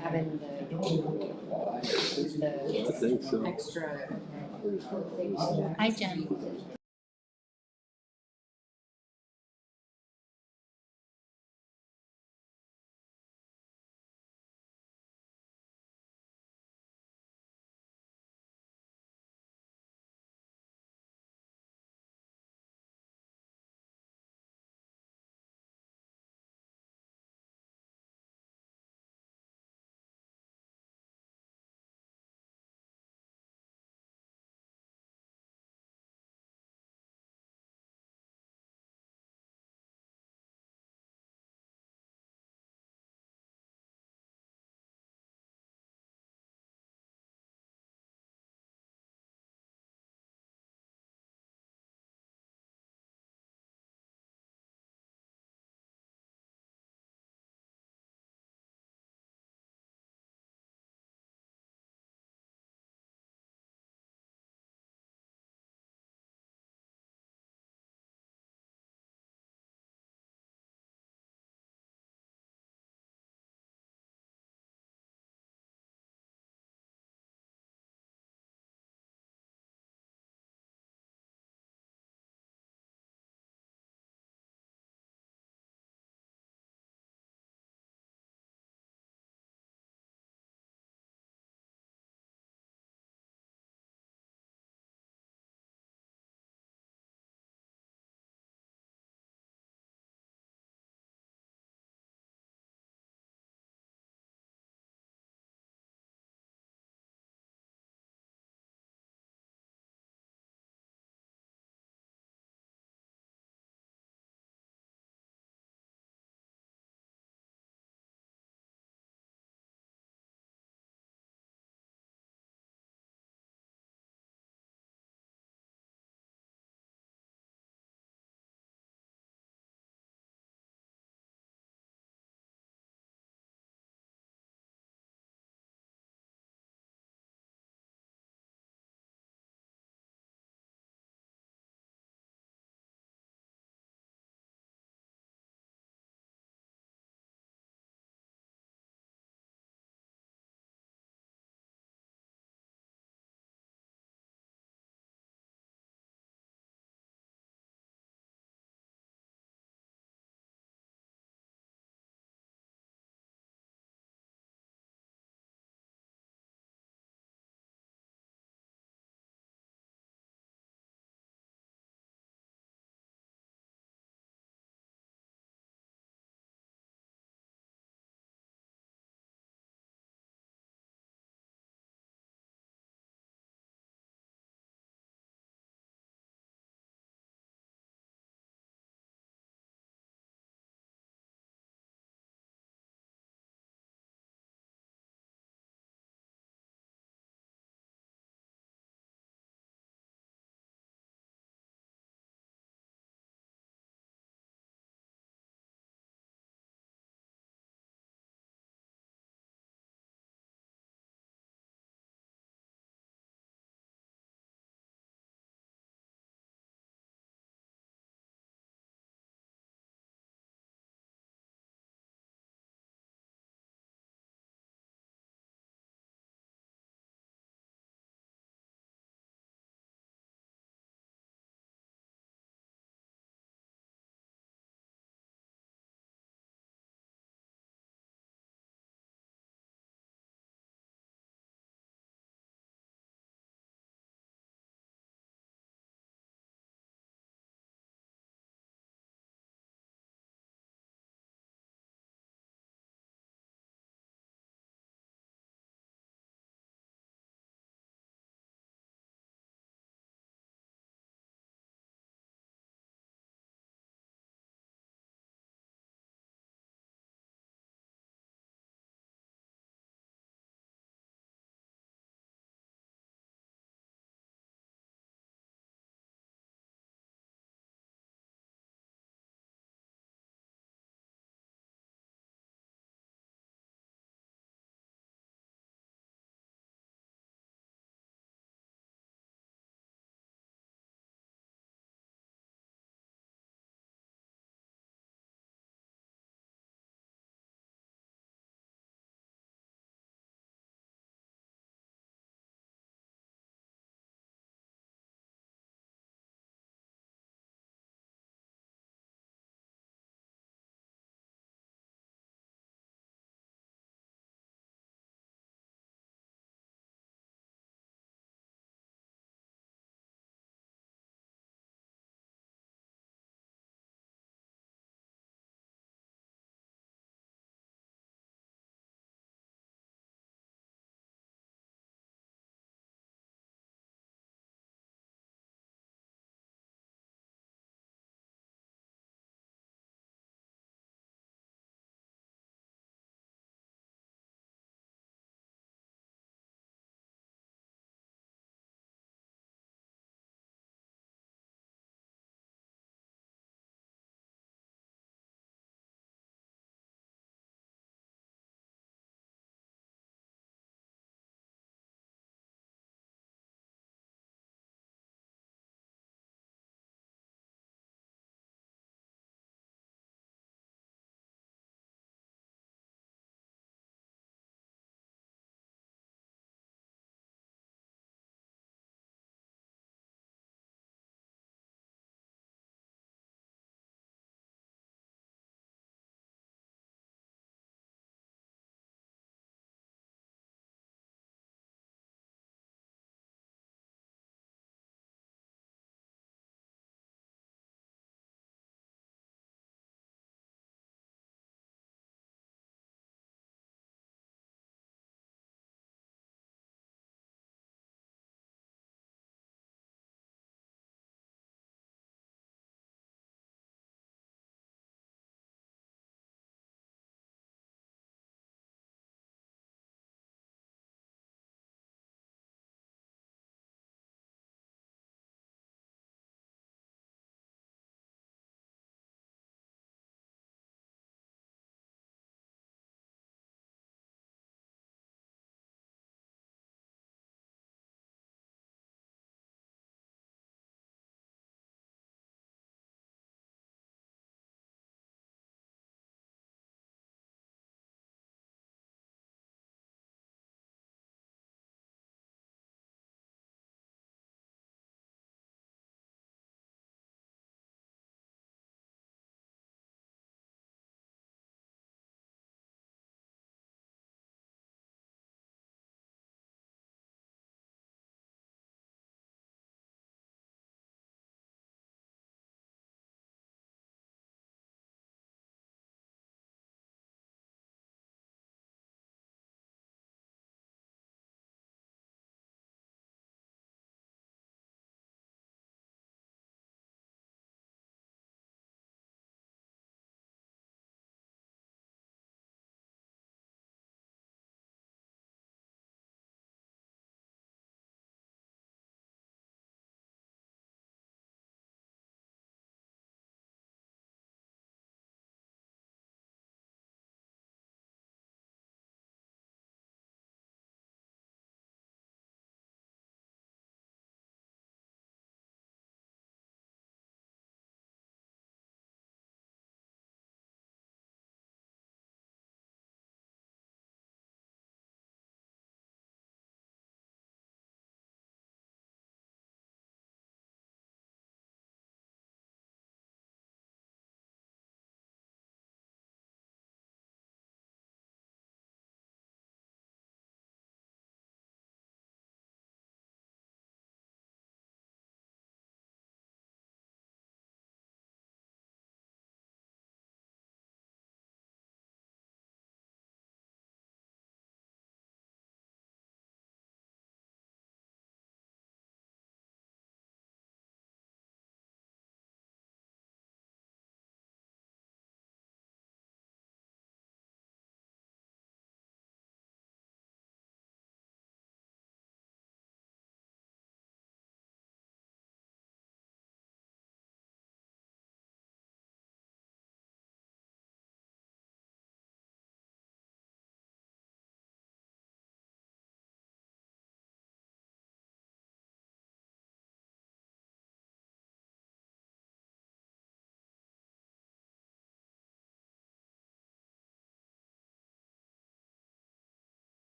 having I think so. extra. Hi, Jen.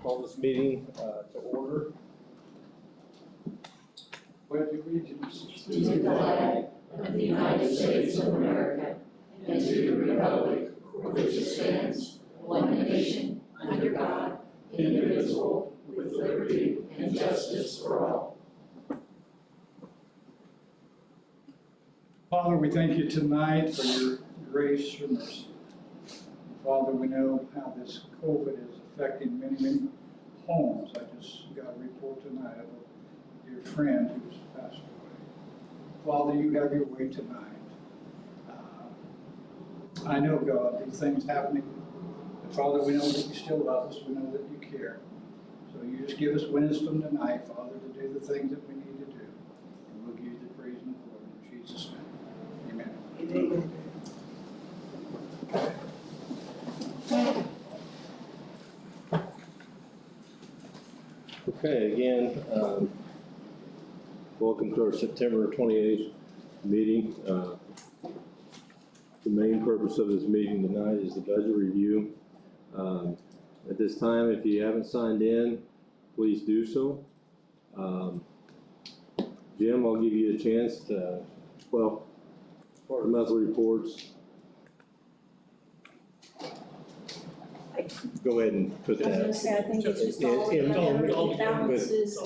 Call this meeting to order. Pledge allegiance To the flag of the United States of America and to the republic for which it stands, one nation, under God, indivisible, with liberty and justice for all. Father, we thank you tonight for your grace, your mercy. Father, we know how this COVID is affecting many, many homes. I just got a report tonight of a dear friend who's passed away. Father, you have your way tonight. I know, God, these things happening, but Father, we know that you still love us. We know that you care. So you just give us wisdom tonight, Father, to do the things that we need to do. And we'll give you the praise and the glory in Jesus' name. Amen. Okay, again, welcome to our September 28th meeting. The main purpose of this meeting tonight is the budget review. At this time, if you haven't signed in, please do so. Jim, I'll give you a chance to, well, as far as monthly reports, go ahead and put I was that. gonna say, I think it's just all In- the in- numbers, balances. I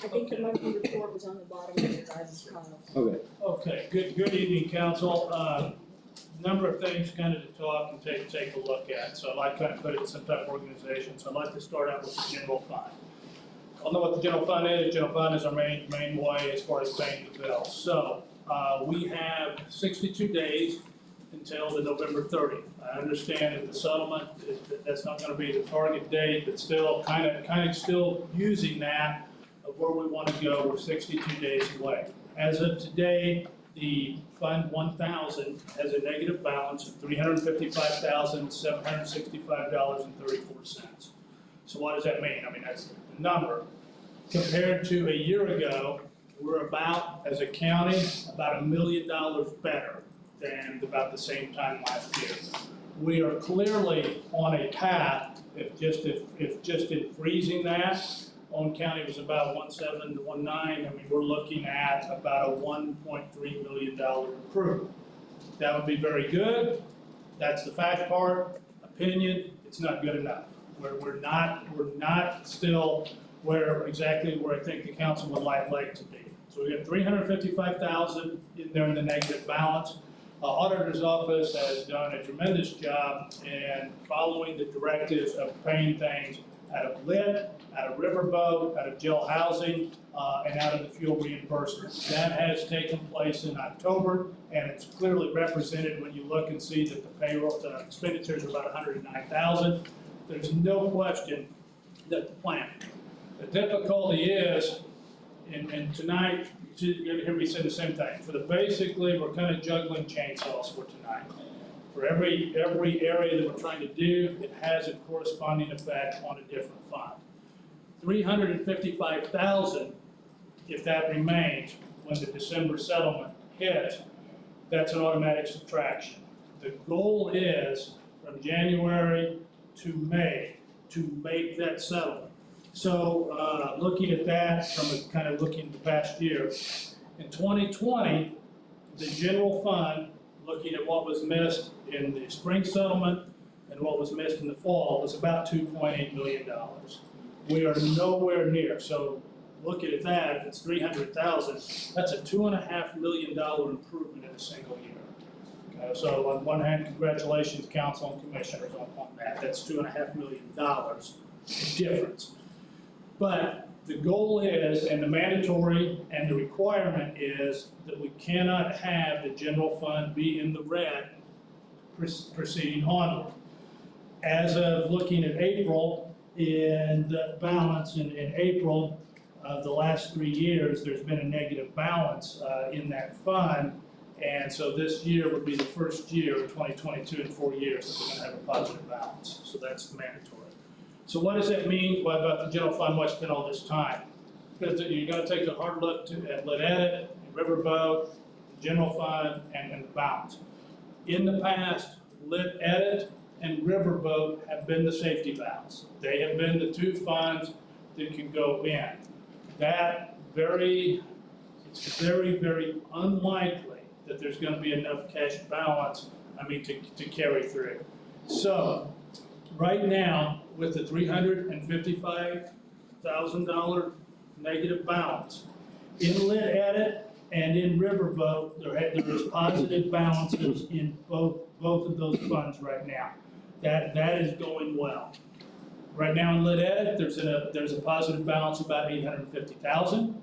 think the monthly report was on the bottom of your guys' file. Okay. Okay, good evening, council. Number of things kind of to talk and take a look at. So I'd like to kind of put it in some type of organization. So I'd like to start out with the general fund. I'll know what the general fund is. General fund is our main way as far as paying the bills. So we have 62 days until the November 30th. I understand that the settlement, that's not going to be the target date, but still kind of still using that of where we want to go. We're 62 days away. As of today, the Fund 1000 has a negative balance of $355,765.34. So what does that mean? I mean, that's the number. Compared to a year ago, we're about, as a county, about $1 million better than about the same time last year. We are clearly on a path, if just in freezing that, Owen County was about 1.7 to 1.9. I mean, we're looking at about a $1.3 million improvement. That would be very good. That's the fact part. Opinion, it's not good enough. We're not still exactly where I think the council would like to be. So we have $355,000 in there in the negative balance. Auditor's office has done a tremendous job in following the directives of paying things out of lit, out of riverboat, out of jail housing, and out of the fuel reimbursement. That has taken place in October, and it's clearly represented when you look and see that the payroll, the expenditures are about $109,000. There's no question that the plan. The difficulty is, and tonight, you're gonna hear me say the same thing. Basically, we're kind of juggling chainsaws for tonight. For every area that we're trying to do, it has a corresponding effect on a different fund. $355,000, if that remains when the December settlement hits, that's an automatic subtraction. The goal is from January to May to make that settlement. So looking at that from kind of looking at the past year, in 2020, the general fund, looking at what was missed in the spring settlement and what was missed in the fall, was about $2.8 million. We are nowhere near. So looking at that, if it's $300,000, that's a $2.5 million improvement in a single year. Okay, so on one hand, congratulations, council and commissioners on that. That's $2.5 million difference. But the goal is, and the mandatory and the requirement is, that we cannot have the general fund be in the red proceeding onward. As of looking at April, in the balance in April of the last 3 years, there's been a negative balance in that fund. And so this year would be the first year, 2022, in 4 years, that we're going to have a positive balance. So that's mandatory. So what does that mean? What about the general fund? Why spend all this time? Because you're going to take a hard look at Lit Edit, Riverboat, the general fund, and the balance. In the past, Lit Edit and Riverboat have been the safety valves. They have been the two funds that can go in. It's very, very unlikely that there's gonna be enough cash balance, to carry through. So, right now, with the $355,000 negative balance, in Lit Edit and in Riverboat, there is positive balances in both of those funds right now. That is going well. Right now in Lit Edit, there's a positive balance of about $850,000.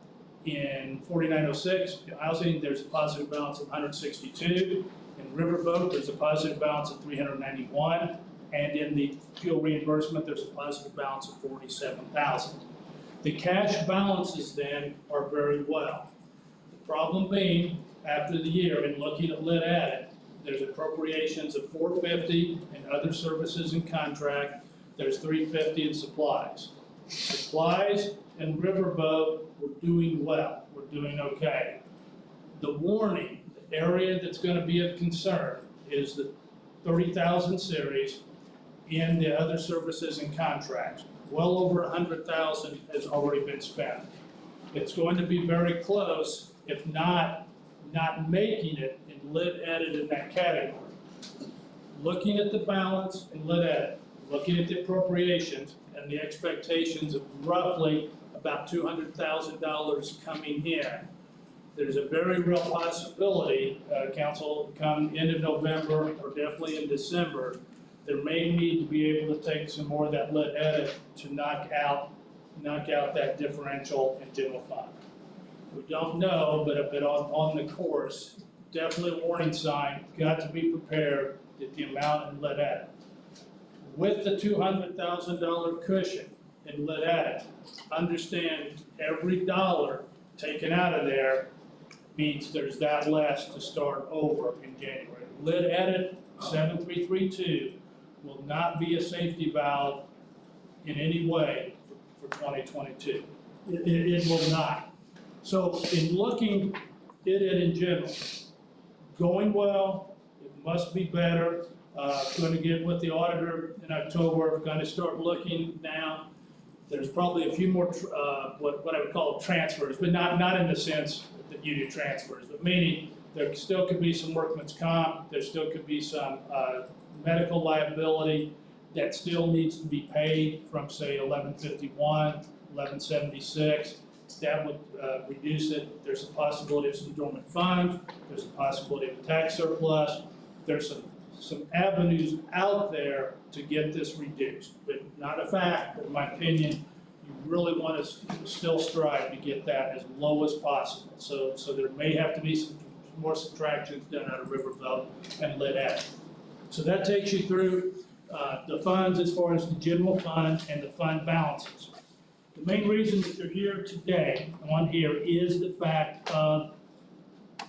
In 4906 housing, there's a positive balance of 162. In Riverboat, there's a positive balance of 391. And in the fuel reimbursement, there's a positive balance of 47,000. The cash balances then are very well. The problem being, after the year, in looking at Lit Edit, there's appropriations of 450 in other services and contract. There's 350 in supplies. Supplies and Riverboat, we're doing well. We're doing okay. The warning, the area that's going to be of concern is the 30,000 series in the other services and contracts. Well over 100,000 has already been spent. It's going to be very close, if not making it in Lit Edit in that category. Looking at the balance in Lit Edit, looking at the appropriations and the expectations of roughly about $200,000 coming in, there's a very real possibility, Council, come end of November or definitely in December, there may need to be able to take some more of that Lit Edit to knock out that differential in general fund. We don't know, but on the course, definitely a warning sign, got to be prepared that the amount in Lit Edit. With the $200,000 cushion in Lit Edit, understand every dollar taken out of there means there's that less to start over in January. Lit Edit 7332 will not be a safety valve in any way for 2022. It will not. So in looking at it in general, going well, it must be better. Going to get with the auditor in October, going to start looking now. There's probably a few more, what I would call transfers, but not in the sense that you do transfers, but meaning there still could be some workman's comp, there still could be some medical liability that still needs to be paid from, say, 1151, 1176. That would reduce it. There's a possibility of some dormant funds. There's a possibility of a tax surplus. There's some avenues out there to get this reduced, but not a fact, but in my opinion, you really want to still strive to get that as low as possible. So there may have to be some more subtractions done out of Riverboat and Lit Edit. So that takes you through the funds as far as the general fund and the fund balances. The main reason that they're here today on here is the fact of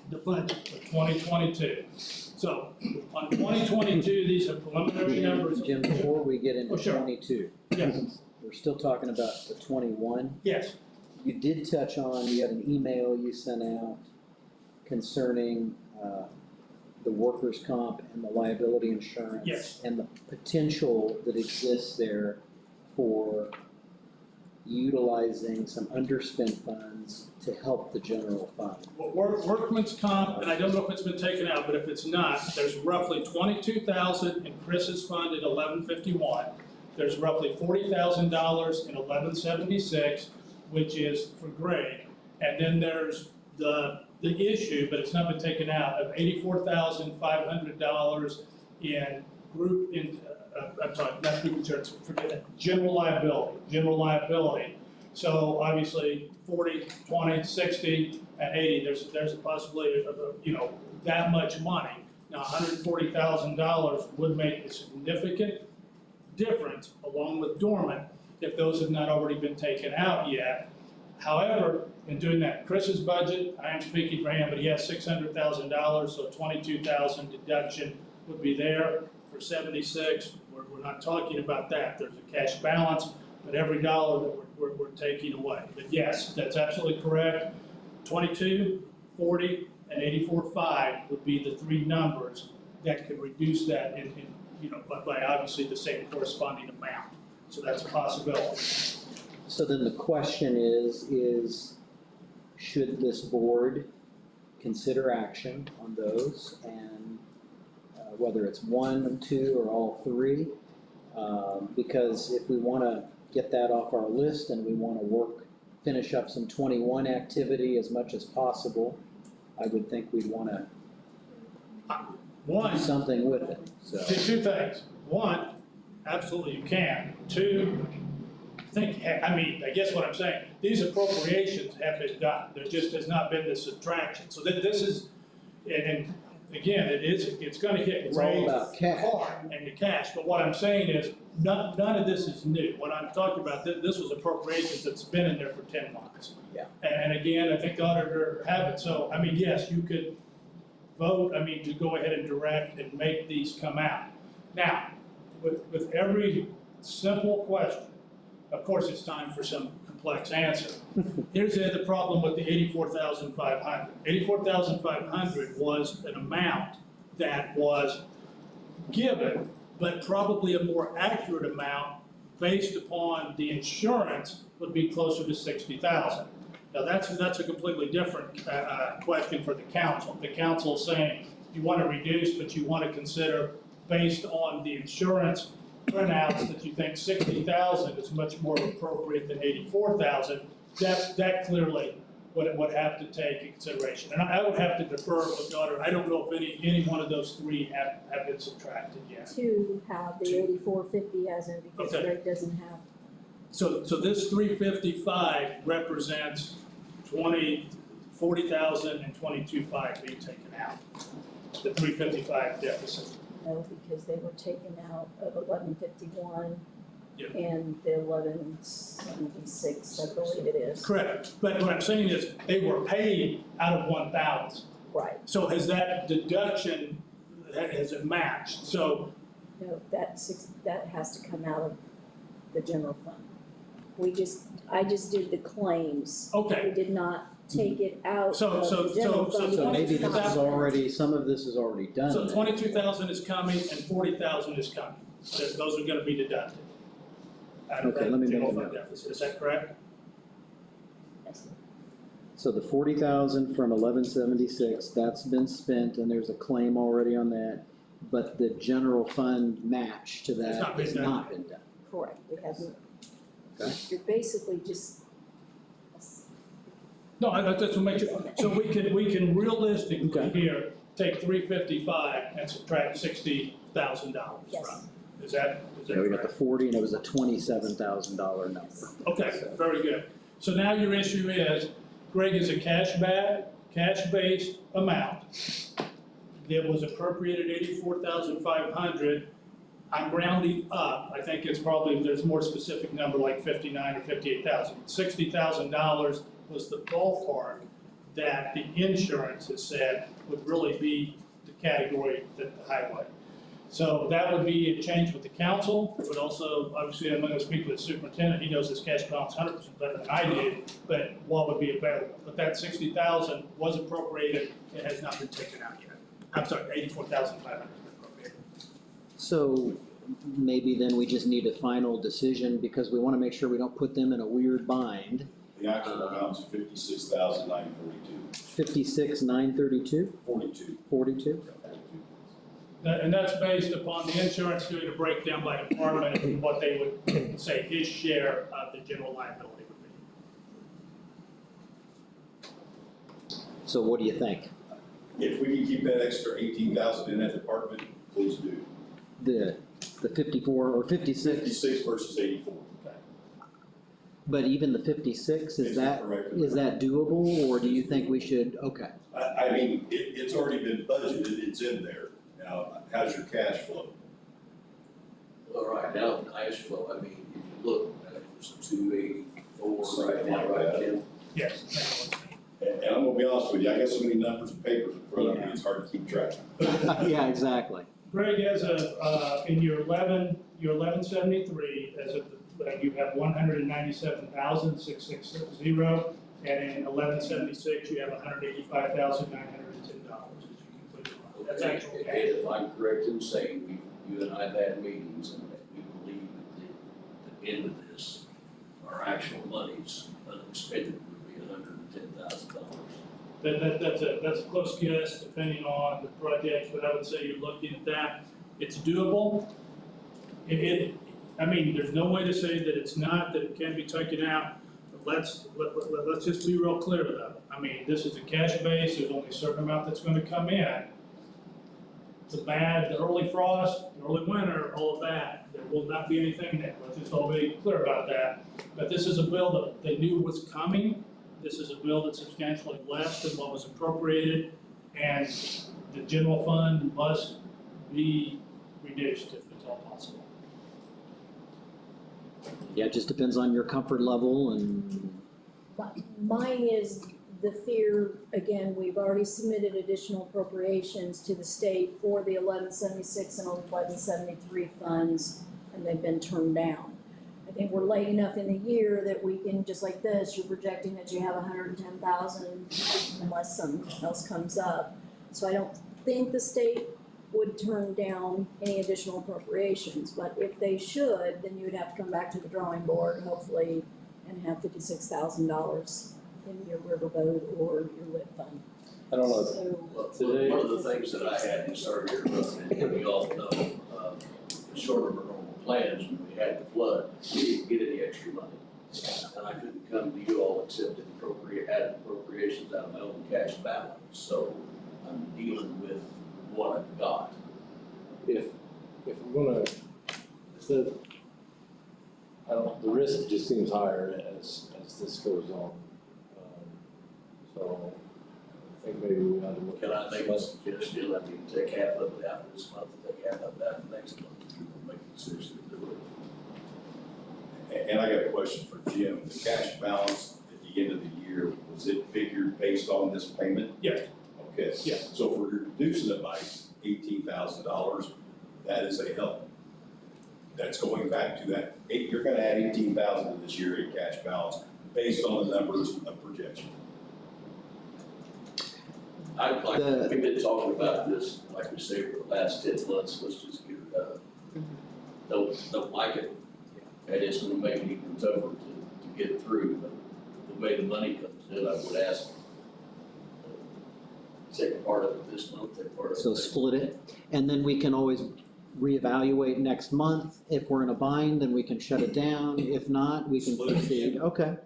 the budget for 2022. So on 2022, these are preliminary numbers. Jim, before we get into sure. 22, Yes. we're still talking about the 21. Yes. You did touch on, you had an email you sent out concerning the workers' comp and the liability insurance. Yes. And the potential that exists there for utilizing some underspent funds to help the general fund. Workman's comp, and I don't know if it's been taken out, but if it's not, there's roughly 22,000 in Chris's fund at 1151. There's roughly $40,000 in 1176, which is for Greg. And then there's the issue, but it's not been taken out, of $84,500 in group, I'm sorry, not group insurance, forget it, general liability. So obviously 40, 20, 60, and 80, there's a possibility of, that much money. Now $140,000 would make a significant difference along with dormant if those have not already been taken out yet. However, in doing that, Chris's budget, I am speaking for him, but he has $600,000, so 22,000 deduction would be there for 76. We're not talking about that. There's a cash balance, but every dollar that we're taking away. But yes, that's absolutely correct. 22, 40, and 84.5 would be the three numbers that could reduce that but by obviously the same corresponding amount. So that's a possibility. So then the question is should this board consider action on those, and whether it's one, two, or all three? Because if we want to get that off our list and we want to finish up some 21 activity as much as possible, I would think we'd want to do something with it, so. Two things. One, absolutely you can. Two, I guess what I'm saying, these appropriations have been done. There just has not been the subtraction. So this is, and again, it's gonna hit It's all Ray's about cash. part and the cash. But what I'm saying is, none of this is new. What I'm talking about, this was appropriations that's been in there for 10 months. Yeah. And again, I think the auditor have it. So, yes, you could vote, to go ahead and direct and make these come out. Now, with every simple question, of course, it's time for some complex answer. Here's the other problem with the 84,500. 84,500 was an amount that was given, but probably a more accurate amount based upon the insurance would be closer to 60,000. Now that's a completely different question for the council. The council is saying you want to reduce, but you want to consider based on the insurance printouts that you think 60,000 is much more appropriate than 84,000. That clearly would have to take in consideration. And I would have to defer with the auditor. I don't know if any one of those three have been subtracted yet. To have the 8450 hasn't, because Okay. Greg doesn't have. So this 355 represents 40,000 and 22,500 being taken out. The 355 deficit. No, because they were taken out of 1151 Yep. and the 1176, I believe it is. Correct. But what I'm saying is they were paid out of 1,000. Right. So has that deduction, has it matched? So, No, that has to come out of the general fund. I just did the claims. okay. We did not take it out So- of so- the general so- fund. So maybe because this it's is not- already, some of this is already done. So then. 22,000 is coming and 40,000 is coming. Those are gonna be deducted out of Okay, that let me general make a fund note. deficit. Is that correct? Yes. So the 40,000 from 1176, that's been spent, and there's a claim already on that. But the general fund match to It's that not been has done. not been done. Correct, we haven't. Okay. You're basically just. No, that's what makes it, so we can realistically Okay. here, take 355 and subtract $60,000 Yes. from. Is that Yeah, we got the correct? 40, and it was a $27,000 number. Okay, very good. So now your issue is, Greg, is a cash-based amount that was appropriated 84,500. I'm rounding up, I think it's probably, there's a more specific number like 59 or 58,000. $60,000 was the ballpark that the insurance has said would really be the category that the highway. So that would be a change with the council. It would also, obviously, I'm gonna speak with the superintendent, he knows this cash balance 100% better than I do, but what would be available? But that 60,000 was appropriated, it has not been taken out yet. I'm sorry, 84,500 has been appropriated. So maybe then we just need a final decision, because we want to make sure we don't put them in a weird bind. The actual amount's 56,942. 56,932, 42. 42? And that's based upon the insurance doing a breakdown by department and what they would say his share of the general liability would be. So what do you think? If we can keep that extra 18,000 in that department, please do. The 54 or 56, 56 versus 84. but even the 56, is Is that correct? doable, or do you think we should, okay. I mean, it's already been budgeted, it's in there. Now, how's your cash flow? Well, right now, the cash flow, I mean, if you look, it was 284 right now, right, Tim? Yes. And I'm gonna be honest with you, I got so many numbers and papers in front of me, it's hard to keep track. Yeah, exactly. Greg, as in your 1173, you have 197,660, and in 1176, you have $185,910. That's actual And cash. if I'm correct in saying, you and I have had meetings, and that we believe at the end of this, our actual monies unexpended would be $110,000. That's a close guess depending on the project, but I would say you're looking at that. It's doable. I mean, there's no way to say that it's not, that it can be taken out. But let's just be real clear though. I mean, this is a cash base, there's only a certain amount that's gonna come in. The early frost, the early winter, all of that, there will not be anything there. Let's just all be clear about that. But this is a bill that they knew was coming. This is a bill that's substantially less than what was appropriated, and the general fund must be reduced if it's all possible. Yeah, it just depends on your comfort level and, Mine is the fear, again, we've already submitted additional appropriations to the state for the 1176 and 1173 funds, and they've been turned down. I think we're late enough in the year that we can, just like this, you're projecting that you have 110,000 unless something else comes up. So I don't think the state would turn down any additional appropriations, but if they should, then you would have to come back to the drawing board, hopefully, and have $56,000 in your riverboat or your lit fund. I don't know. So, Well, one of the things that I had, and sorry to interrupt, and we all know, short of our normal plans, when we had the flood, we didn't get any extra money. And I couldn't come to you all except to add appropriations out of my own cash balance, so I'm dealing with what I've got. If we're gonna, the risk just seems higher as this goes on. So I think maybe we ought to look. Can I make a suggestion? I mean, take half of it out this month, take half of it out next month, if you will make a decision to do it. And I got a question for Jim. The cash balance at the end of the year, was it figured based on this payment? Yes. Okay. Yeah. So if we're reducing it by $18,000, that is a help. That's going back to that, you're gonna add 18,000 to this year in cash balance based on the numbers of projection. I'd like, we've been talking about this, like we say, for the last 10 months, let's just get it done. Don't like it, and it's gonna make it even tougher to get through, but the way the money comes in, I would ask, take part of it this month, take part of it so next. split it. And then we can always reevaluate next month. If we're in a bind, then we can shut it down. If not, we can Split it. proceed. Okay.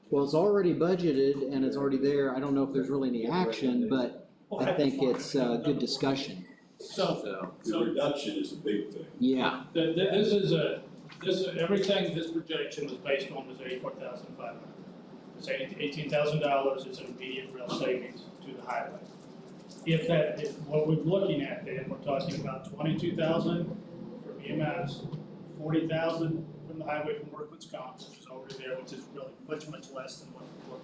Well, it's already budgeted and it's already there. I don't know if there's really any action, but I think it's a good discussion. So, The reduction is a big thing. Yeah, everything, this projection was based on was $84,500. It's $18,000 is an immediate real savings to the highway. If what we're looking at then, we're talking about 22,000 from EMS, 40,000 from the highway from workman's comp, which is already there, which is really much less than what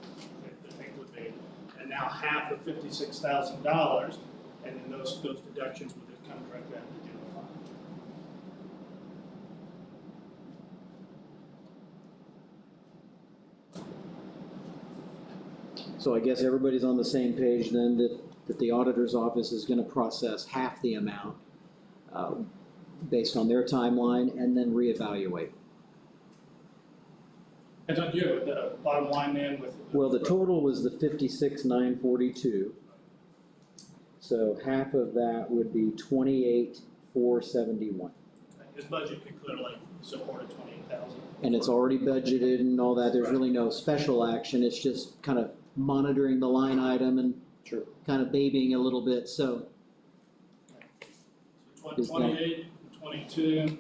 they think would be. And now half of $56,000, and then those deductions would come directly out of the general fund. so I guess everybody's on the same page then that the auditor's office is gonna process half the amount based on their timeline and then reevaluate. And on you, the bottom line then with. Well, the total was the 56,942. So half of that would be 28,471. His budget could clearly support a 28,000. And it's already budgeted and all that. There's really no special action. It's just kind of monitoring the line item and kind of babying a little bit. So So 28, 22,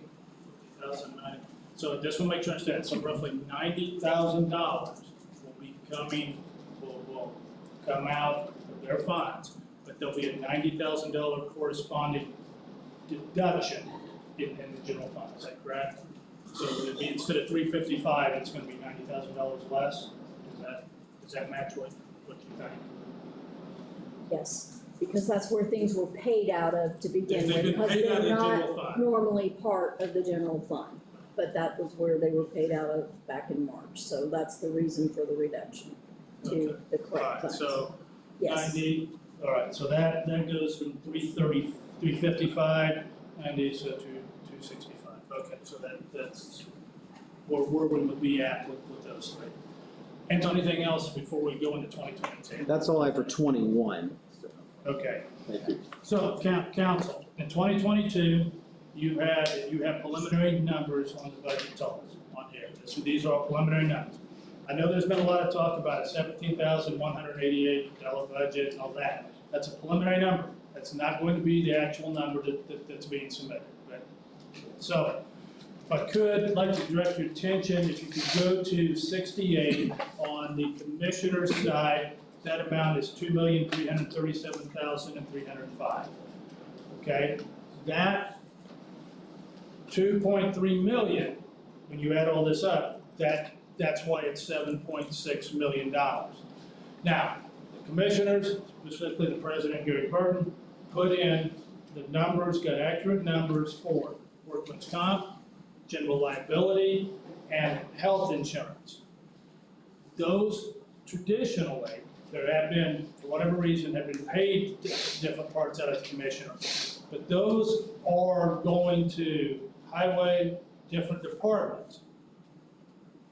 50,009. So just want to make sure I understand. So roughly $90,000 will be will come out of their funds, but there'll be a $90,000 corresponding deduction in the general fund. Is that correct? So it'd be, instead of $355, it's going to be $90,000 less. Does that match what you think? yes, because that's where things were paid out of to begin They've with, been because paid out of they're the general not fund. normally part of the general fund. But that was where they were paid out of back in March, so that's the reason for the reduction to the All correct right, funds. so Yes, 90, all right, so that goes from 355 90, so 265. Okay, so that's where we would be at with those three. And anything else before we go into 2022? That's all I have for 21. Okay. Thank you. So, council, in 2022, you have preliminary numbers on the budget totals on here. These are all preliminary numbers. I know there's been a lot of talk about a $17,188 budget and all that. That's a preliminary number. That's not going to be the actual number that's being submitted. But, so, if I could, I'd like to direct your attention, if you could go to 68 on the commissioner's side, that amount is $2,337,305. Okay, that 2.3 million, when you add all this up, that's why it's $7.6 million. Now, the commissioners, specifically the president, Gary Burton, put in the numbers, got accurate numbers for workman's comp, general liability, and health insurance. Those traditionally, there have been, for whatever reason, have been paid different parts out of the commissioner. But those are going to highway, different departments.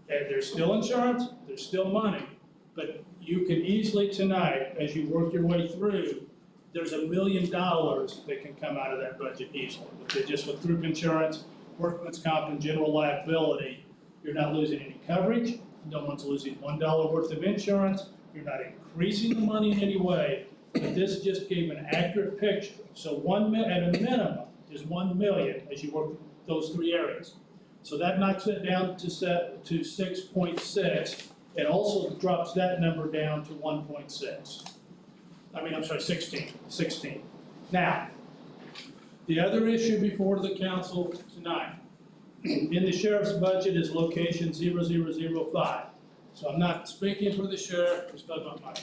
And there's still insurance, there's still money, but you can easily tonight, as you work your way through, there's $1 million that can come out of that budget easily. Just with group insurance, workman's comp, and general liability, you're not losing any coverage, no one's losing $1 worth of insurance, you're not increasing the money in any way, but this just gave an accurate picture. So at a minimum is 1 million as you work those three areas. So that knocks it down to 6.6. It also drops that number down to 1.6. I'm sorry, 16. Now, the other issue before the council tonight, in the sheriff's budget is location 0005. So I'm not speaking for the sheriff, I'm speaking about mine.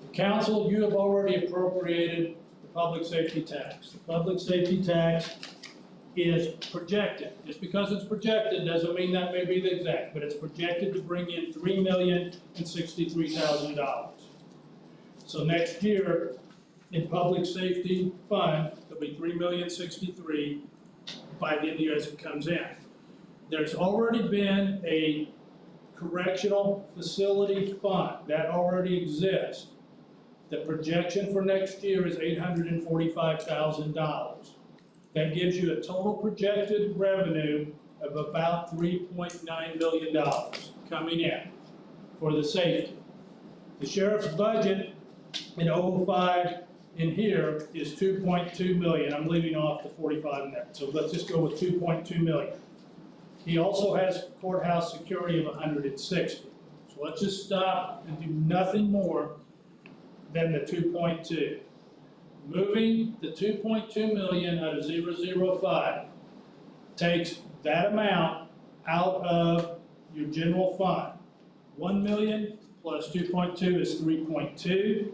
The council, you have already appropriated the public safety tax. The public safety tax is projected. Just because it's projected doesn't mean that may be the exact, but it's projected to bring in $3,063,000. So next year, in public safety fund, it'll be $3,063,000 by the end of the year as it comes in. There's already been a correctional facility fund that already exists. The projection for next year is $845,000. That gives you a total projected revenue of about $3.9 million coming in for the safety. The sheriff's budget in 05 in here is 2.2 million. I'm leaving off the 45 in there. So let's just go with 2.2 million. He also has courthouse security of 160. So let's just stop and do nothing more than the 2.2. Moving the 2.2 million out of 005 takes that amount out of your general fund. 1 million plus 2.2 is 3.2.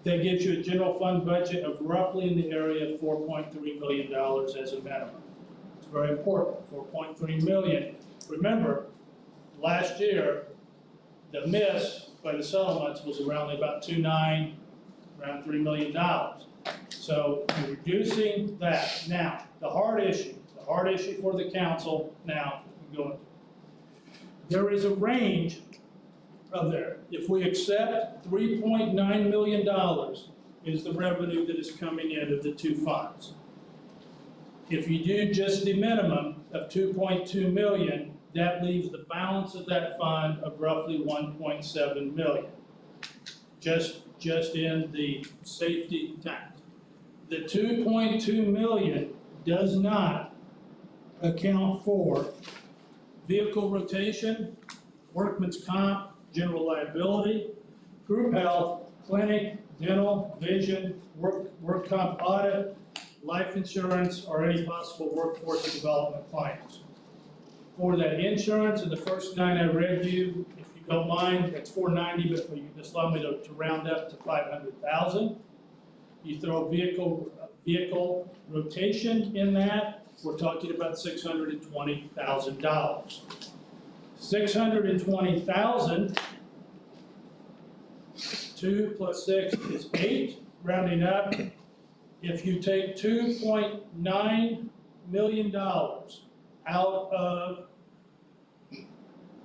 That gives you a general fund budget of roughly in the area of $4.3 million as a minimum. It's very important, 4.3 million. Remember, last year, the miss by the settlements was around about 2.9, around $3 million. So you're reducing that. Now, the hard issue for the council now, there is a range of there. If we accept $3.9 million is the revenue that is coming in of the two funds. If you do just the minimum of 2.2 million, that leaves the balance of that fund of roughly 1.7 million. Just in the safety tax. The 2.2 million does not account for vehicle rotation, workman's comp, general liability, group health, clinic, dental, vision, work comp audit, life insurance, or any possible workforce development claims. For that insurance, in the first 9 I read you, if you don't mind, that's $490, but you just allow me to round up to $500,000. You throw vehicle rotation in that, we're talking about $620,000. 620,000, 2 plus 6 is 8, rounding up, If you take $2.9 million out of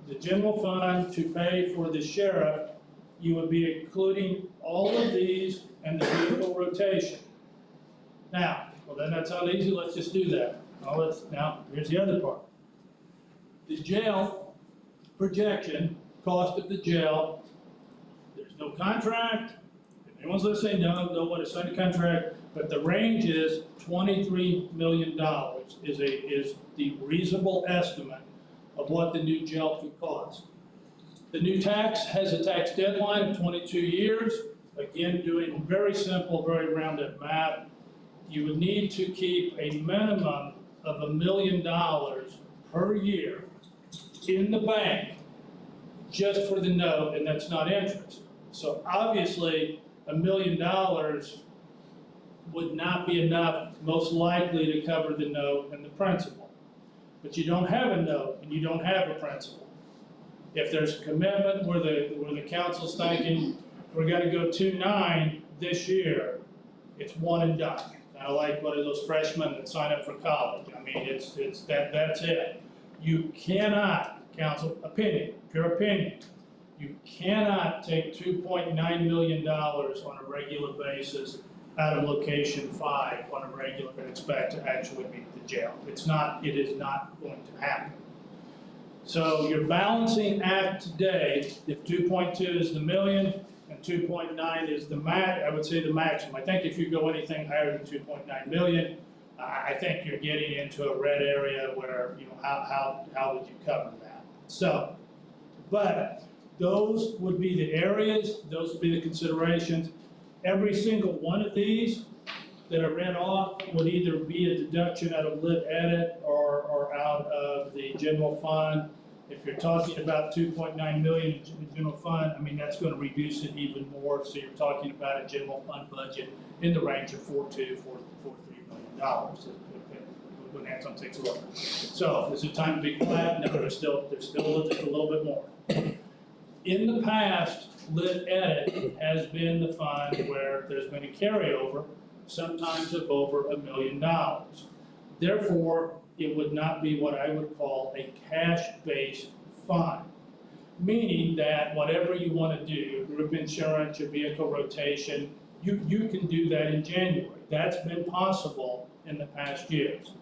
the general fund to pay for the sheriff, you would be including all of these and the vehicle rotation. Now, well, then that sounds easy, let's just do that. Now, here's the other part. The jail projection, cost of the jail, there's no contract. If anyone's listening, don't know what to sign a contract, but the range is $23 million is the reasonable estimate of what the new jail could cost. The new tax has a tax deadline of 22 years. Again, doing very simple, very rounded math, you would need to keep a minimum of $1 million per year in the bank just for the note, and that's not interest. So obviously, $1 million would not be enough, most likely, to cover the note and the principal. But you don't have a note and you don't have a principal. If there's a commitment where the council's thinking we're gonna go 2.9 this year, it's one and done. Kind of like one of those freshmen that sign up for college. I mean, that's it. You cannot, council opinion, pure opinion, you cannot take $2.9 million on a regular basis out of location 5 on a regular and expect to actually meet the jail. It is not going to happen. So your balancing act today, if 2.2 is the million and 2.9 is the max, I would say the maximum. I think if you go anything higher than 2.9 million, I think you're getting into a red area where, you know, how would you cover that? So, but those would be the areas, those would be the considerations. Every single one of these that are read off would either be a deduction out of lit edit or out of the general fund. If you're talking about 2.9 million in the general fund, I mean, that's going to reduce it even more. So you're talking about a general fund budget in the range of $4.3 million when Anton takes a look. So is it time to be quiet? No, there's still just a little bit more. In the past, lit edit has been the fund where there's been a carryover, sometimes of over $1 million. Therefore, it would not be what I would call a cash-based fund, meaning that whatever you want to do, your group insurance, your vehicle rotation, you can do that in January. That's been possible in the past years.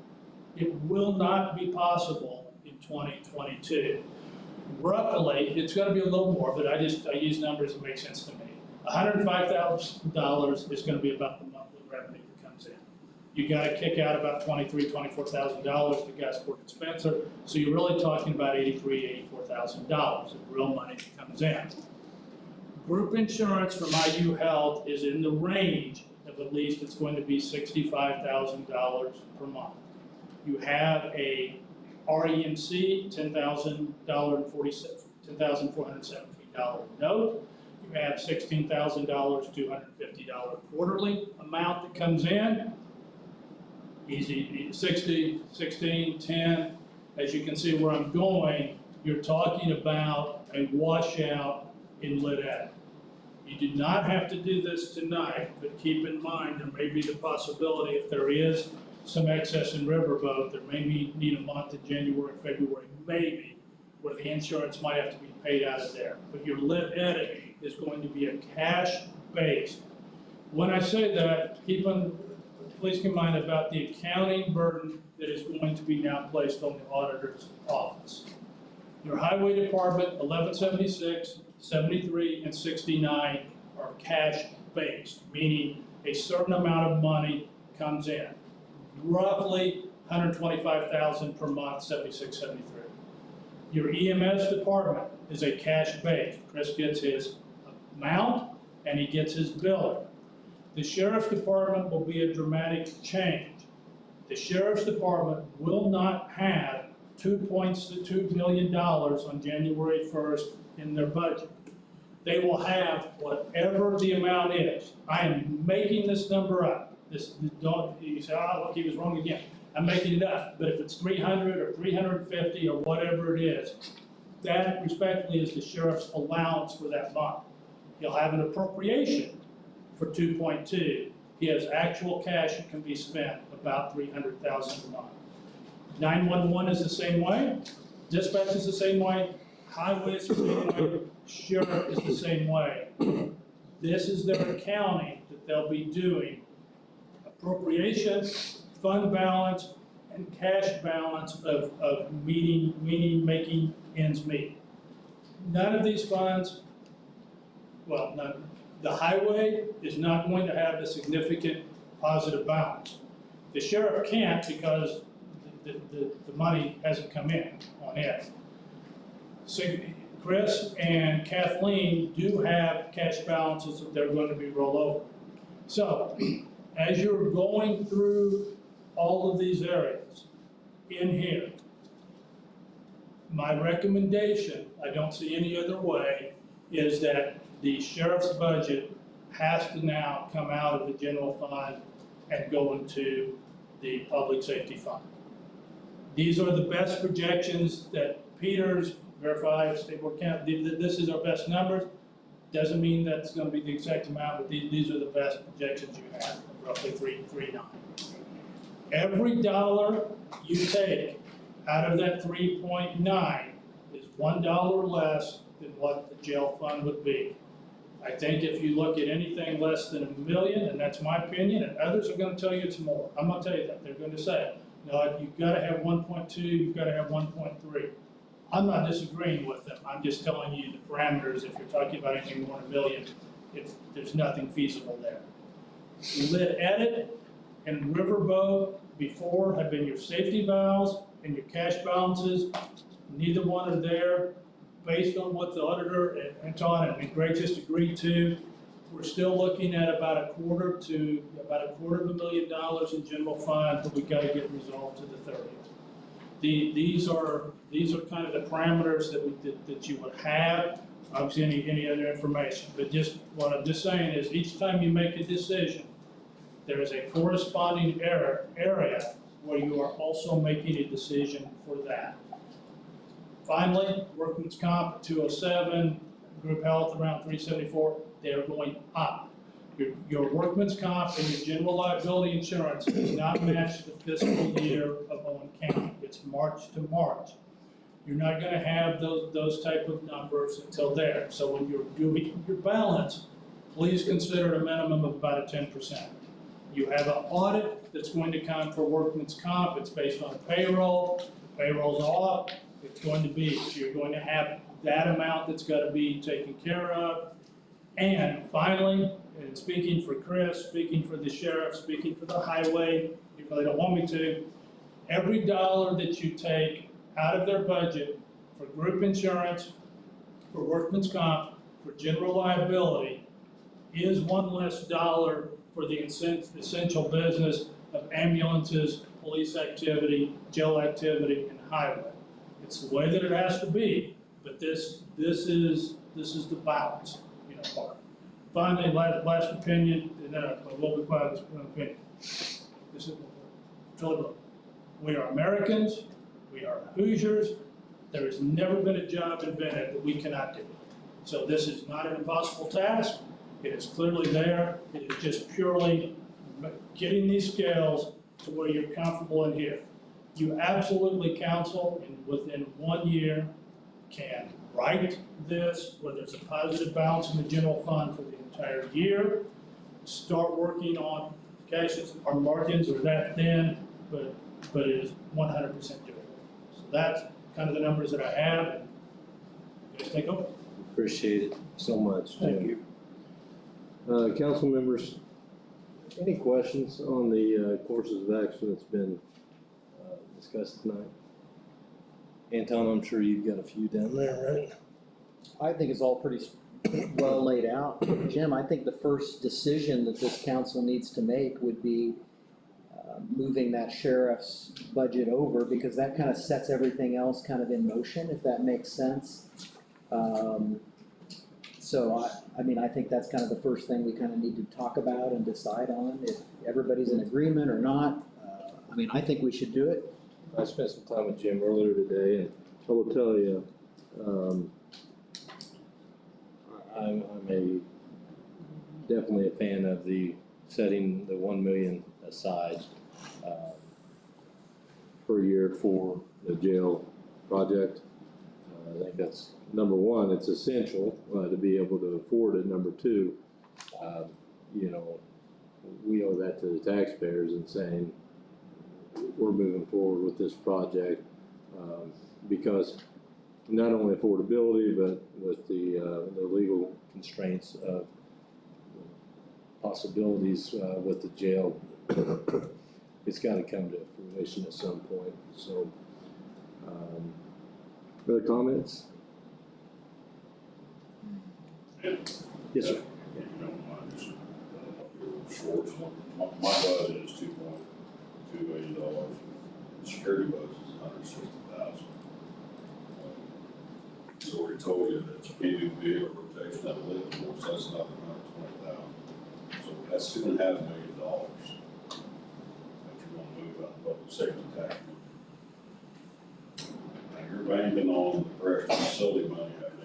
It will not be possible in 2022. Roughly, it's going to be a little more, but I use numbers that make sense to me. $105,000 is going to be about the monthly revenue that comes in. You got to kick out about $24,000 to gas, court, and Spencer, so you're really talking about $84,000 of real money that comes in. Group insurance from IU Health is in the range of at least it's going to be $65,000 per month. You have a REMC, $10,417 note. You have $16,000, $250 quarterly amount that comes in. Easy, 60, 16, 10. As you can see where I'm going, you're talking about a washout in lit edit. You do not have to do this tonight, but keep in mind there may be the possibility if there is some excess in riverboat, there may need a month in January, February, maybe, where the insurance might have to be paid out of there. But your lit edit is going to be a cash-based. When I say that, please keep in mind about the accounting burden that is going to be now placed on the auditor's office. Your highway department, 1176, 73, and 69 are cash-based, meaning a certain amount of money comes in. Roughly $125,000 per month, 76, 73. Your EMS department is a cash base. Chris gets his amount and he gets his billing. The sheriff's department will be a dramatic change. The sheriff's department will not have $2.2 million on January 1st in their budget. They will have whatever the amount is. I am making this number up. You say, oh, look, he was wrong again. I'm making it up. But if it's 300 or 350 or whatever it is, that respectfully is the sheriff's allowance for that month. He'll have an appropriation for 2.2. He has actual cash that can be spent, about $300,000 a month. 911 is the same way, dispatch is the same way, highway is the same way, sheriff is the same way. This is their accounting that they'll be doing. Appropriation, fund balance, and cash balance of making ends meet. None of these funds, well, none, the highway is not going to have a significant positive balance. The sheriff can't because the money hasn't come in on it. So Chris and Kathleen do have cash balances that they're going to be rolled over. So as you're going through all of these areas in here, my recommendation, I don't see any other way, is that the sheriff's budget has to now come out of the general fund and go into the public safety fund. These are the best projections that Peters verified, State Board Count, this is our best numbers. Doesn't mean that's gonna be the exact amount, but these are the best projections you have, roughly 3.9. Every dollar you take out of that 3.9 is $1 less than what the jail fund would be. I think if you look at anything less than $1 million, and that's my opinion, and others are gonna tell you it's more. I'm gonna tell you that. They're gonna say, no, you've gotta have 1.2, you've gotta have 1.3. I'm not disagreeing with them. I'm just telling you the parameters. If you're talking about anything more than $1 million, there's nothing feasible there. Lit Edit and Riverboat before have been your safety valves and your cash balances. Neither one are there. Based on what the auditor and Todd and Greg just agreed to, we're still looking at about a quarter of $2 million in general fund, but we've got to get resolved to the 30th. These are kind of the parameters that you would have. Obviously, any other information, but just what I'm just saying is each time you make a decision, there is a corresponding area where you are also making a decision for that. Finally, workman's comp at 207, group health around 374, they are going up. Your workman's comp and your general liability insurance does not match the fiscal year of Owen County. It's March to March. You're not going to have those type of numbers until there. So when you're doing your balance, please consider a minimum of about a 10%. You have an audit that's going to come for workman's comp. It's based on payroll. The payroll's off. It's going to be, you're going to have that amount that's got to be taken care of. And finally, and speaking for Chris, speaking for the sheriff, speaking for the highway, you really don't want me to, every dollar that you take out of their budget for group insurance, for workman's comp, for general liability, is one less dollar for the essential business of ambulances, police activity, jail activity, and highway. It's the way that it has to be, but this is the balance, part. Finally, last opinion, and then I will be quiet. This opinion. This is totally. We are Americans. We are Hoosiers. There has never been a job invented that we cannot do. So this is not an impossible task. It is clearly there. It is just purely getting these skills to where you're comfortable in here. You absolutely, counsel, and within 1 year, can write this, where there's a positive balance in the general fund for the entire year. Start working on caches or margins or that thin, but it is 100% doable. So that's kind of the numbers that I have. And you guys take over. Appreciate it so much, Jim. Thank you. Council members, any questions on the courses of action that's been discussed tonight? Anton, I'm sure you've got a few down there, right? I think it's all pretty well laid out. Jim, I think the first decision that this council needs to make would be moving that sheriff's budget over, because that kind of sets everything else kind of in motion, if that makes sense. So I think that's kind of the first thing we kind of need to talk about and decide on, if everybody's in agreement or not. I think we should do it. I spent some time with Jim earlier today, and I will tell you, I'm definitely a fan of the setting the 1 million aside per year for the jail project. I think that's number one, it's essential to be able to afford it. Number two, you know, we owe that to the taxpayers in saying we're moving forward with this project because not only affordability, but with the legal constraints of possibilities with the jail, it's got to come to fruition at some point. So, other comments? Yes, sir. If you don't mind, just short, my budget is $2.2 million. The security budget is $160,000. So we told you that you can't do vehicle rotation out of liquor, so that's another $120,000. So that's $2.5 million that you're gonna move out of public safety tax money. Now, you're banking on the correctional facility money having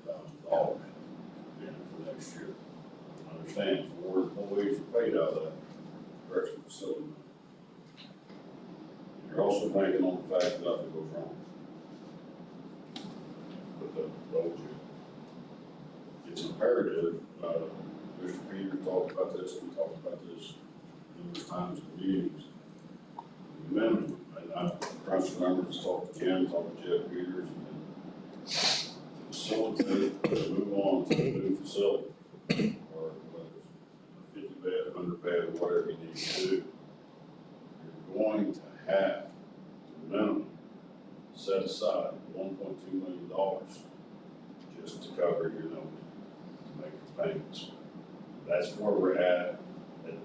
$800,000 for next year. I understand 4 employees are paid out of that correctional facility money. You're also banking on the fact that nothing goes wrong with the old jail. It's imperative, Mr. Peters talked about this, we talked about this numerous times in meetings. The minimum, and I've crunched the numbers, talked to Jim, talked to Jeff Peters, and facilitate, to move on to a new facility, or whether it's 50 bed, 100 bed, whatever you need to do. You're going to have, the minimum, set aside $1.2 million just to cover your note, to make your payments. That's where we're at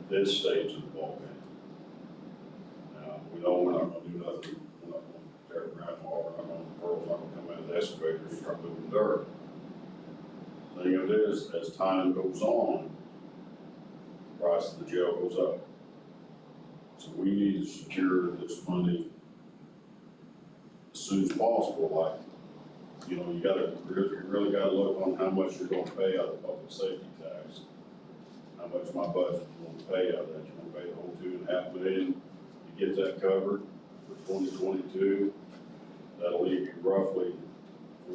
this stage of the ballgame. Now, we know we're not gonna do nothing, we're not gonna tear the ground apart, we're not gonna, the pearls not gonna come out of the excavator and start moving dirt. The thing of it is, as time goes on, the price of the jail goes up. So we need to secure this money as soon as possible. Like, you know, you really gotta look on how much you're gonna pay out of public safety tax. How much my budget is gonna pay out of that. You're gonna pay the whole $2.5 million to get that covered for 2022. That'll leave you roughly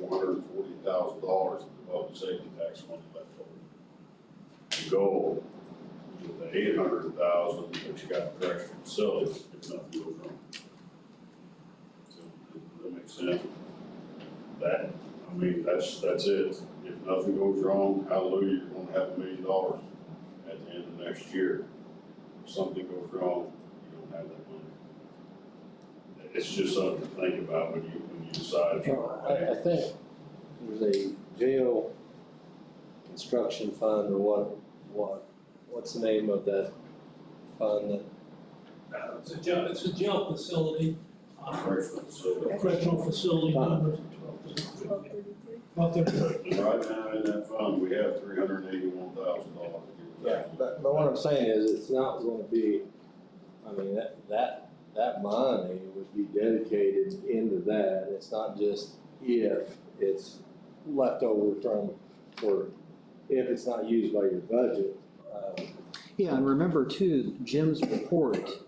$440,000 in the public safety tax money left over. The goal is the $800,000 that you got in the correctional facility if nothing goes wrong. So, does that make sense? That, I mean, that's it. If nothing goes wrong, hallelujah, you're gonna have $1 million at the end of next year. If something goes wrong, you don't have that money. It's just something to think about when you decide. I think there's a jail construction fund, or what's the name of that fund that? It's a jail facility, Correctional facility. correctional facility numbers. 1233. Right now in that fund, we have $381,000. Yeah, but what I'm saying is, it's not gonna be, I mean, that money would be dedicated into that. It's not just if, it's left over from, or if it's not used by your budget. Yeah, and remember too, Jim's report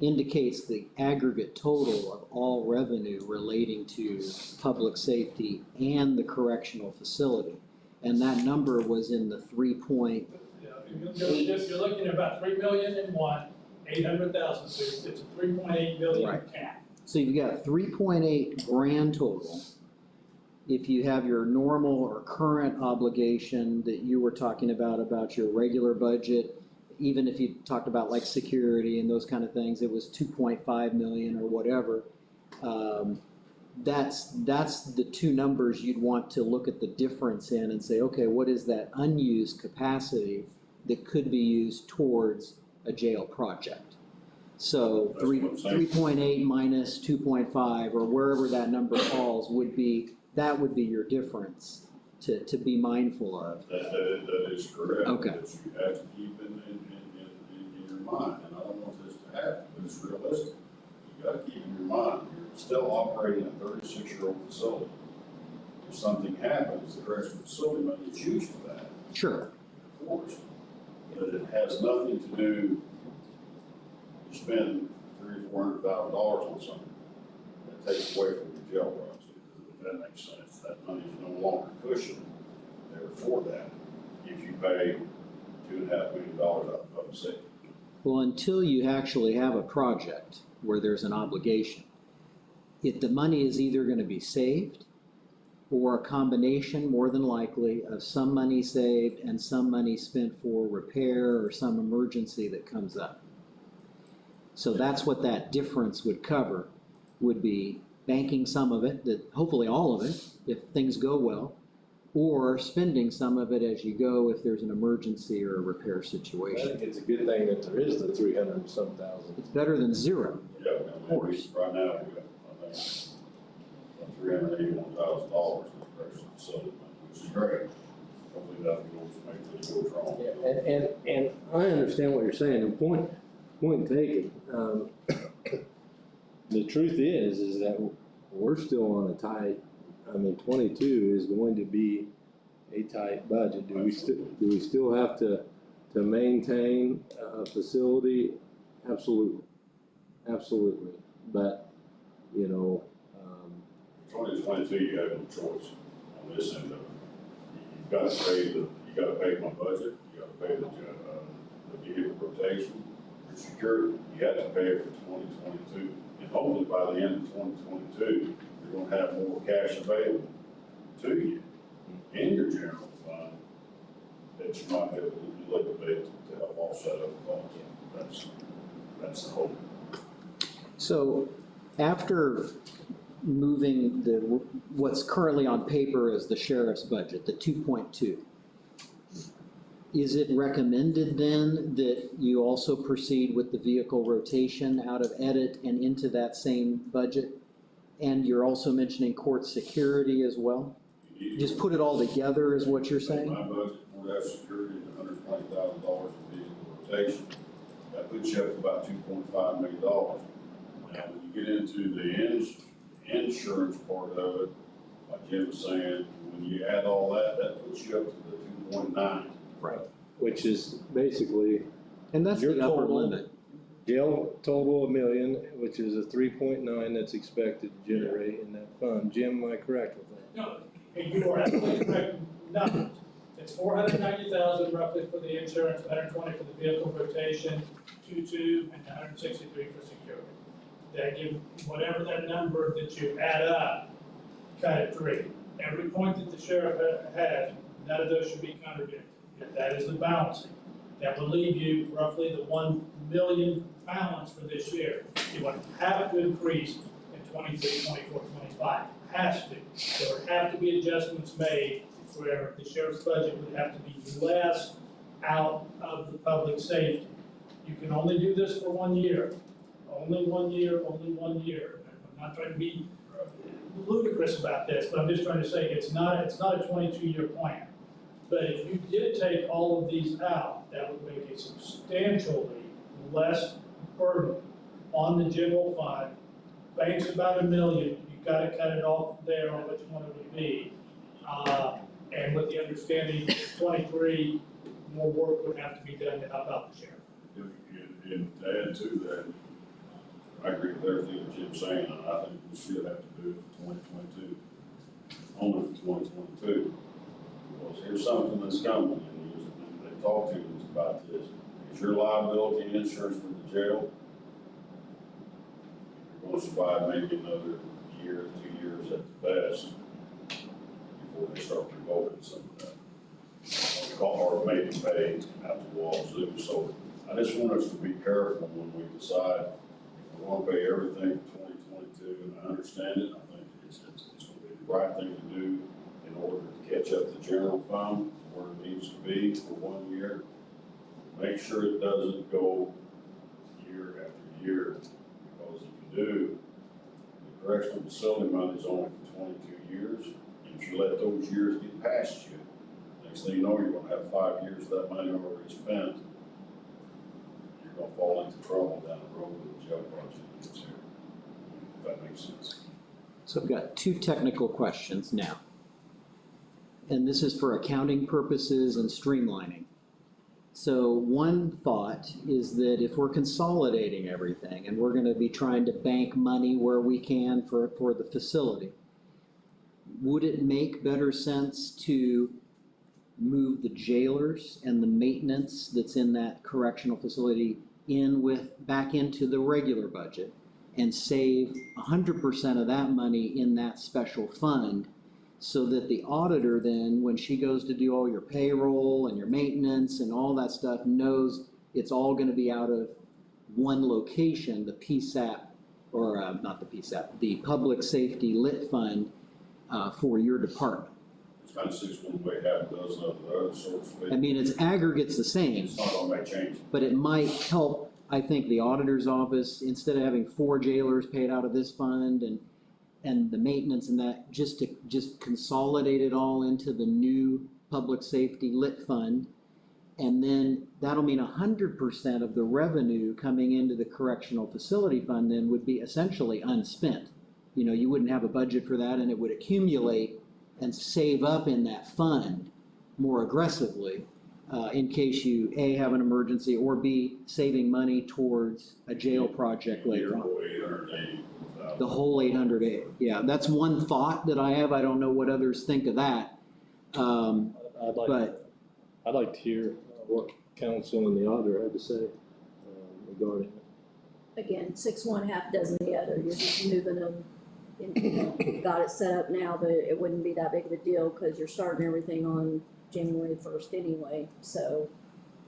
indicates the aggregate total of all revenue relating to public safety and the correctional facility. And that number was in the 3.8. You're looking at about 3 million in one, 800,000, so it's a 3.8 million Right. cap. So you've got 3.8 grand total. If you have your normal or current obligation that you were talking about your regular budget, even if you talked about like security and those kind of things, it was 2.5 million or whatever. That's the two numbers you'd want to look at the difference in and say, okay, what is that unused capacity that could be used towards a jail project? So That's what I'm saying. 3.8 minus 2.5 or wherever that number falls would be your difference to be mindful of. That is correct. Okay. That you have to keep in your mind, and I don't want this to happen, but it's realistic. You gotta keep in your mind, you're still operating a 36-year-old facility. If something happens, the correctional facility money is used for that, Sure. of course. But but it has nothing to do, you spend $300,000 or $400,000 on something, that takes away from your jail project, if that makes sense. That money is no longer cushioned there for that, if you pay $2.5 million out of public safety. Well, until you actually have a project where there's an obligation, the money is either gonna be saved or a combination, more than likely, of some money saved and some money spent for repair or some emergency that comes up. So that's what that difference would cover, would be banking some of it, that hopefully all of it, if things go well, or spending some of it as you go if there's an emergency or a repair I situation. think it's a good thing that there is the 300 and some thousand. It's better than zero. Yeah, I mean, course. right now, we got, I think, $381,000 in the correctional facility, which is great. Hopefully nothing goes wrong. Yeah, and I understand what you're saying, and point taken. The truth is that we're still on a tight, 22 is going to be a tight budget. Do we still have to maintain a facility? Absolutely. But, 2022, you have no choice on this end of it. You've got to pay you got to pay my budget, you got to pay the vehicle rotation, your security, you have to pay it for 2022. And hopefully by the end of 2022, you're gonna have more cash available to you in your general fund that you might be able to liquidate to help offset other costs. That's the hope. So after moving what's currently on paper as the sheriff's budget, the 2.2, is it recommended then that you also proceed with the vehicle rotation out of edit and into that same budget? And you're also mentioning court security as well? Just put it all together is what you're saying? My budget for that security is $120,000 in vehicle rotation. That puts you up to about $2.5 million. Now, when you get into the insurance part of it, like Jim was saying, when you add all that, that puts you up to the 2.9. Right. which is basically And that's your the upper total limit. jail total $1 million, which is a 3.9 that's expected to generate in that fund. Jim, am I correct with that? No, you are absolutely correct. No, it's 490,000 roughly for the insurance, 120 for the vehicle rotation, 22, and 163 for security. That give whatever that number that you add up, cut it 3. Every point that the sheriff has, none of those should be contradicted. That is the balancing. That will leave you roughly the 1 million balance for this year. It would have to increase in 23, 24, 25. Has to. There would have to be adjustments made where the sheriff's budget would have to be less out of the public safety. You can only do this for 1 year. Only 1 year, only 1 year. I'm not trying to be ludicrous about this, but I'm just trying to say it's not a 22-year plan. But if you did take all of these out, that would make a substantially less burden on the general fund. Bank's about $1 million, you've got to cut it off there on which one it would be. And with the understanding that 23, more work would have to be done to help out the sheriff. And to add to that, I agree with everything that Jim's saying, and I think we should have to do it for 2022, only for 2022. Because here's something that's coming, and they talked to us about this. Is your liability insurance for the jail? You're going to survive maybe another year, 2 years at the best before they start revoking some of that. Or maybe pay out the wazoo. So I just want us to be careful when we decide if we want to pay everything for 2022, and I understand it. I think it's going to be the right thing to do in order to catch up the general fund where it needs to be for 1 year. Make sure it doesn't go year after year, because if you do, the correctional facility money is only for 22 years, and if you let those years get past you, next thing you know, you're going to have 5 years of that money already spent. You're going to fall into trouble down the road when the jail project gets here. If that makes sense. So I've got 2 technical questions now. And this is for accounting purposes and streamlining. So one thought is that if we're consolidating everything and we're gonna be trying to bank money where we can for the facility, would it make better sense to move the jailers and the maintenance that's in that correctional facility back into the regular budget and save 100% of that money in that special fund, so that the auditor then, when she goes to do all your payroll and your maintenance and all that stuff, knows it's all gonna be out of one location, the PSAP, or not the PSAP, the Public Safety Lit Fund for your department. It's kind of six one way, half a dozen of the other sorts of I things. mean, its aggregate's the same, It's not gonna make change. but it might help, I think, the auditor's office, instead of having 4 jailers paid out of this fund and the maintenance and that, just consolidate it all into the new Public Safety Lit Fund. And then that'll mean 100% of the revenue coming into the Correctional Facility Fund then would be essentially unspent. You know, you wouldn't have a budget for that, and it would accumulate and save up in that fund more aggressively in case you A, have an emergency, or B, saving money towards a jail project later on. The whole 800, yeah, that's one thought that I have. I don't know what others think of that. But I'd like to hear what council and the auditor had to say regarding it. Again, 6 one, half dozen the other, you're just moving them. Got it set up now, but it wouldn't be that big of a deal because you're starting everything on January 1st anyway, so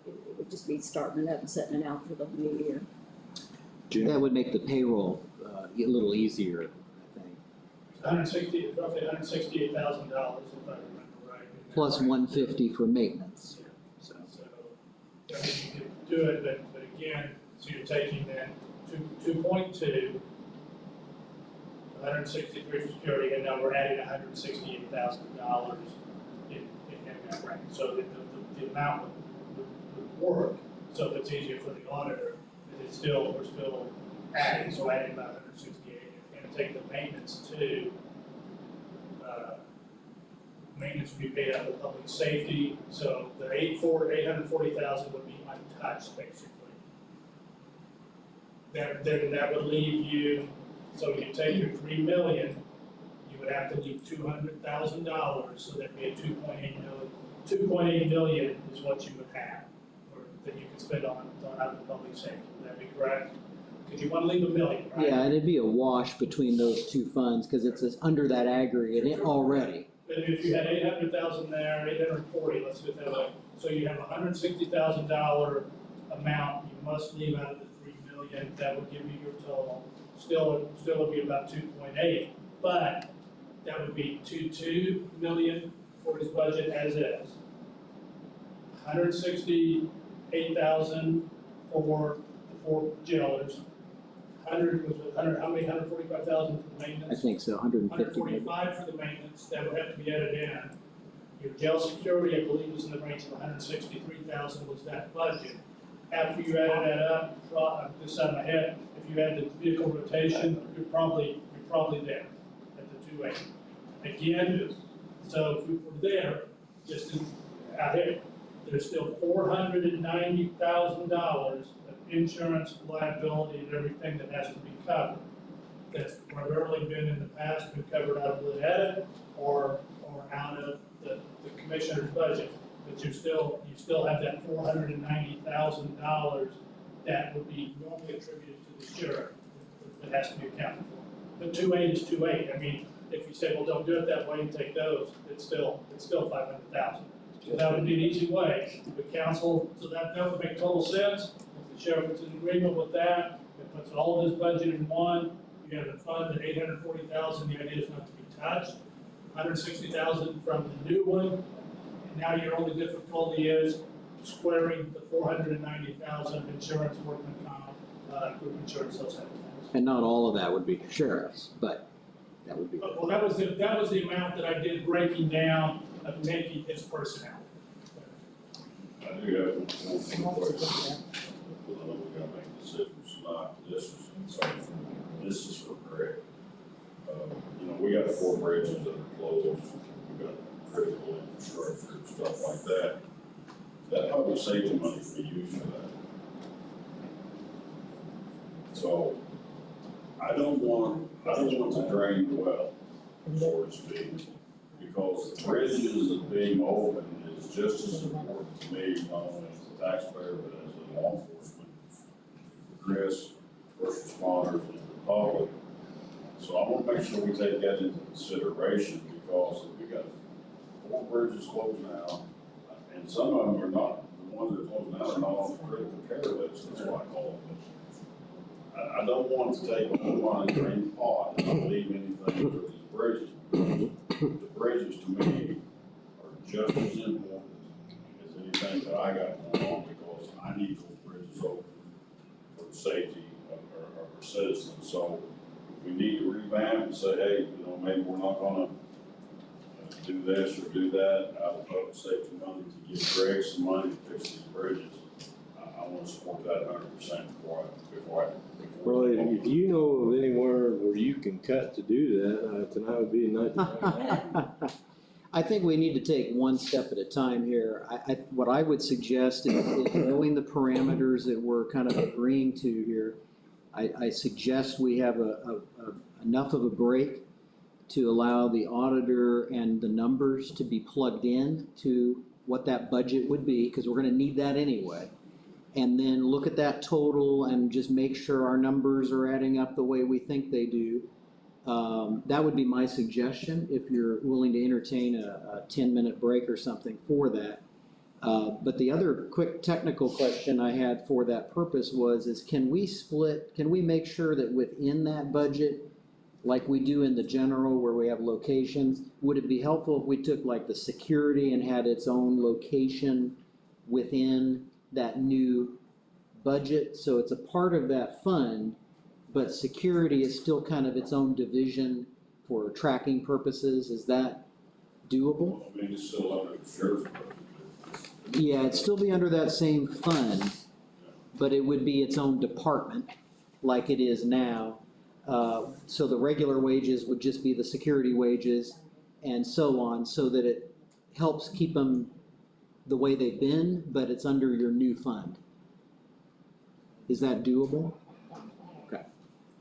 it would just be starting it up and setting it out for the new year. that would make the payroll a little easier, I think. Roughly $168,000 if I remember right. Plus 150 for maintenance. So, So, I mean, you could do it, but again, so you're taking that 2.2, 163 for security, and now we're adding $168,000 in that range. So the amount would work. So if it's easier for the auditor, we're still adding, so adding about 168. And take the maintenance to, maintenance would be paid out of public safety. So the 840,000 would be untouched, basically. Then that would leave you, so you take your 3 million, you would have to leave $200,000, so that'd be a 2.8 million. 2.8 million is what you would have, or that you could spend on out of the public safety. Would that be correct? Because you want to leave $1 million, right? yeah, and it'd be a wash between those two funds because it's under that aggregate already. But if you had 800,000 there, 840, let's do it that way. So you have a $160,000 amount you must leave out of the 3 million. That would give you your total. Still would be about 2.8, but that would be 2.2 million for his budget as is. 168,000 for the 4 jailers. 100, how many, 145,000 for the I maintenance? think so, 150 maybe. 145 for the maintenance, that would have to be added in. Your jail security, I believe, was in the range of 163,000 was that budget. After you added that up, this out of my head, if you add the vehicle rotation, you're probably there at the 2.8. Again, so if we were there, just out here, there's still $490,000 of insurance, liability, and everything that has to be covered. That's primarily been in the past, been covered out of the edit or out of the commissioner's budget. But you still have that $490,000 that would be normally attributed to the sheriff that has to be accounted for. The 2.8 is 2.8. I mean, if you say, well, don't do it that way and take those, it's still 500,000. So that would be an easy way. The council, so that would make total sense. If the sheriff is in agreement with that, it puts all of his budget in one. You have a fund at 840,000. The idea is not to be touched. 160,000 from the new one. And now your only difficulty is squaring the 490,000 of insurance, workman comp, group insurance, those type of things. And not all of that would be sheriff's, but that would be. Well, that was the amount that I did breaking down of making his personnel. I do have one question. We gotta make decisions, this is for Greg. We got 4 bridges that are closed, we got critical infrastructure and stuff like that. That public public safety money to be used for that. So, I don't want to drain the well, so to speak, because the bridges that being open is just as important to me, not only as a taxpayer, but as a law enforcement, Chris, first responders, and the public. So I want to make sure we take that into consideration, because if we got 4 bridges closed now, and some of them are not, the ones that are closed now are not on the critical care list, that's why I call them. I don't want to take a whole lot of drain pot and not leave anything for these bridges. The bridges to me are just as important as anything that I got going on, because I need those bridges open for the safety of our citizens. So we need to revamp and say, hey, you know, maybe we're not gonna do this or do that out of public safety money to give Greg some money to fix these bridges. I want to support that 100% before I. Well, if you know of anywhere where you can cut to do that, tonight would be a night to I think we need to take one step at a time here. What I would suggest is knowing the parameters that we're kind of agreeing to here, I suggest we have enough of a break to allow the auditor and the numbers to be plugged in to what that budget would be, because we're gonna need that anyway. And then look at that total and just make sure our numbers are adding up the way we think they do. That would be my suggestion, if you're willing to entertain a 10-minute break or something for that. But the other quick technical question I had for that purpose is can we make sure that within that budget, like we do in the general where we have locations, would it be helpful if we took like the security and had its own location within that new budget? So it's a part of that fund, but security is still kind of its own division for tracking purposes. Is that doable? I mean, it's still under the sheriff's budget. Yeah, it'd still be under that same fund, but it would be its own department like it is now. So the regular wages would just be the security wages and so on, so that it helps keep them the way they've been, but it's under your new fund. Is that doable? Okay.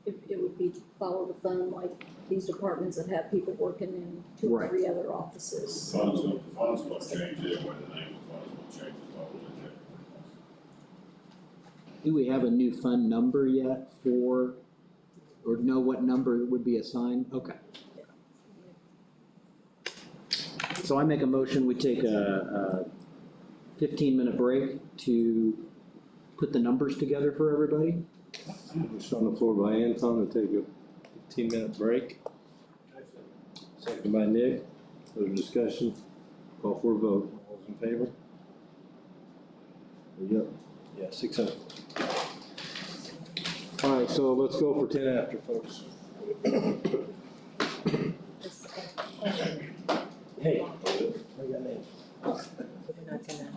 It would be follow the fund like these departments that have people working in 2 or Right. 3 other offices. The fund's gonna change anyway, the name of the fund's gonna change as well. Do we have a new fund number yet or know what number would be assigned? Okay. So I make a motion, we take a 15-minute break to put the numbers together for everybody. It's on the floor by Anton to take a 15-minute break. Second by Nick. Further discussion? Call for a vote. All those in favor? Yep. Yeah, 6-0. All right, so let's go for 10 after, folks. Hey, I got names. We're not gonna,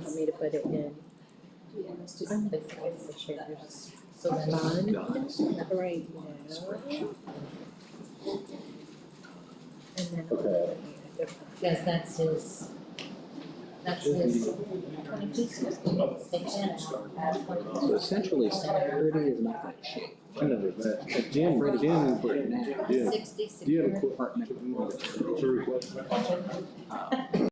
for me to put it in. I'm the shares. So then fund right now. And then. Okay. Yes, that's his 22 So essentially, security is not going to change. I know that. Jim, For Jim, now. Jim, 60. do you have a Department. question?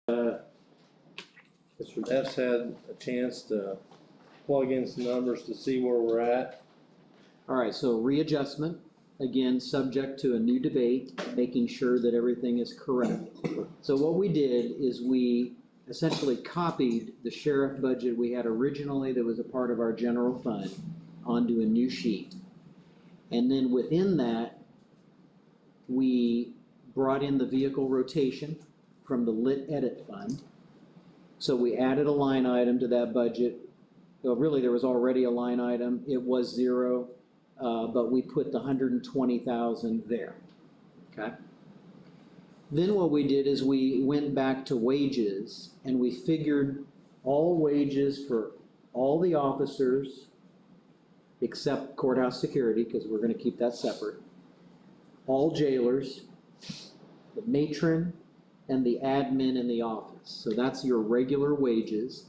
Mr. Neff's had a chance to plug in some numbers to see where we're at. All right, so readjustment, again, subject to a new debate, making sure that everything is correct. So what we did is we essentially copied the sheriff budget we had originally that was a part of our general fund onto a new sheet. And then within that, we brought in the vehicle rotation from the lit edit fund. So we added a line item to that budget. Well, really, there was already a line item. It was zero, but we put the 120,000 there, okay? Then what we did is we went back to wages and we figured all wages for all the officers except courthouse security, because we're gonna keep that separate. All jailers, the matron, and the admin in the office. So that's your regular wages.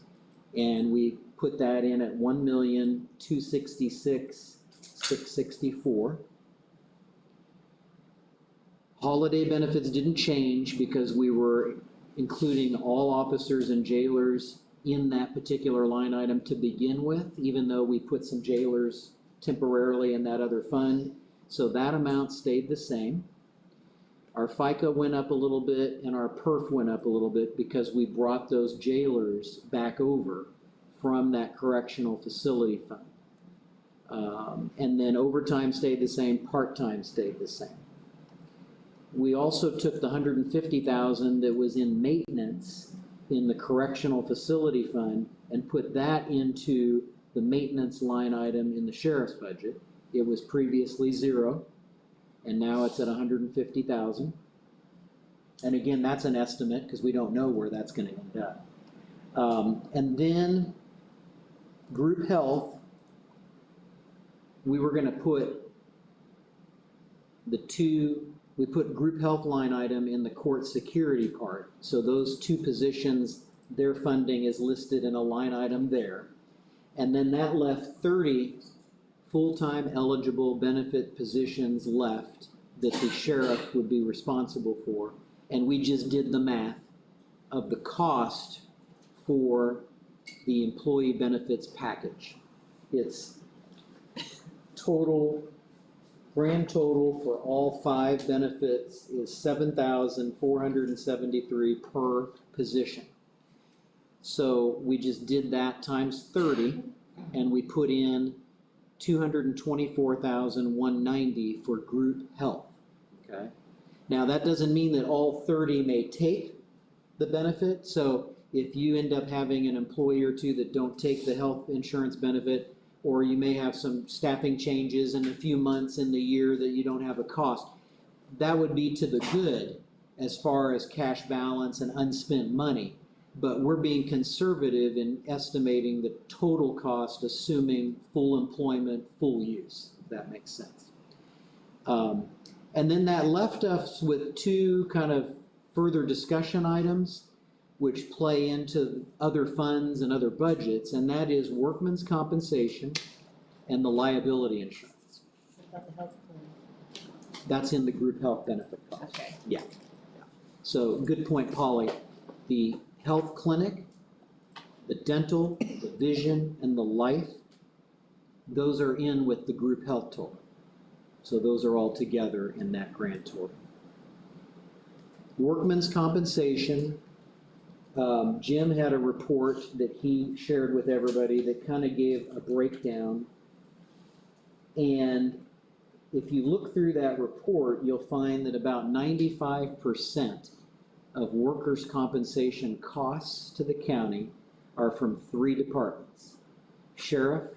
And we put that in at 1,266,664. Holiday benefits didn't change because we were including all officers and jailers in that particular line item to begin with, even though we put some jailers temporarily in that other fund. So that amount stayed the same. Our FICA went up a little bit and our PERF went up a little bit because we brought those jailers back over from that correctional facility fund. And then overtime stayed the same, part-time stayed the same. We also took the 150,000 that was in maintenance in the correctional facility fund and put that into the maintenance line item in the sheriff's budget. It was previously zero, and now it's at 150,000. And again, that's an estimate because we don't know where that's going to end up. And then group health, we were going to put we put group health line item in the court security part. So those two positions, their funding is listed in a line item there. And then that left 30 full-time eligible benefit positions left that the sheriff would be responsible for. And we just did the math of the cost for the employee benefits package. It's grand total for all 5 benefits is $7,473 per position. So we just did that times 30 and we put in $224,190 for group health, okay? Now that doesn't mean that all 30 may take the benefit. So if you end up having an employee or two that don't take the health insurance benefit, or you may have some staffing changes in a few months in the year that you don't have a cost, that would be to the good as far as cash balance and unspent money. But we're being conservative in estimating the total cost, assuming full employment, full use, if that makes sense. And then that left us with 2 kind of further discussion items which play into other funds and other budgets, and that is workman's compensation and the liability insurance. What about the health plan? That's in the group health benefit cost. Okay. Yeah. So good point, Polly. The health clinic, the dental, the vision, and the life, those are in with the group health total. So those are all together in that grand total. Workman's compensation, Jim had a report that he shared with everybody that kind of gave a breakdown. And if you look through that report, you'll find that about 95% of workers' compensation costs to the county are from 3 departments: sheriff,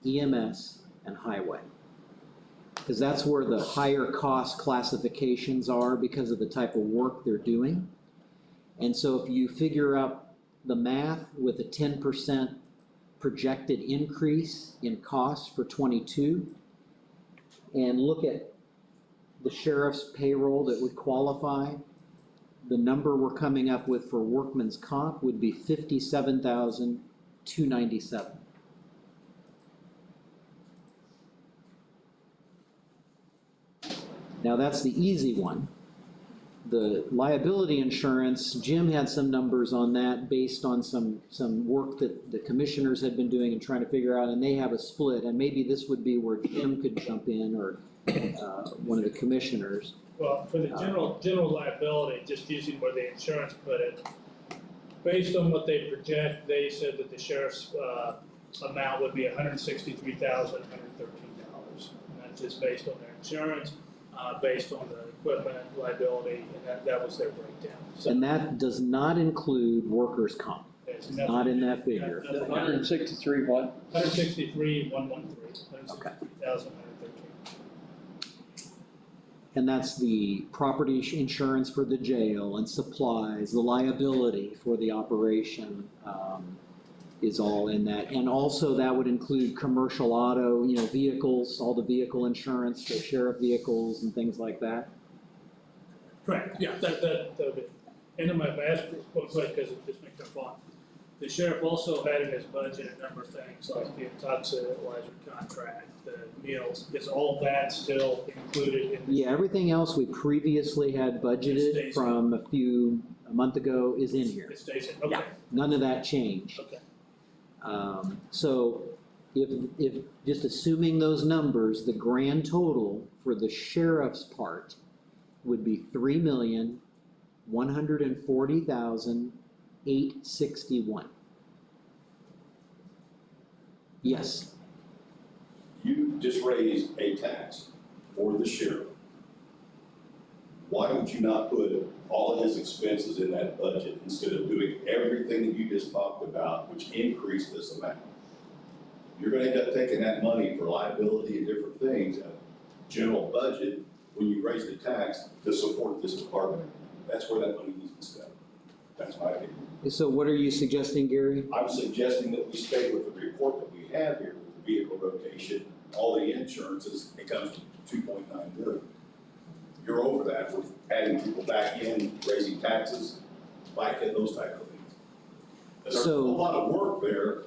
EMS, and highway. Because that's where the higher cost classifications are because of the type of work they're doing. And so if you figure out the math with a 10% projected increase in costs for 22, and look at the sheriff's payroll that would qualify, the number we're coming up with for workman's comp would be $57,297. Now that's the easy one. the liability insurance, Jim had some numbers on that based on some work that the commissioners had been doing and trying to figure out, and they have a split, and maybe this would be where Jim could jump in, or one of the commissioners. Well, for the general liability, just using where the insurance put it, based on what they project, they said that the sheriff's, amount would be $163,113. And that's just based on their insurance, based on the equipment, liability, and that was their breakdown. So And that does not include workers' comp, there's not in that figure. 163 what? 163,113, Okay. 163,113. And that's the property insurance for the jail and supplies, the liability for the operation, is all in that. And also that would include commercial auto, vehicles, all the vehicle insurance for sheriff vehicles and things like that. Correct, yeah, that would be. And I'm gonna ask one quick, because it just makes it fun. The sheriff also had in his budget a number of things, like the toxicity contract, the meals, is all that still included in? Yeah, everything else we previously had budgeted from a month ago is in here. It stays in, okay. Yeah. None of that changed. Okay. So if just assuming those numbers, the grand total for the sheriff's part would be $3,140,861. Yes. You just raised a tax for the sheriff. Why would you not put all of his expenses in that budget instead of doing everything that you just talked about, which increased this amount? You're gonna end up taking that money for liability and different things, general budget, when you raise the tax to support this department. That's where that money needs to stay. That's my opinion. So what are you suggesting, Gary? I'm suggesting that we stay with the report that we have here with the vehicle rotation, all the insurances, it comes to 2.9 million. You're over that with adding people back in, raising taxes, FICA, those type of things. There's a lot of work there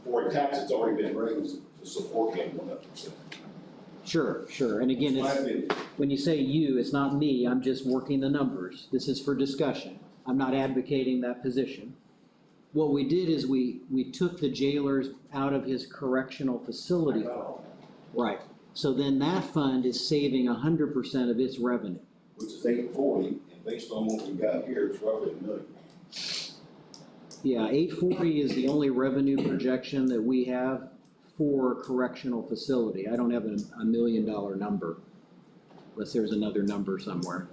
for a tax that's already been raised to support him 100%. Sure. And again, when you say you, it's not me, I'm just working the numbers. This is for discussion. I'm not advocating that position. What we did is we took the jailers out of his correctional facility fund. Right. So then that fund is saving 100% of its revenue. Which is 840, and based on what we've got here, it's roughly $1 million. Yeah, 840 is the only revenue projection that we have for correctional facility. I don't have a $1 million number, unless there's another number somewhere.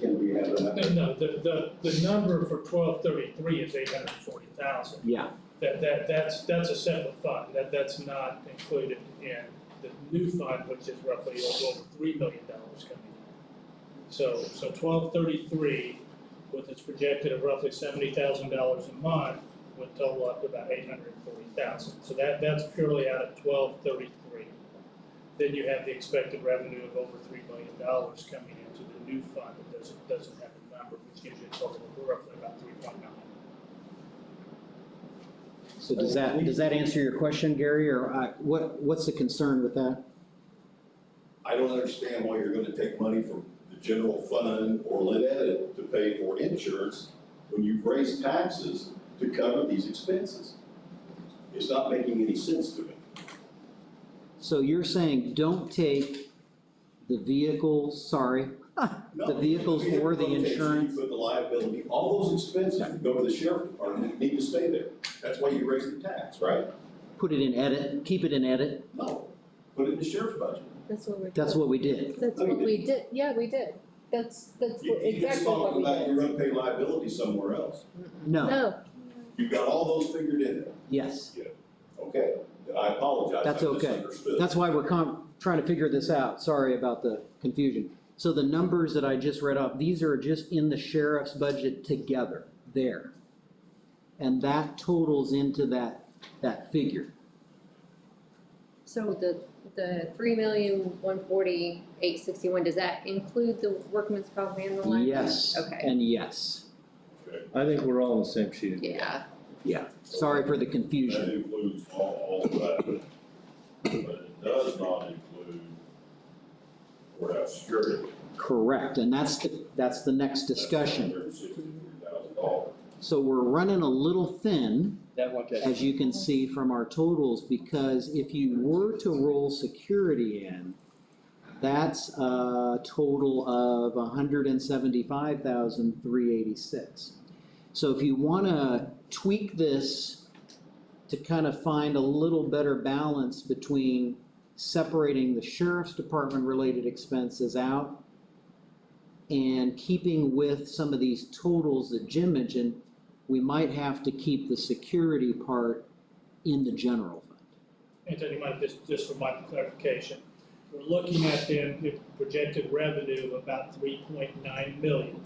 Can we have that? No, the number for 1233 is 840,000. Yeah. That's a separate fund, that's not included in the new fund, which is roughly over $3 million coming in. So 1233, with its projected of roughly $70,000 a month, would total up to about 840,000. So that's purely out of 1233. Then you have the expected revenue of over $3 million coming into the new fund that doesn't have a number, which gives you a total of roughly about 3.9. So does that answer your question, Gary, or what's the concern with that? I don't understand why you're gonna take money from the general fund or let it to pay for insurance when you've raised taxes to cover these expenses. It's not making any sense to me. So you're saying don't take the vehicles, the vehicles or the insurance? Put the liability, all those expenses that go to the sheriff department need to stay there. That's why you raise the tax, right? Put it in edit, keep it in edit? No, put it in the sheriff's budget. That's what we're. That's what we did. That's what we did, yeah, we did. That's You just exactly what talking we about did. you're gonna pay liability somewhere else. No, No, You've got all those figured in there. yes, Okay, I apologize. that's I okay. misunderstood. That's why we're trying to figure this out. Sorry about the confusion. So the numbers that I just read off, these are just in the sheriff's budget together, there. And that totals into that figure. So the 3,140,861, does that include the workman's comp and the liability? Yes, Okay. and yes. I think we're all on the same sheet. Yeah. Yeah, sorry for the That confusion. includes all of that, but it does not include about security. Correct, and that's the next discussion. $163,000. So we're running a little thin, That what that. as you can see from our totals, because if you were to roll security in, that's a total of $175,386. So if you wanna tweak this to kind of find a little better balance between separating the sheriff's department related expenses out and keeping with some of these totals that Jim mentioned, we might have to keep the security part in the general fund. Anthony, just for my clarification, we're looking at then the projected revenue of about 3.9 million.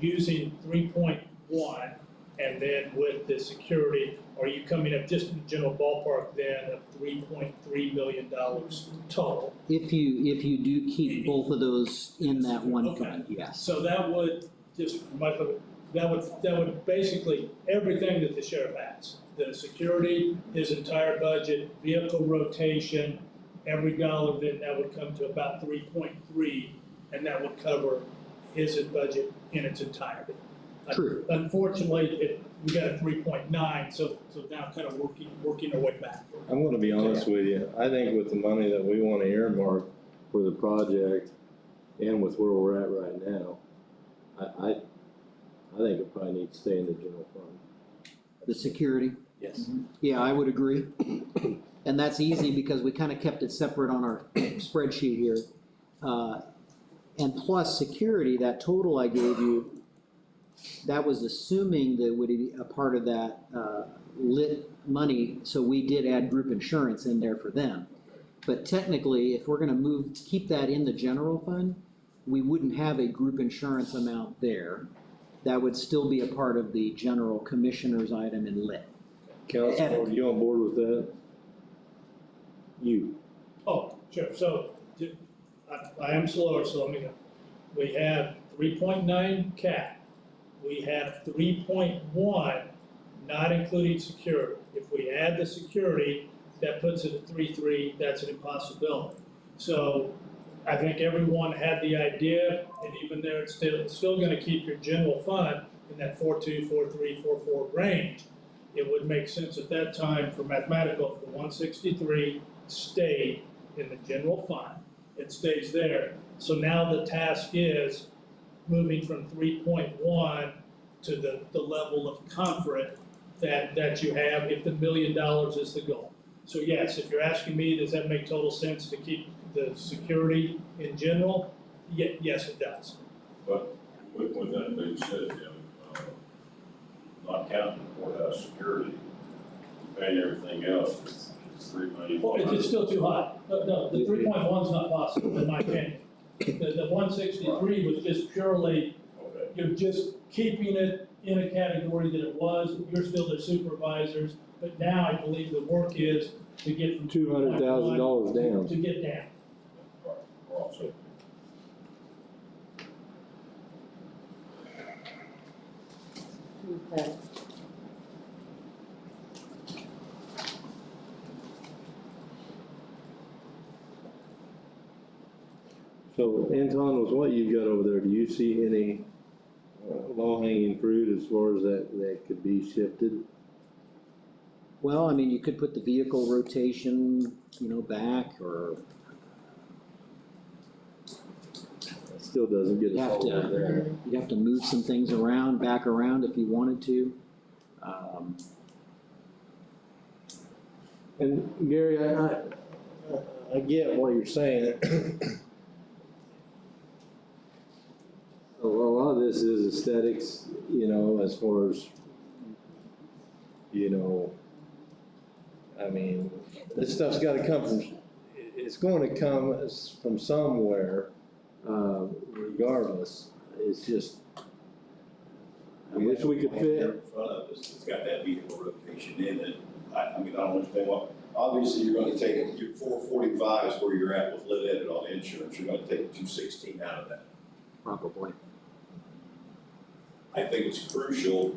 Using 3.1, and then with the security, are you coming up just in the general ballpark then of $3.3 million total? If you do keep both of those in that one Okay. fund, yes. So that would, just for my, that would basically, everything that the sheriff has, the security, his entire budget, vehicle rotation, every dollar, then that would come to about 3.3, and that would cover his budget in its entirety. True. Unfortunately, we got a 3.9, so now kind of working our way back. I'm gonna be honest with you, I think with the money that we wanna earmark for the project and with where we're at right now, I think it probably needs to stay in the general fund. The security? Yes. Yeah, I would agree. And that's easy because we kind of kept it separate on our spreadsheet here. And plus security, that total I gave you, that was assuming that would be a part of that lit money, so we did add group insurance in there for them. But technically, if we're gonna keep that in the general fund, we wouldn't have a group insurance amount there. That would still be a part of the general commissioner's item in lit. Council, are you on board with that? You. Oh, sure, so, I am slower, so let me go. We have 3.9 cap, we have 3.1, not including security. If we add the security, that puts it at 3.3, that's an impossibility. So, I think everyone had the idea, and even there, it's still gonna keep your general fund in that 4.2, 4.3, 4.4 range. It would make sense at that time for mathematical, if the 163 stayed in the general fund, it stays there. So now the task is moving from 3.1 to the level of comfort that you have if the $1 million is the goal. So yes, if you're asking me, does that make total sense to keep the security in general? Yes, it does. But with that being said, not counting the courthouse security, paying everything else, it's $3 million. Well, it's still too high. No, the 3.1 is not possible, in my opinion. The 163 was just purely, Okay. you're just keeping it in a category that it was. You're still the supervisors, but now I believe the work is to get from $200,000 down. to get down. Right, we're also. Okay. So Anton, with what you've got over there, do you see any low-hanging fruit as far as that could be shifted? Well, I mean, you could put the vehicle rotation, back, or It still doesn't get you'd us have all over there. to move some things back around if you wanted to. And Gary, I get what you're saying. A lot of this is aesthetics, as far as, I mean, this stuff's gotta come from, it's going to come from somewhere, regardless. It's just, I wish we could fit. In front of us, it's got that vehicle rotation in it. I mean, I don't understand what, obviously you're gonna take your 445 is where you're at with lit edit on insurance, you're gonna take 216 out of that. Probably. I think it's crucial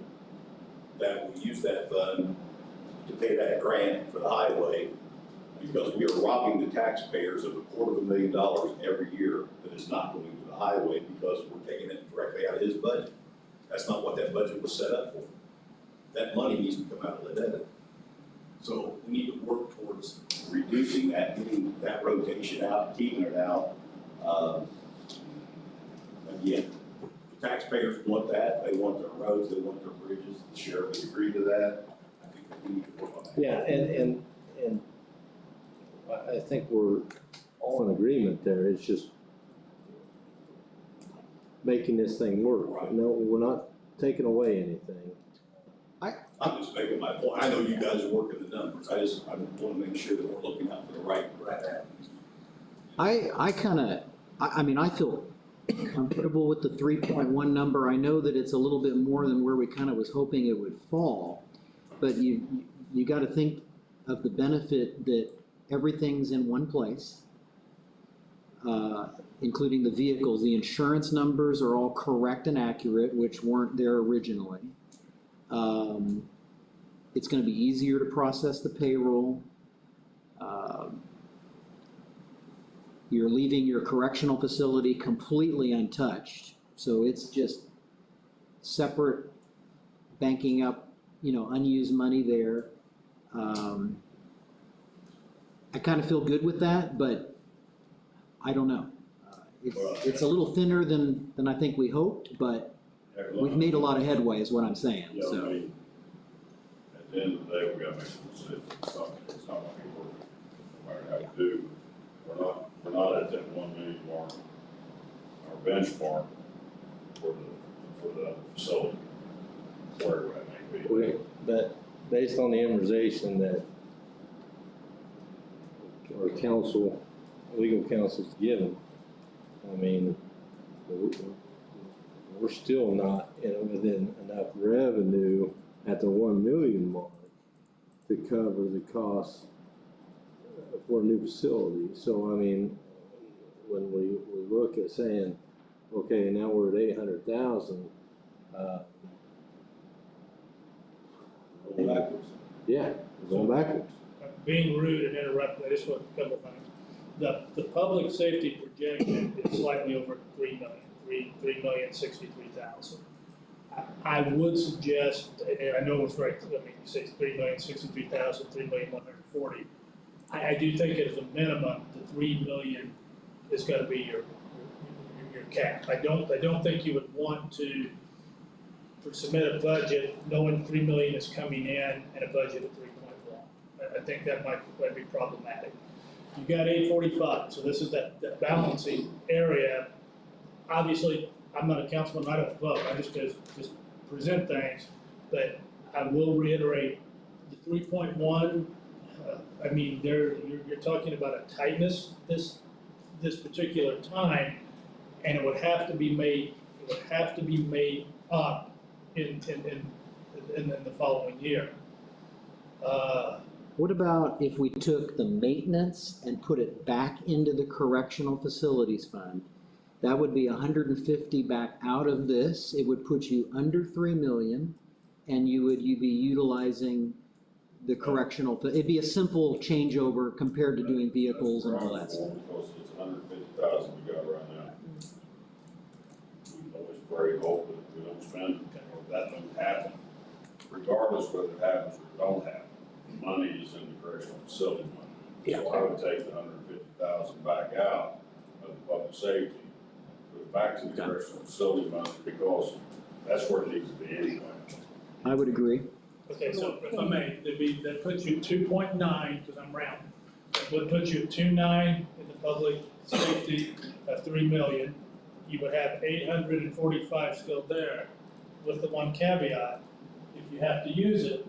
that we use that fund to pay that grant for the highway, Because we are robbing the taxpayers of $250,000 every year that is not going to the highway because we're taking it directly out of his budget. That's not what that budget was set up for. That money needs to come out of the debit. So we need to work towards reducing that, getting that rotation out, keeping it out. Again, the taxpayers want that. They want their roads, they want their bridges. The sheriff has agreed to that. I think that we need to work on that. Yeah, and I think we're all in agreement there. It's just making this thing work. Right. No, we're not taking away anything. I'm just making my point. I know you guys are working the numbers. I want to make sure that we're looking out for the right avenues. I mean, I feel comfortable with the 3.1 number. I know that it's a little bit more than where we kind of was hoping it would fall, but you got to think of the benefit that everything's in one place, including the vehicles. The insurance numbers are all correct and accurate, which weren't there originally. It's going to be easier to process the payroll. You're leaving your correctional facility completely untouched, so it's just separate banking up, unused money there. I kind of feel good with that, but I don't know. It's a little thinner than I think we hoped, but we've made a lot of headway is what I'm saying, Yeah, I so. mean, at the end of the day, we gotta make some decisions. It's not gonna be perfect, no matter how you do. We're not at that 1 million mark, our benchmark for the facility, where that may be. But based on the amortization that our legal counsel's given, I mean, we're still not within enough revenue at the 1 million mark to cover the cost for a new facility. So, I mean, when we look at saying, okay, now we're at 800,000, Going backwards. yeah, we're going backwards. Being rude and interrupting, I just want a couple of things. The public safety projection is slightly over 3 million, 3,063,000. I would suggest, and I know it's right, I mean, you say it's 3,063,000, 3,140,000. I do think as a minimum, the 3 million is gonna be your cap. I don't think you would want to submit a budget knowing 3 million is coming in and a budget of 3.1. I think that might be problematic. You got 845, so this is that balancing area. Obviously, I'm not a councilman, I don't vote, I just present things, but I will reiterate, the 3.1, I mean, you're talking about a tightness this particular time, and it would have to be made up in the following year. What about if we took the maintenance and put it back into the correctional facilities fund? That would be 150 back out of this. It would put you under 3 million, and you'd be utilizing the correctional. It'd be a simple changeover compared to doing vehicles and all that stuff. Because it's 150,000 we got right now. We always pray and hope that we don't spend, or that doesn't happen. Regardless whether it happens or it don't happen, the money is in the correctional facility money. So I would take the 150,000 back out of the public safety, put it back to the correctional facility money, because that's where it needs to be anyway. I would agree. Okay, so if I may, that puts you 2.9, because I'm rounding. That would put you at 2.9 in the public safety of 3 million. You would have 845 still there, with the one caveat, if you have to use it,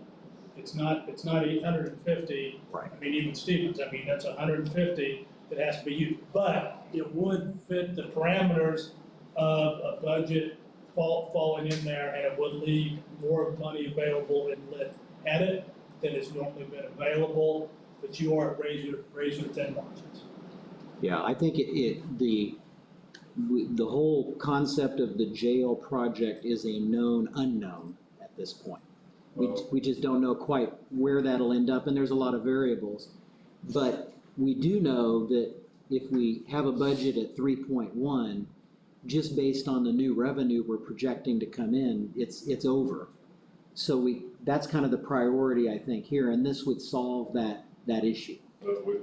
it's not 850. Right. I mean, even Stevens, I mean, that's 150 that has to be used. But it would fit the parameters of a budget falling in there, and it would leave more money available in lit edit than has normally been available, but you are at razor thin margins. Yeah, I think the whole concept of the jail project is a known unknown at this point. We just don't know quite where that'll end up, and there's a lot of variables. But we do know that if we have a budget at 3.1, just based on the new revenue we're projecting to come in, it's over. So that's kind of the priority, I think, here, and this would solve that issue. But we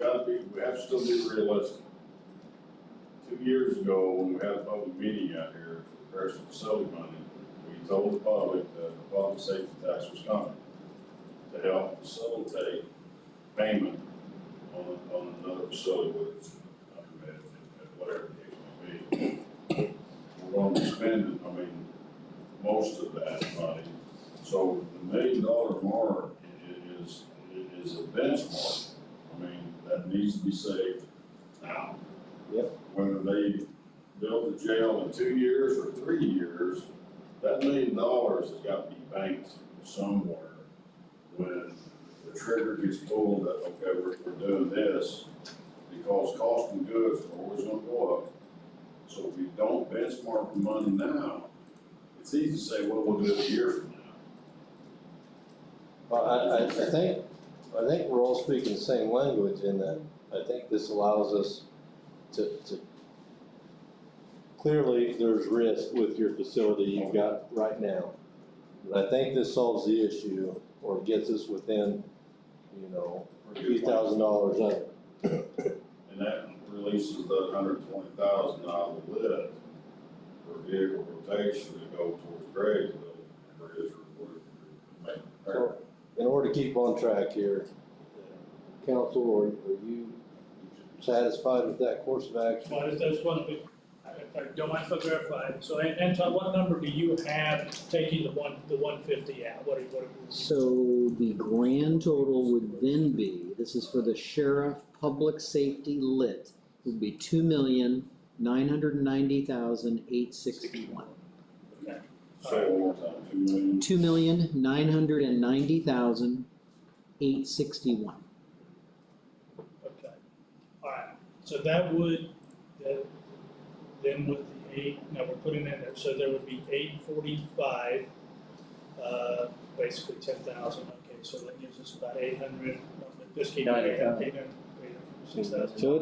have to still be realistic. 2 years ago, when we had a public meeting out here for the personal facility money, we told the public that the public safety tax was coming to help facilitate payment on another facility, whether it's whatever the case may be. We're going to be spending, most of that money. So the $1 million mark is a benchmark. That needs to be saved now. Yep. Whether they build the jail in 2 years or 3 years, that $1 million has got to be banked somewhere. When the trigger gets pulled that, okay, we're doing this, because cost of goods are always going to go up. So if you don't benchmark the money now, it's easy to say, well, we'll do it a year from now. Well, I think we're all speaking the same language in that I think this allows us to clearly there's risk with your facility you've got right now. But I think this solves the issue or gets us within, a few $1,000s under. And that releases the $120,000 out of the lid for vehicle rotation to go towards grade So, in order to keep on track here, council, are you satisfied with that course of action? Well, that's one thing, I don't mind if I verify. So, Anton, what number do you have taking the 150 out? What So the grand total would then be, this is for the sheriff, public safety lit, would be $2,990,861. Okay. Say it one more time, 2 million. $2,990,861. Okay, all right, so that would, then with the 8, now we're putting in there, so there would be 845, basically 10,000, okay, so that gives us about 800, just keep 90,000. 6,000. So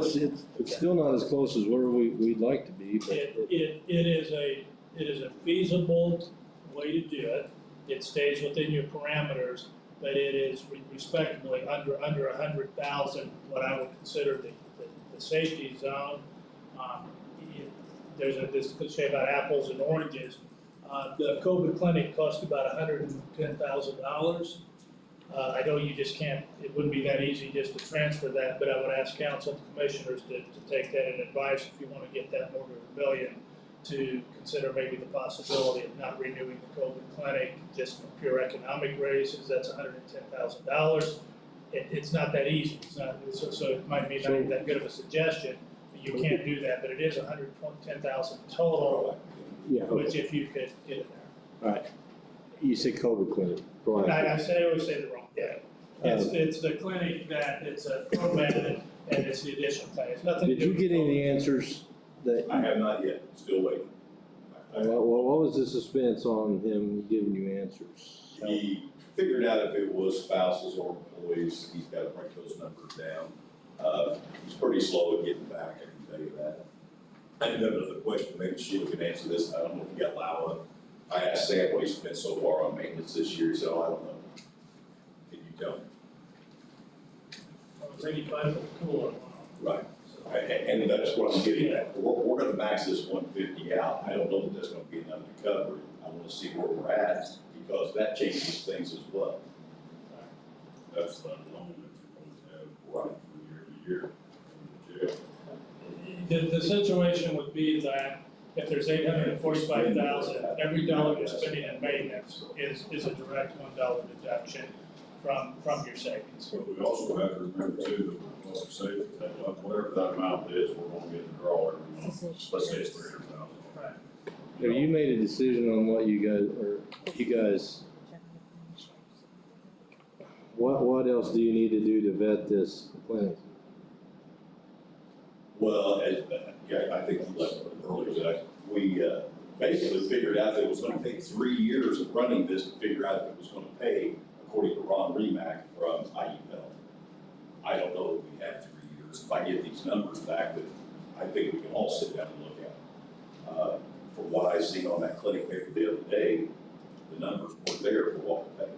it's still not as close as where we'd like to be, but. It is a feasible way to do it. It stays within your parameters, but it is respectively under 100,000, what I would consider the safety zone. This could say about apples and oranges. The COVID clinic cost about $110,000. I know you just can't, it wouldn't be that easy just to transfer that, but I would ask council and commissioners to take that in advice if you want to get that more than $1 million, to consider maybe the possibility of not renewing the COVID clinic, just for pure economic raises. That's $110,000. It's not that easy. It's not, so it might be not that good of a suggestion, but you can't do that, but it is $110,000 total, Yeah, which okay. if you could get it there. All right. You said COVID clinic. Go ahead. I always say the wrong thing. It's the clinic that it's a program and it's the additional thing. It's nothing to Did do you with get COVID. any answers that? I have not yet, still waiting. Well, what was the suspense on him giving you answers? He figured out if it was spouses or employees, he's got to break those numbers down. He's pretty slow at getting back, I can tell you that. I have another question, maybe Sheila can answer this, I don't know if you got Laura. I asked Sam what he spent so far on maintenance this year, so I don't know. Can you tell me? It was 85 for the cooler. Right. And that's what I'm getting at. We're gonna max this 150 out. I don't know that that's gonna be enough to cover it. I wanna see where we're at, because that changes things as well. That's the loan that you're going to have from year to year in the jail. The situation would be that if there's 845,000, every dollar you're spending in maintenance is a direct $1 deduction from your savings. But we also have to remember too, that we're going to say that whatever that amount is, we're going to get the draw every month. Let's say it's $300,000. Right. Have you made a decision on what you guys, what else do you need to do to vet this clinic? Well, I think you left it earlier, we basically figured out that it was gonna take 3 years of running this to figure out if it was gonna pay, according to Ron Remack from IU Health. numbers, if I get these numbers back that I think we can all sit down and look at. From what I seen on that clinic paper the other day, the numbers weren't there for what we paid.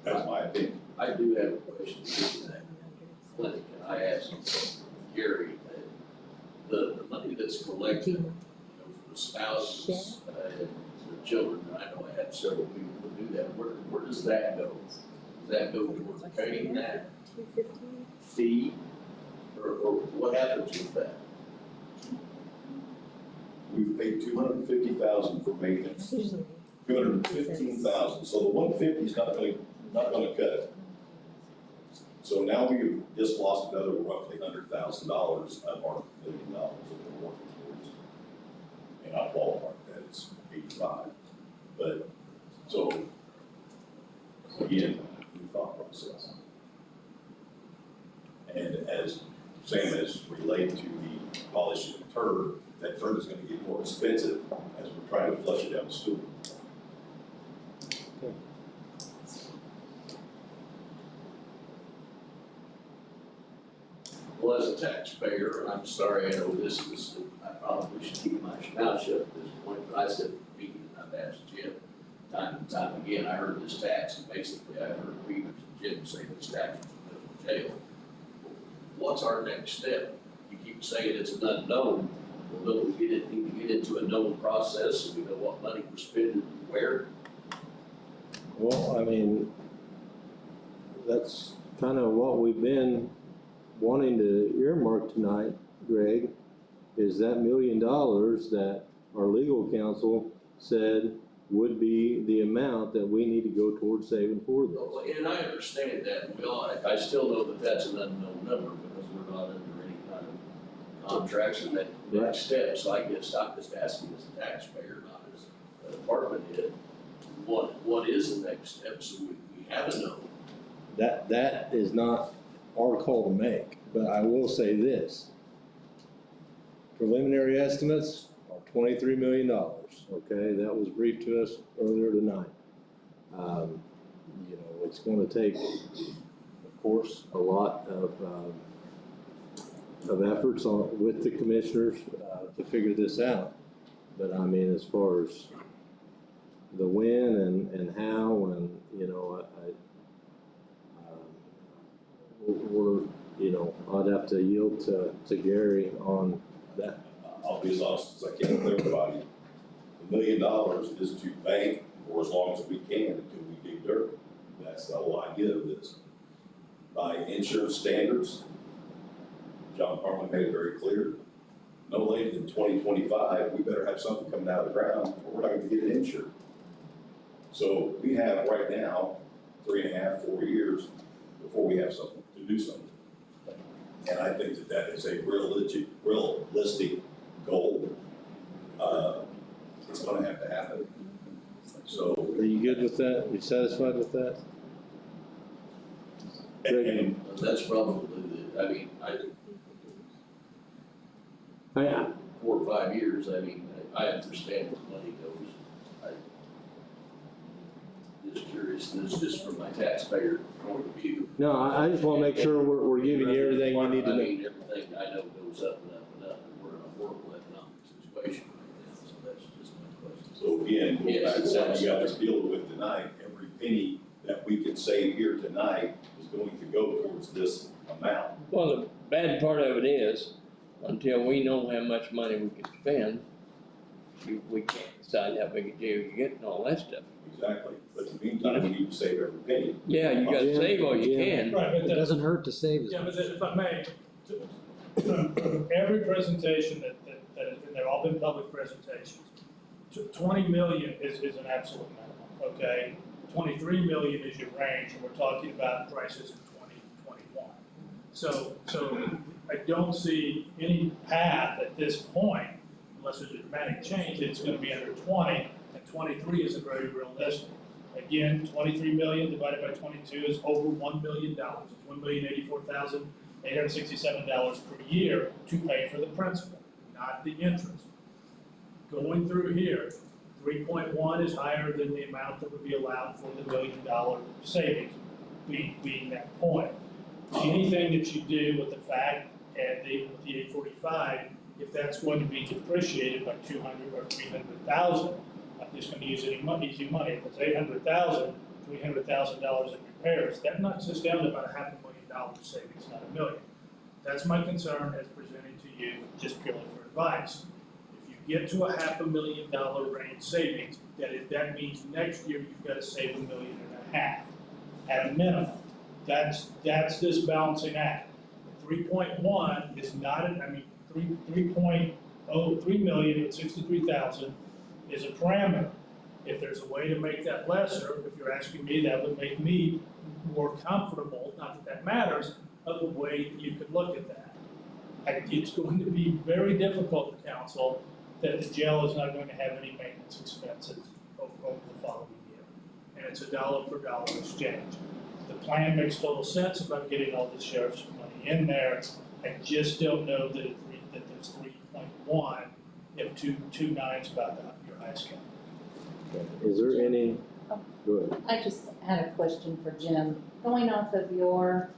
That's my opinion. I do have a question to that clinic, and I asked Gary, the money that's collected, you know, for the spouses, and the children, and I know I had several people who do that, where does that go? Does that go towards paying that fee, or what happens with that? We've paid $250,000 for maintenance, $215,000, so the $150 is not gonna cut it. So now we've just lost another roughly $100,000 of our $1 million that we're working towards. And I ballpark that it's 85, but, so, again, new thought process. And as, same as related to the polishing the turd, that turd is gonna get more expensive as we're trying to flush it down the sewer. Well, as a taxpayer, I'm sorry, I know this is, I probably should keep my mouth shut at this point, but I said, and I've asked Jim time and time again, I heard this tax, and basically I heard Peters and Jim say this tax was going to jail. What's our next step? You keep saying it's an unknown, well, don't we need to get into a known process so we know what money we're spending and where? Well, I mean, that's kind of what we've been wanting to earmark tonight, Greg, is that $1 million that our legal counsel said would be the amount that we need to go towards saving for this. And I understand that, and we all, I still know that that's an unknown number because we're not under any kind of contracts and that next step. So I guess I'm just asking as a taxpayer, not as a department head, what is the next step so we have a known? That is not our call to make, but I will say this. Preliminary estimates are $23 million, okay? That was briefed to us earlier tonight. You know, it's gonna take, of course, a lot of efforts with the commissioners to figure this out. But I mean, as far as the when and how and, you know, we're, you know, I'd have to yield to Gary on that. I'll be as honest as I can with everybody. $1 million is to bank for as long as we can until we dig dirt. That's the whole idea of this. By insurance standards, John Parman made it very clear, no later than 2025, we better have something coming out of the ground or we're not gonna get it insured. So we have right now 3.5, 4 years before we have something to do something. And I think that that is a realistic goal. It's gonna have to happen. So. Are you good with that? Are you satisfied with that? And That's probably the, I mean, Yeah. 4 or 5 years, I mean, I understand where money goes. I'm just curious, this is just from my taxpayer point of view. No, I just wanna make sure we're giving you everything you need to I know. mean, everything I know goes up and up and up, and we're in a horrible economic situation right now, so that's just my question. so again, Yes, that's what you got us dealing with tonight. Every penny that we can save here tonight is going to go towards this amount. Well, the bad part of it is, until we know how much money we can spend, we can't decide how big a jail you get and all that stuff. Exactly. But in the meantime, we need to save every penny. Yeah, you gotta save all you can. Right, but It doesn't hurt to save as yeah, much. but if I may, every presentation that, and they've all been public presentations, 20 million is an absolute minimum, okay? 23 million is your range, and we're talking about prices in 2021. So I don't see any path at this point, unless there's a dramatic change, it's gonna be under 20, and 23 isn't very realistic. Again, 23 million divided by 22 is over $1 million. It's $1,084,867 per year to pay for the principal, not the interest. Going through here, 3.1 is higher than the amount that would be allowed for the $1 million savings, being that point. Anything that you do with the fact And even with the 845, if that's going to be depreciated by 200 or 300,000, I'm just gonna use easy money, if it's 800,000, $300,000 in repairs, that knocks us down to about $500,000 savings, not $1 million. That's my concern as presented to you, just purely for advice. If you get to a $500,000 range savings, that means next year you've got to save $1.5 million at a minimum. That's this balancing act. 3.1 is not, 3.03 million at 63,000 is a parameter. If there's a way to make that lesser, if you're asking me, that would make me more comfortable, not that matters, of the way that you could look at that. It's going to be very difficult to counsel that the jail is not going to have any maintenance expenses over the following year. And it's a dollar for dollar exchange. The plan makes total sense about getting all the sheriff's money in there. I just don't know that there's 3.1 if 2.9 about your highest count. Is there any, go ahead. I just had a question for Jim. Going off of your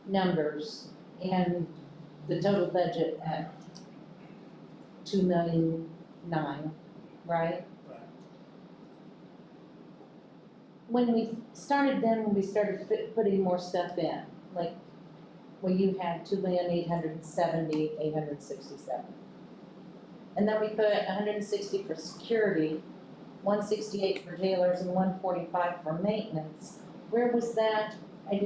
numbers and the total budget at 2.9 million, right? Right. When we started putting more stuff in, like, well, you had 2,870,867. And then we put 160 for security, 168 for jailers, and 145 for maintenance. Where was that? I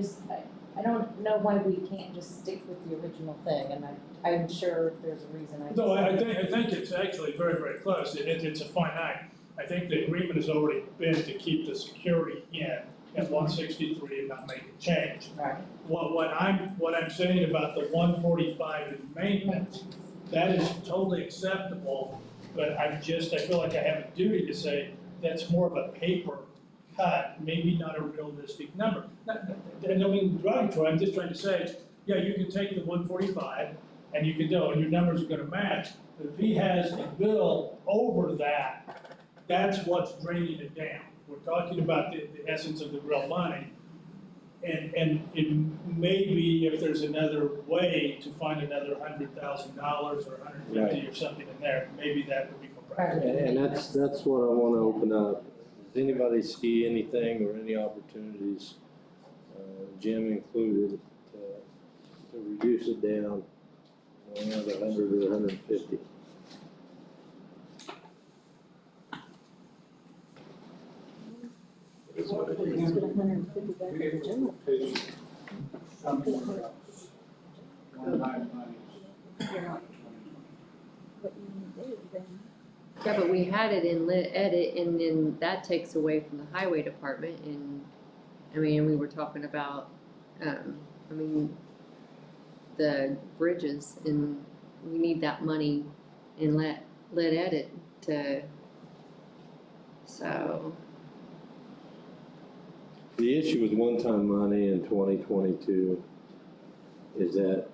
don't know why we can't just stick with the original thing, and I'm sure there's a reason. No, I think it's actually very, very close. It's a finite. I think the agreement has already been to keep the security in at 163 and not make a change. Right. What I'm saying about the 145 in maintenance, that is totally acceptable, but I feel like I have a duty to say that's more of a paper cut, maybe not a realistic number. I don't mean derogatory, I'm just trying to say, yeah, you can take the 145 and you can do it, and your numbers are gonna match. But if he has a bill over that, that's what's draining it down. We're talking about the essence of the real money. And it may be if there's another way to find another $100,000 or 150 or something in there, maybe that would be more practical. And that's what I want to open up. Does anybody see anything or any opportunities, Jim included, to reduce it down another 100 or 150? It's what it is. Let's put 150 back in the general. Somewhere else. One-time money. What you need to do then. Yeah, but we had it in lit edit, and then that takes away from the highway department, and, we were talking about, the bridges, and we need that money in lit edit so. The issue with one-time money in 2022 is that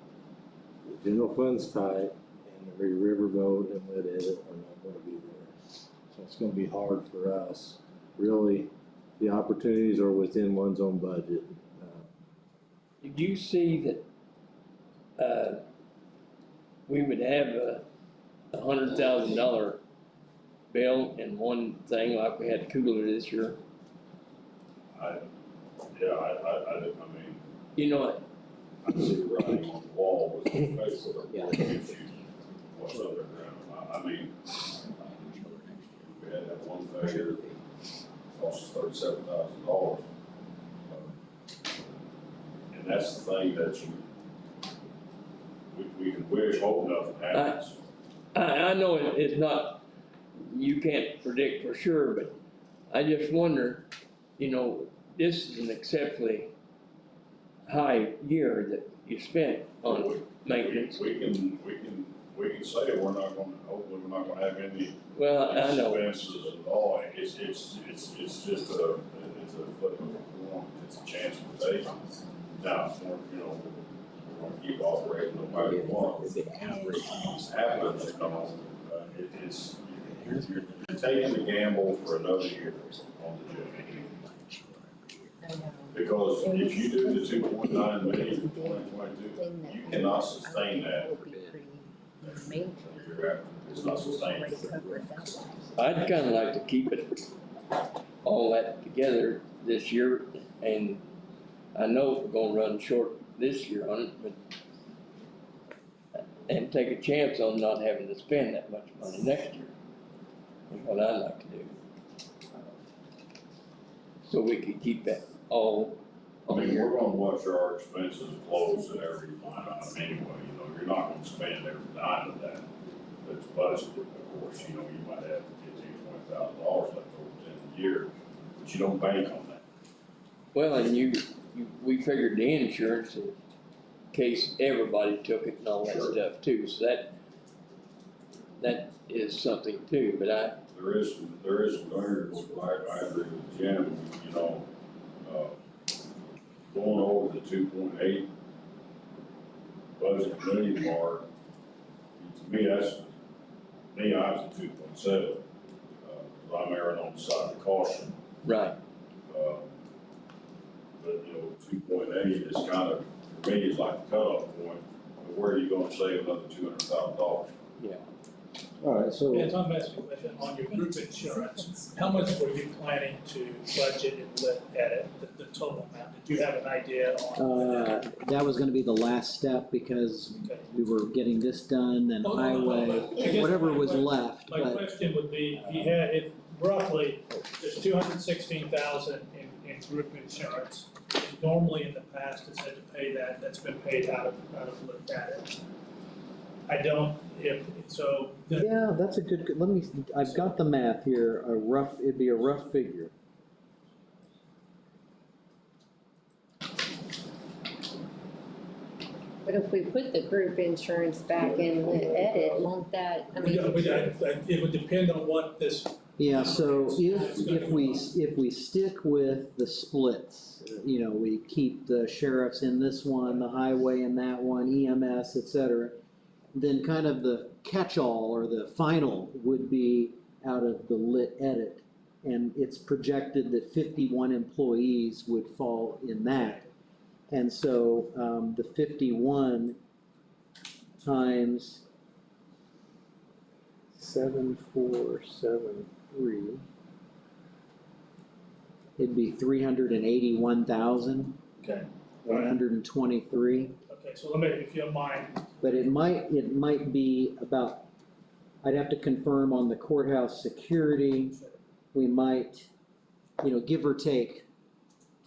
the general fund's tight and the riverboat and lit edit are not going to be there. So it's going to be hard for us. Really, the opportunities are within one's own budget. Did you see that, we would have a $100,000 bill in one thing like we had cooler this year? I You know what? I see the writing on the wall with the Facebook. Yeah. What's underground, we had that one failure that cost us $37,000. And that's the thing that we can wish, hope nothing happens. I know it's not, you can't predict for sure, but I just wonder, this is an exceptionally high year that you spent on maintenance. We can say hopefully we're not gonna have any Well, I know. expenses at all. It's just it's a flip of a coin. It's a chance to take. Now, we're gonna keep operating no matter what. Happens, you're taking the gamble for another year on the job. I know. Because if you do the 2.9 million in 2022, you cannot sustain that the year after. It's not sustainable. I'd kinda like to keep it, all that together this year, and I know we're gonna run short this year on it, but and take a chance on not having to spend that much money next year, is what I'd like to do. So we could keep that all I mean, we're gonna watch our expenses close at every line item anyway, you know, you're not gonna spend every dime of that that's budgeted, of course, you know, you might have $15,000-$20,000 left over at the end of the year, but you don't bank on that. well, and we figured the insurance in case everybody took it and all that Sure. stuff too, so that is something too, but There is some variables, but I agree with Jim, you know, going over the 2.8 budget million mark, to me, I was at 2.7. I'm erring on the side of caution. right. But, you know, 2.8 is kind of, for me, is like the cutoff point, but where are you gonna save another $200,000? Yeah. All right, so. Yeah, Tom, ask you a question on your group insurance. How much were you planning to budget and let edit the total amount? Did you have an idea on? That was gonna be the last step because Okay. we were getting this done, then Oh, no, highway, I guess whatever my was question- left, My but, question would be, if roughly, there's 216,000 in group insurance. Normally in the past, it's had to pay that, that's been paid out of looked at it. I don't, yeah, that's a good, let me, I've got the math here, it'd be a rough figure. But if we put the group insurance back in lit edit, won't that, I mean, it would depend on what this. Yeah, so if we stick with the splits, you know, we keep the sheriffs in this one, the highway in that one, EMS, et cetera, then kind of the catch-all or the final would be out of the lit edit. And it's projected that 51 employees would fall in that. And so, the 51 times 7,473, it'd be 381,000, Okay. 123. Okay, so let me, if you don't mind, But it might be about, I'd have to confirm on the courthouse security, we might, you know, give or take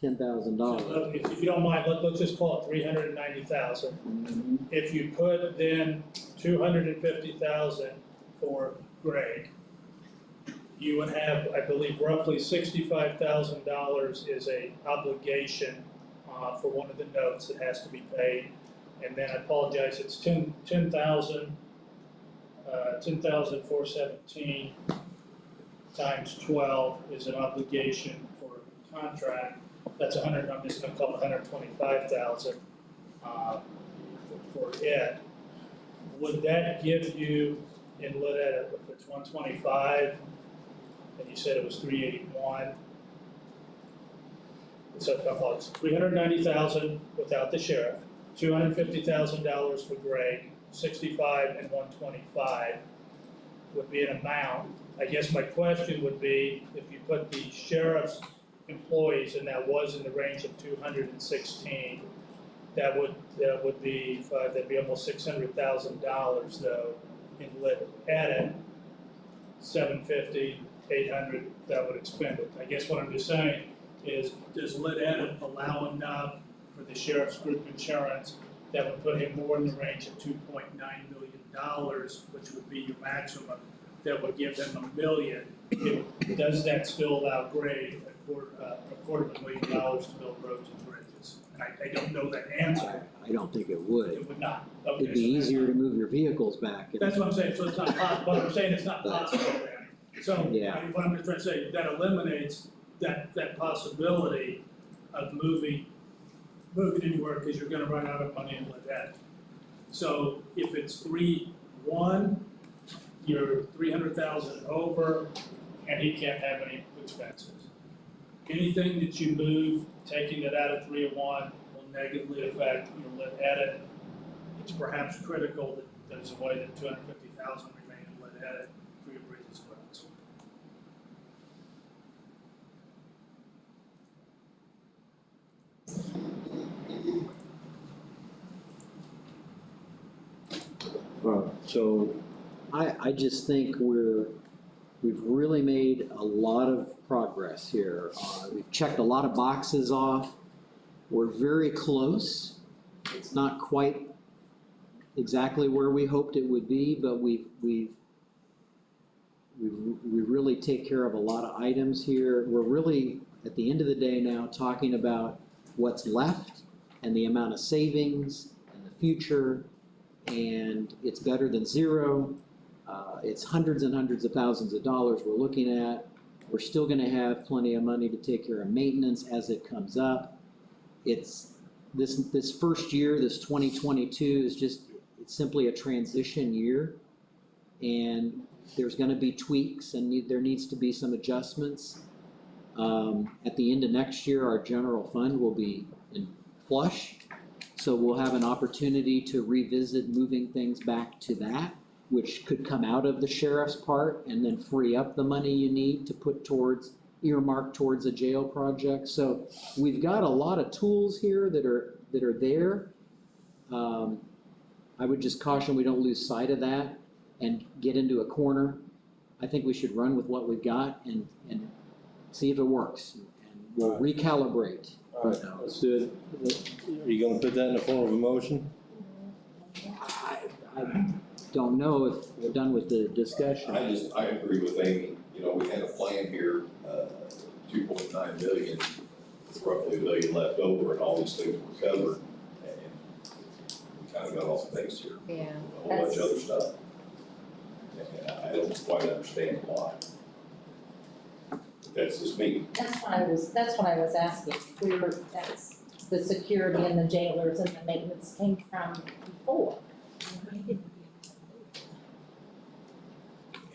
$10,000. if you don't mind, let's just call it 390,000. If you put then 250,000 for Greg, you would have, I believe, roughly $65,000 is a obligation for one of the notes that has to be paid. And then I apologize, it's 10,417 times 12 is an obligation for contract. That's I'm just gonna call it 125,000 for it. Would that give you, in lit edit, if it's 125, and you said it was 381, so it's 390,000 without the sheriff, $250,000 for Greg, 65 and 125 would be an amount. I guess my question would be, if you put the sheriff's employees, and that was in the range of 216, that would be, that'd be almost $600,000 though in lit edit, 750, 800, that would expend it. I guess what I'm just saying is, does lit edit allow enough for the sheriff's group insurance that would put him more in the range of $2.9 million, which would be your maximum, that would give him $1 million? Does that still allow Greg $250,000 to build roads and bridges? And I don't know that answer. I don't think it would. It would not. Okay, It'd be so that's easier not- to move your vehicles back. That's what I'm saying, so it's not possible, but I'm saying it's not possible then. So, Yeah. what I'm just trying to say, that eliminates that possibility of moving anywhere, because you're gonna run out of money in lit edit. So if it's 3-1, you're 300,000 over, and he can't have any expenses. anything that you move, taking it out of 301 will negatively affect your lit edit. It's perhaps critical that there's a way that 250,000 remain in lit edit for your bridges and roads. So, I just think we've really made a lot of progress here. We've checked a lot of boxes off. We're very close. It's not quite exactly where we hoped it would be, but we really take care of a lot of items here. We're really, at the end of the day now, talking about what's left and the amount of savings and the future, and it's better than zero. It's hundreds and hundreds of thousands of dollars we're looking at. We're still gonna have plenty of money to take care of maintenance as it comes up. It's, this first year, this 2022 is just, it's simply a transition year. And there's gonna be tweaks and there needs to be some adjustments. At the end of next year, our general fund will be in flush. So we'll have an opportunity to revisit moving things back to that, which could come out of the sheriff's part and then free up the money you need to put towards, earmark towards a jail project. So we've got a lot of tools here that are there. I would just caution we don't lose sight of that and get into a corner. I think we should run with what we've got and see if it works. And we'll recalibrate. all right, let's do it. Are you gonna put that in the form of a motion? I don't know if we're done with the discussion. I agree with Amy, you know, we had a plan here, 2.9 million, roughly $1 million left over, and all these things were covered. And we kind of got off the base here. Yeah. A whole bunch of other stuff. And I don't quite understand why. That's just me. That's what I was asking, that's the security and the jailers and the maintenance came from before.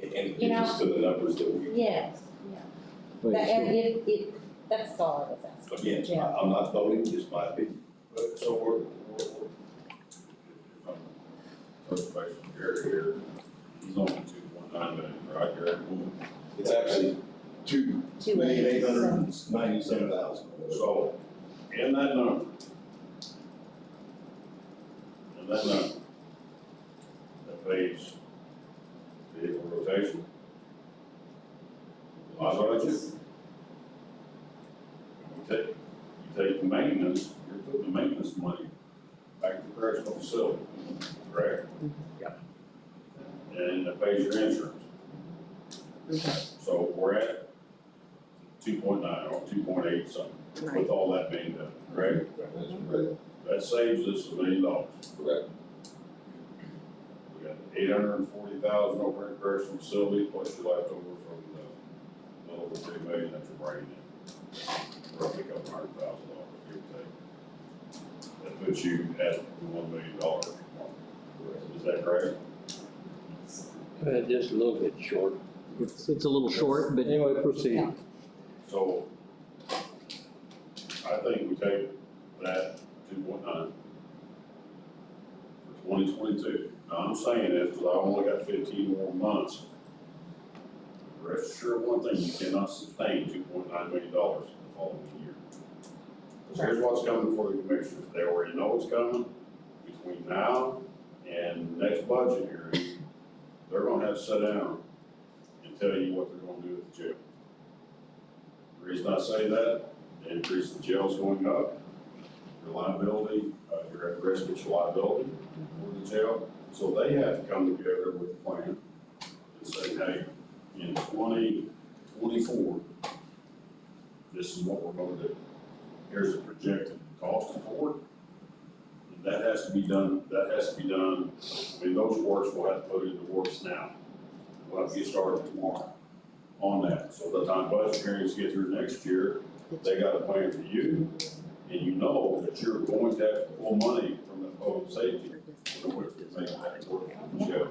And it gets us to the numbers that we, Yes, yeah. Wait, And that's all I was asking. again, Yeah. I'm not voting, just my opinion. But so touch base with Gary here, he's on 2.9 million, right, Gary? It's actually 2,897,000. So, in that number, that pays vehicle rotation, my budget. You take the maintenance, you're putting the maintenance money back to the correctional facility, correct? Yep. And it pays your insurance. So we're at 2.9 or 2.8 something, with all that being done, correct? That's correct. That saves us $1 million. Correct. We got 840,000 over in correctional facility, plus your leftover from the little over 3 million that you're bringing in. Roughly $200,000, give or take. That puts you at $1 million mark. Is that correct? Just a little bit short. It's a little short, but Anyway, proceed. So, I think we take that 2.9 for 2022. Now, I'm saying this because I've only got 15 more months. Rest assured one thing, you cannot sustain $2.9 million the following year. So here's what's coming for the commissioners. They already know what's coming. Between now and next budget hearing, they're gonna have to sit down and tell you what they're gonna do with the jail. The reason I say that, the increase in jails going up, your liability, you're at risk of your liability for the jail. So they have to come together with a plan and say, hey, in 2024, this is what we're gonna do. Here's the projected cost for it. And that has to be done, I mean, those works we'll have to put into works now. We'll have to get started tomorrow on that. So the time budget hearings get through next year, they got a plan for you, and you know that you're going to have to pull money from the public safety in order to make that work for the jail.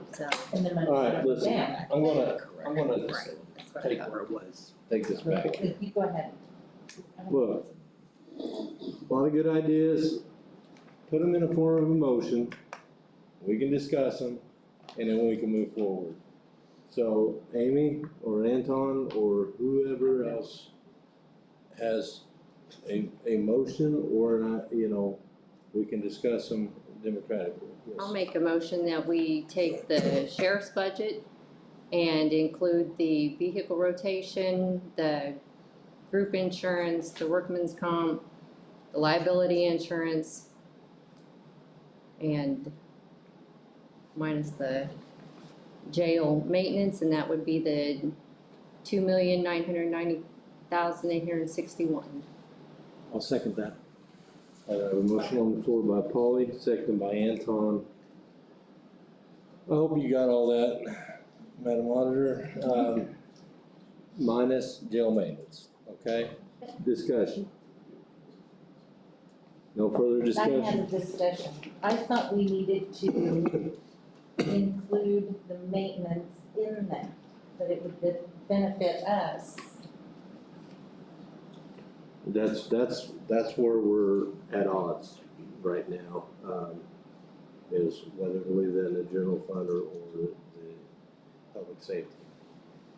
And then All right, listen, back. I'm gonna take this back. You go ahead. Look, a lot of good ideas, put them in a form of a motion, we can discuss them, and then we can move forward. So Amy or Anton or whoever else has a motion or not, you know, we can discuss them democratically. Yes. I'll make a motion that we take the sheriff's budget and include the vehicle rotation, the group insurance, the workman's comp, the liability insurance, and minus the jail maintenance, and that would be the $2,990,861. I'll second that. I have a motion on the floor by Polly, seconded by Anton. I hope you got all that, Madam Auditor. Minus jail maintenance, okay? Discussion. No further I discussion? had a discussion. I thought we needed to include the maintenance in that it would benefit us. That's where we're at odds right now, is whether to leave that in the general fund or the public safety.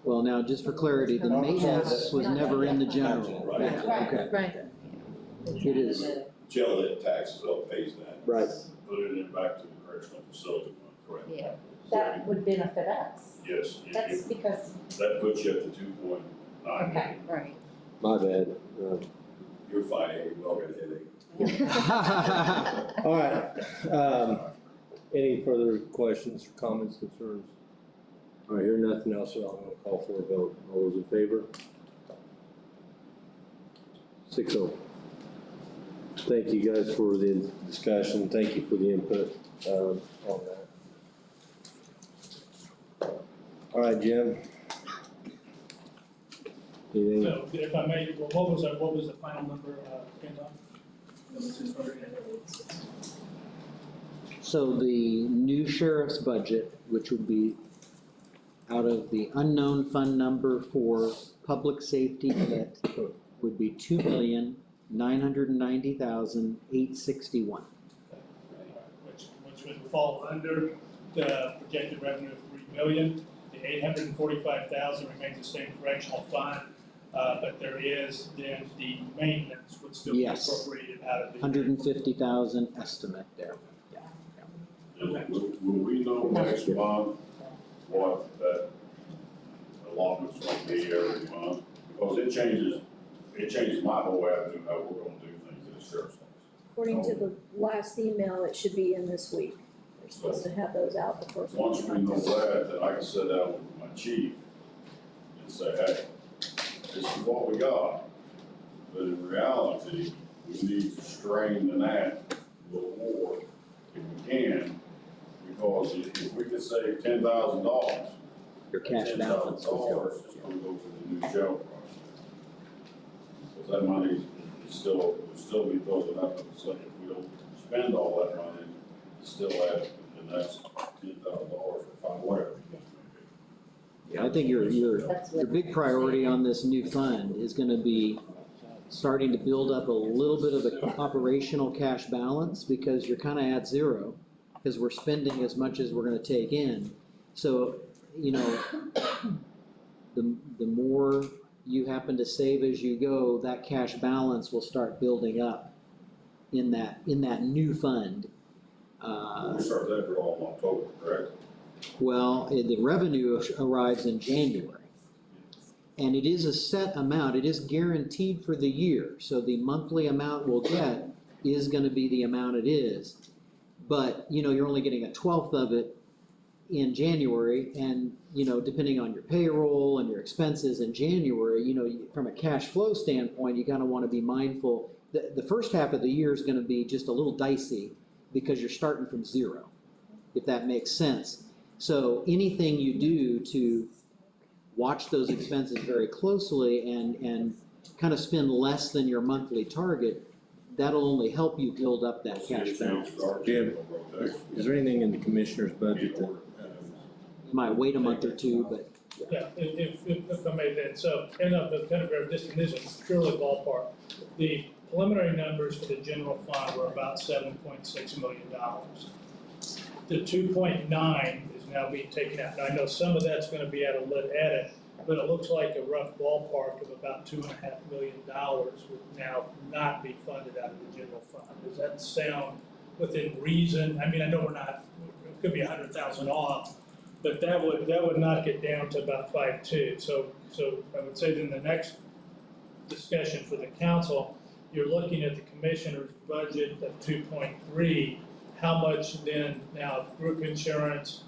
Well, now, just for clarity, the maintenance was never in the general. Right. Okay. Right. It is, Jail lit taxes all pays that. Right. Put it in back to the correctional facility one, correct? Yeah. That would benefit us. Yes, That's because, that puts you at the 2.9. okay. Right. My bad. You're fine, Amy, well, got a headache. All right, any further questions, comments, concerns? All right, hearing nothing else, I'm gonna call for a vote. All those in favor? 6-0. Thank you guys for the discussion. Thank you for the input, on that. All right, Jim. Anything? So if I may, well, what was the final number, Anton? so the new sheriff's budget, which would be out of the unknown fund number for public safety, that would be $2,990,861. Which would fall under the projected revenue of $3 million. The $845,000 remains the same correctional fund, but there is then the maintenance would still be Yes. appropriated out of the. 150,000 estimate there. And will we know next month what that allotment's going to be every month? Because it changes my whole avenue, how we're going to do things in the sheriff's office. According to the last email, it should be in this week. They're supposed to have those out the first week. Once we know that, then I can sit down with my chief and say, hey, this is what we got. But in reality, we need to strain the gnat a little more if we can, because if we could save $10,000, Your cash balance will go. $10,000 is going to go to the new jail project. Because that money is still be building up, so if we don't spend all that money, it's still at the next $10,000 or whatever. I think your big priority on this new fund is gonna be starting to build up a little bit of the operational cash balance, because you're kinda at zero, because we're spending as much as we're gonna take in. So, you know, the more you happen to save as you go, that cash balance will start building up in that new fund. We'll start that draw in October, correct? Well, the revenue arrives in January. And it is a set amount, it is guaranteed for the year, so the monthly amount we'll get is gonna be the amount it is. But, you know, you're only getting 1/12 of it in January, and, you know, depending on your payroll and your expenses in January, you know, from a cash flow standpoint, you kinda wanna be mindful. The first half of the year is gonna be just a little dicey, because you're starting from zero, if that makes sense. So anything you do to watch those expenses very closely and kind of spend less than your monthly target, that'll only help you build up that cash balance. Jim, is there anything in the commissioner's budget that, You might wait a month or two, but Yeah, if I may then, so, and the Pendergrove district isn't purely ballpark. The preliminary numbers for the general fund were about $7.6 million. The 2.9 is now being taken out. Now, I know some of that's gonna be out of lit edit, but it looks like a rough ballpark of about $2.5 million would now not be funded out of the general fund. Does that sound within reason? I mean, I know we're not, it could be 100,000 off, but that would knock it down to about 5.2. So I would say then the next discussion for the council, you're looking at the commissioner's budget of 2.3. How much then now group insurance,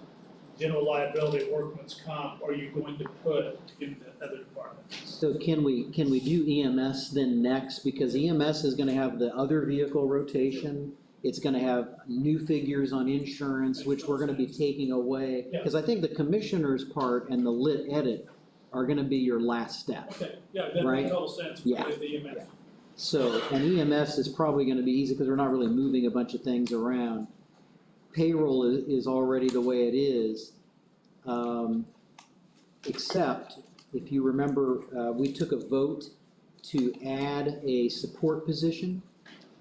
general liability, workman's comp, are you going to put in the other departments? So can we do EMS then next? Because EMS is gonna have the other vehicle rotation. It's gonna have new figures on insurance, which we're gonna be taking away. Yeah. Because I think the commissioner's part and the lit edit are gonna be your last step. Okay, yeah, that Right. makes total sense Yeah. with the EMS. Yeah. So, and EMS is probably gonna be easy because we're not really moving a bunch of things around. Payroll is already the way it is. Except, if you remember, we took a vote to add a support position.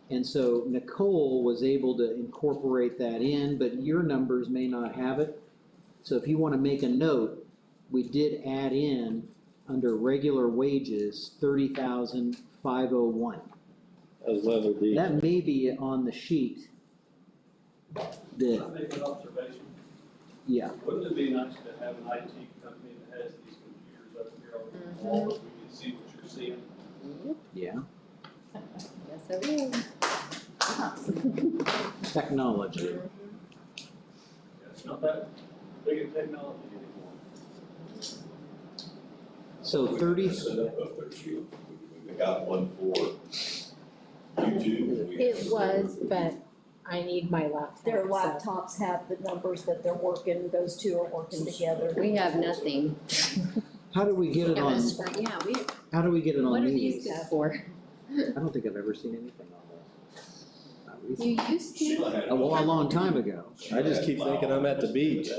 And so Nicole was able to incorporate that in, but your numbers may not have it. So if you wanna make a note, we did add in, under regular wages, 30,501. That was level D. That may be on the sheet. I That, make an observation. yeah, Wouldn't it be nice to have an IT company that has these computers up here on the wall that we can see what you're seeing? yeah, Yes, I will. technology. Yeah, it's not that big a technology anymore. So We 30, set up there, Sheila. We got one for YouTube. It was, but I need my laptop. Their so- laptops have the numbers that they're working, those two are working together. We have nothing. how do we get it on, Yeah, how do we get it what on are these these? good for? I don't think I've ever seen anything on this. Not recently. You used to? Sheila had. Oh, well, a long time ago. I just keep thinking I'm at the beach.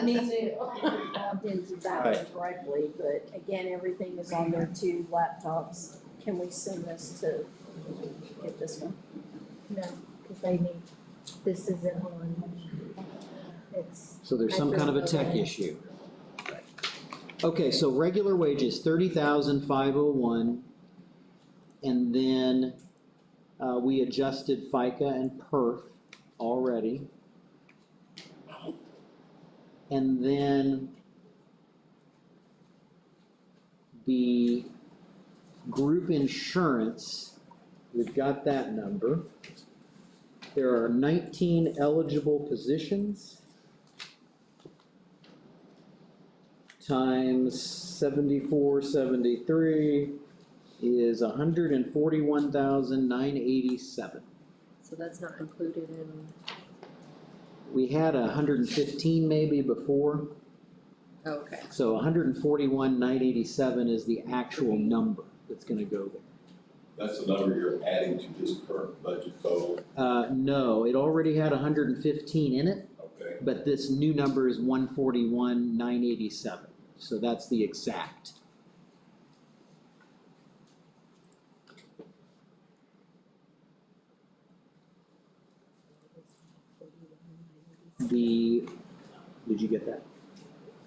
Me too. Logged into that one correctly, but again, everything is on their two laptops. Can we send this to, get this one? No, because I need, this isn't on. It's, So there's some kind of a tech issue. Okay, so regular wages, 30,501. And then, we adjusted FICA and PERF already. And then the group insurance, we've got that number. There are 19 eligible positions. Times 7473 is 141,987. So that's not included in, We had 115 maybe before, okay. so 141,987 is the actual number that's gonna go there. That's the number you're adding to this current budget total, No, it already had 115 in it, okay? but this new number is 141,987, so that's the exact. Did you get that?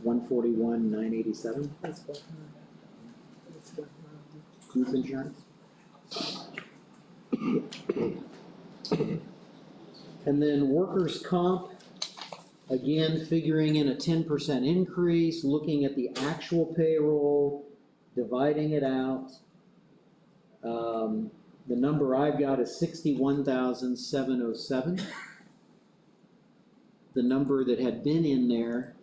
141,987, that's what, that's what, group insurance? And then workers' comp, again, figuring in a 10% increase, looking at the actual payroll, dividing it out. The number I've got is 61,707. The number that had been in there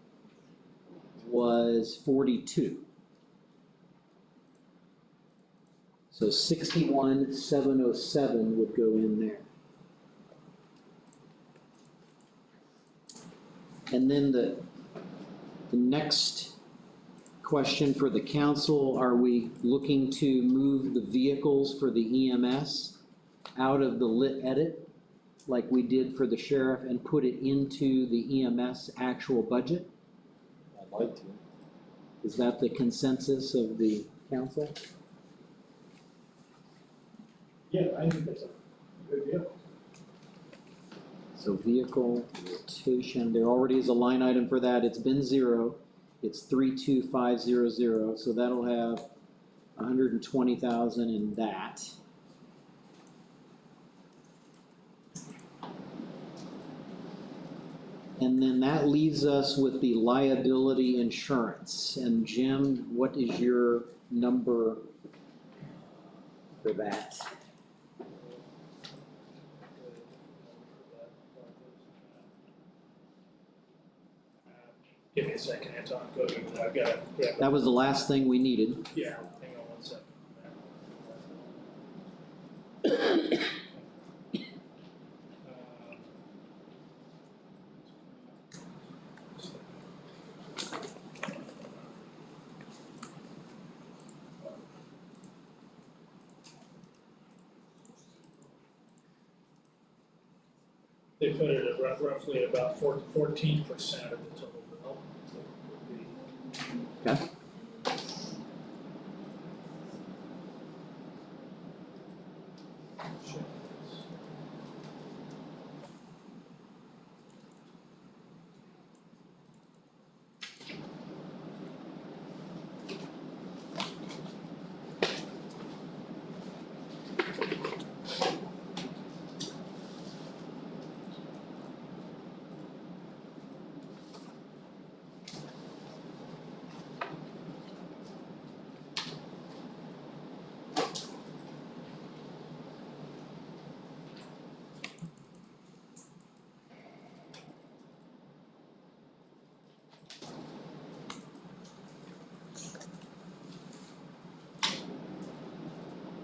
was 42. So 61,707 would go in there. And then the next question for the council, are we looking to move the vehicles for the EMS out of the lit edit like we did for the sheriff and put it into the EMS actual budget? I'd like to. Is that the consensus of the council? Yeah, I think that's a good deal. So vehicle rotation, there already is a line item for that, it's been 0, it's 32500, so that'll have 120,000 in that. And then that leaves us with the liability insurance. And Jim, what is your number for that? Give me a second, Anton, go over that, I've got it, yeah. That was the last thing we needed. Yeah, hang on 1 second. They put it at roughly about 14% of the total bill. Okay.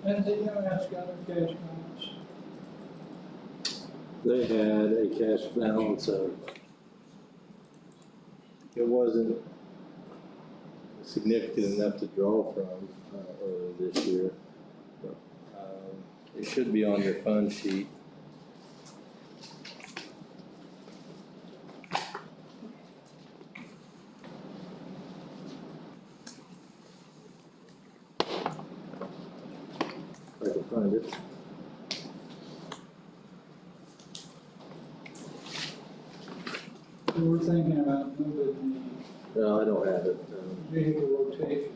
And the EMS got a cash balance. They had a cash balance of, it wasn't significant enough to draw from earlier this year. But, it should be on your fund sheet. If I can find it. We were thinking about moving No, I don't have it. the vehicle rotation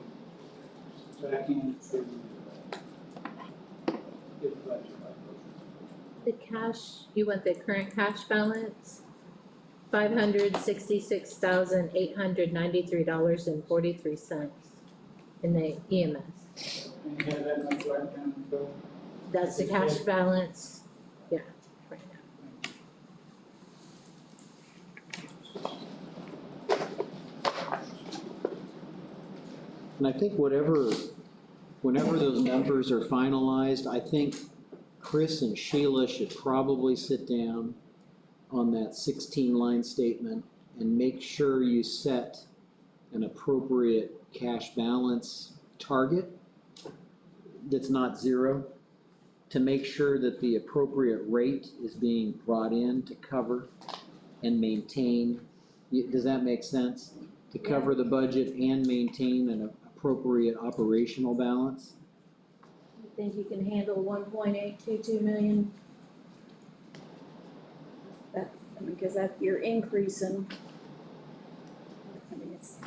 back into the budget. The cash, you want the current cash balance? $566,893.43 in the EMS. And you have that much right down the bill. That's the cash balance, yeah, right now. And I think whenever those numbers are finalized, I think Chris and Sheila should probably sit down on that 16-line statement and make sure you set an appropriate cash balance target that's not 0, to make sure that the appropriate rate is being brought in to cover and maintain. Does that make sense? To cover the budget and maintain an appropriate operational balance? You think you can handle 1.822 million? That, I mean, because that, you're increasing. I mean, it's,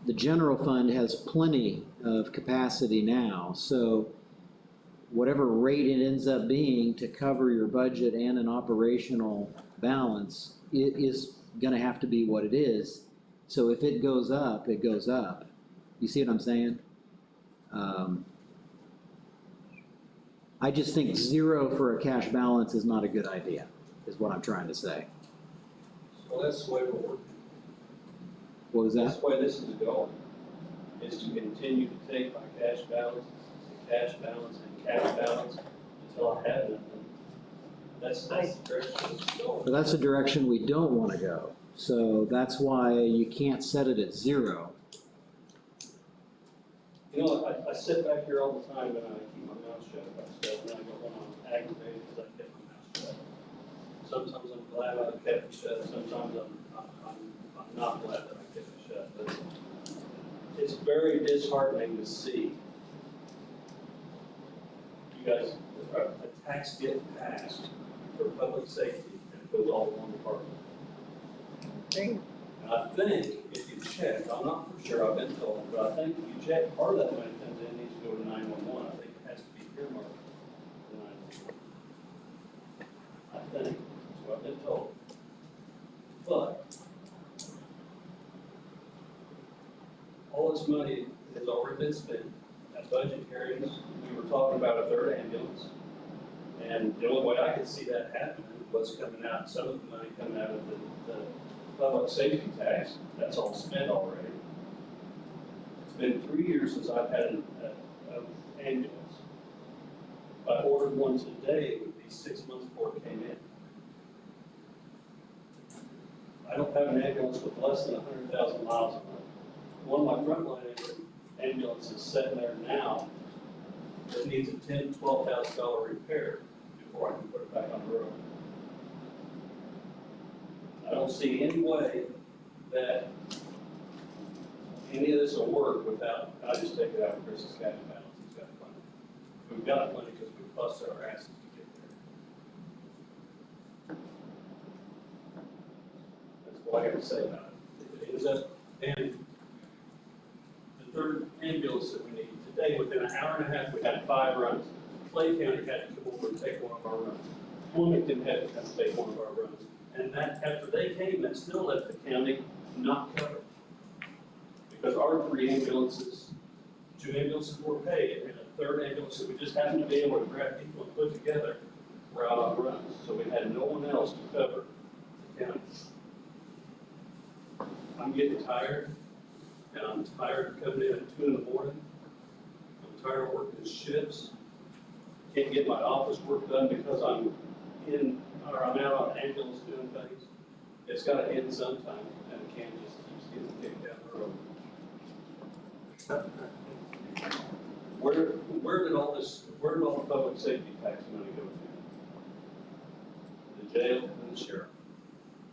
The general fund has plenty of capacity now, so whatever rate it ends up being to cover your budget and an operational balance, it is gonna have to be what it is. So if it goes up, it goes up. You see what I'm saying? I just think 0 for a cash balance is not a good idea, is what I'm trying to say. Well, that's the way we're, What was that's that? the way this is going, is to continue to take my cash balance, and cash balance, and cash balance until I have nothing. That's the direction it's going. But that's the direction we don't wanna go. So that's why you can't set it at 0. You know, I sit back here all the time and I keep my mouth shut about stuff, and I go, when I'm aggravated because I kept my mouth shut. Sometimes I'm glad I kept it shut, sometimes I'm I'm not glad that I kept it shut, but it's very disheartening to see you guys, a tax get passed for public safety and it goes all in one department. Great. And I think if you check, I'm not for sure, I've been told, but I think if you check, part of that money comes in, needs to go to 911. I think it has to be earmarked for 911. I think, that's what I've been told. But all this money has already been spent. At budget hearings, we were talking about a third ambulance. And the only way I could see that happening was coming out, some of the money coming out of the public safety tax. That's all spent already. It's been 3 years since I've had an ambulance. I ordered one today, it would be 6 months before it came in. I don't have an ambulance with less than 100,000 miles on it. One of my frontline ambulances sitting there now that needs a $10,000 to $12,000 repair before I can put it back on the road. I don't see any way that any of this will work without, I just take it out of Chris's cash balance. He's got plenty. We've got plenty because we busted our asses to get there. That's what I got to say about it. If it ends up, and the third ambulance that we need today, within an hour and a half, we had 5 runs. Clay County had to come over and take one of our runs. Wilmington had to come take one of our runs. And that, after they came, that still left the county not covered. Because our 3 ambulances, 2 ambulances were paid, and a third ambulance that we just happened to be able to grab people and put together were out on runs. So we had no one else to cover the county. I'm getting tired, and I'm tired of coming in at 2 in the morning. I'm tired of working shifts. Can't get my office work done because I'm out on ambulance doing things. It's got to end sometime, and it can't just keep getting kicked down the road. Where did all the public safety tax money go to? The jail and the sheriff.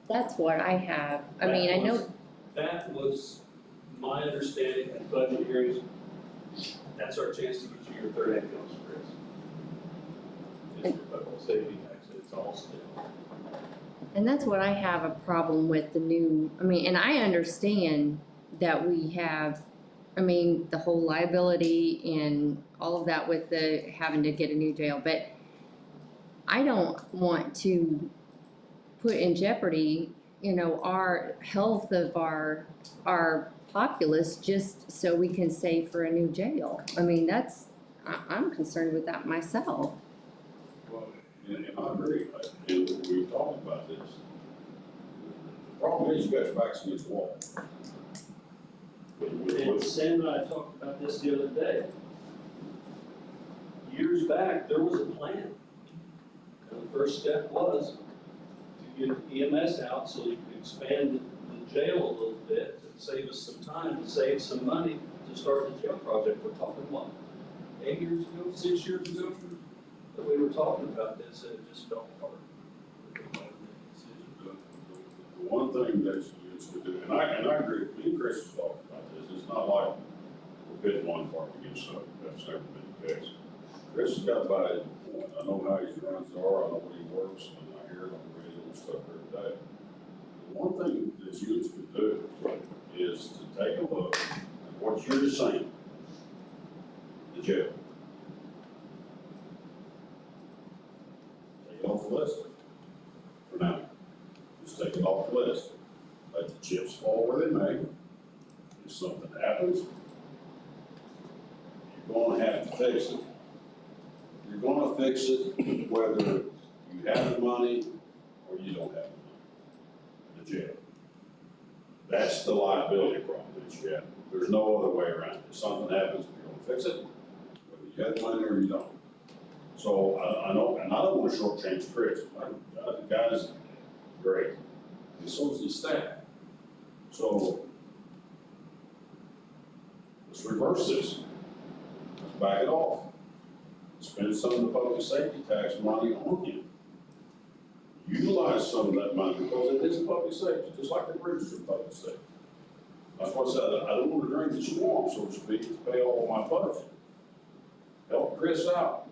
That's what I have. I mean, I know. That was my understanding at budget hearings. That's our chance to get you your third ambulance, Chris. It's your public safety tax, it's all still. And that's what I have a problem with the new, I mean, and I understand that we have, I mean, the whole liability and all of that with the having to get a new jail, but I don't want to put in jeopardy, you know, our health of our populace just so we can save for a new jail. I mean, I'm concerned with that myself. Well, and I agree, and we've talked about this. The problem is you got your backs against the wall. And Sam and I talked about this the other day. Years back, there was a plan. And the first step was to get EMS out so you could expand the jail a little bit to save us some time, to save some money to start the jail project. We're talking what, 8 years ago, 6 years ago, that we were talking about this and it just fell apart. The one thing that you should do, and I agree, me and Chris was talking about this, it's not like we're pitting one part against the other, that's never been the case. Chris has got by his point, I know how his runs are, I know what he works, and I hear it on the radio and stuff every day. The one thing that you could do is to take a look at what you're just saying, the jail. Take it off the list for now. Just take it off the list. Let the chips fall where they may. If something happens, you're going to have to fix it. You're going to fix it whether you have the money or you don't have the money. The jail. That's the liability problem that you have. There's no other way around it. If something happens, you're going to fix it, whether you have the money or you don't. So I know, and I don't want to shortchange Chris. The guy's great. And so is the staff. So let's reverse this. Let's back it off. Spend some of the public safety tax money on him. utilize some of that money because it is public safety, just like the bridges are public safety. That's what I said, I don't want to drink the swamp, so to speak, to pay all of my budget. Help Chris out.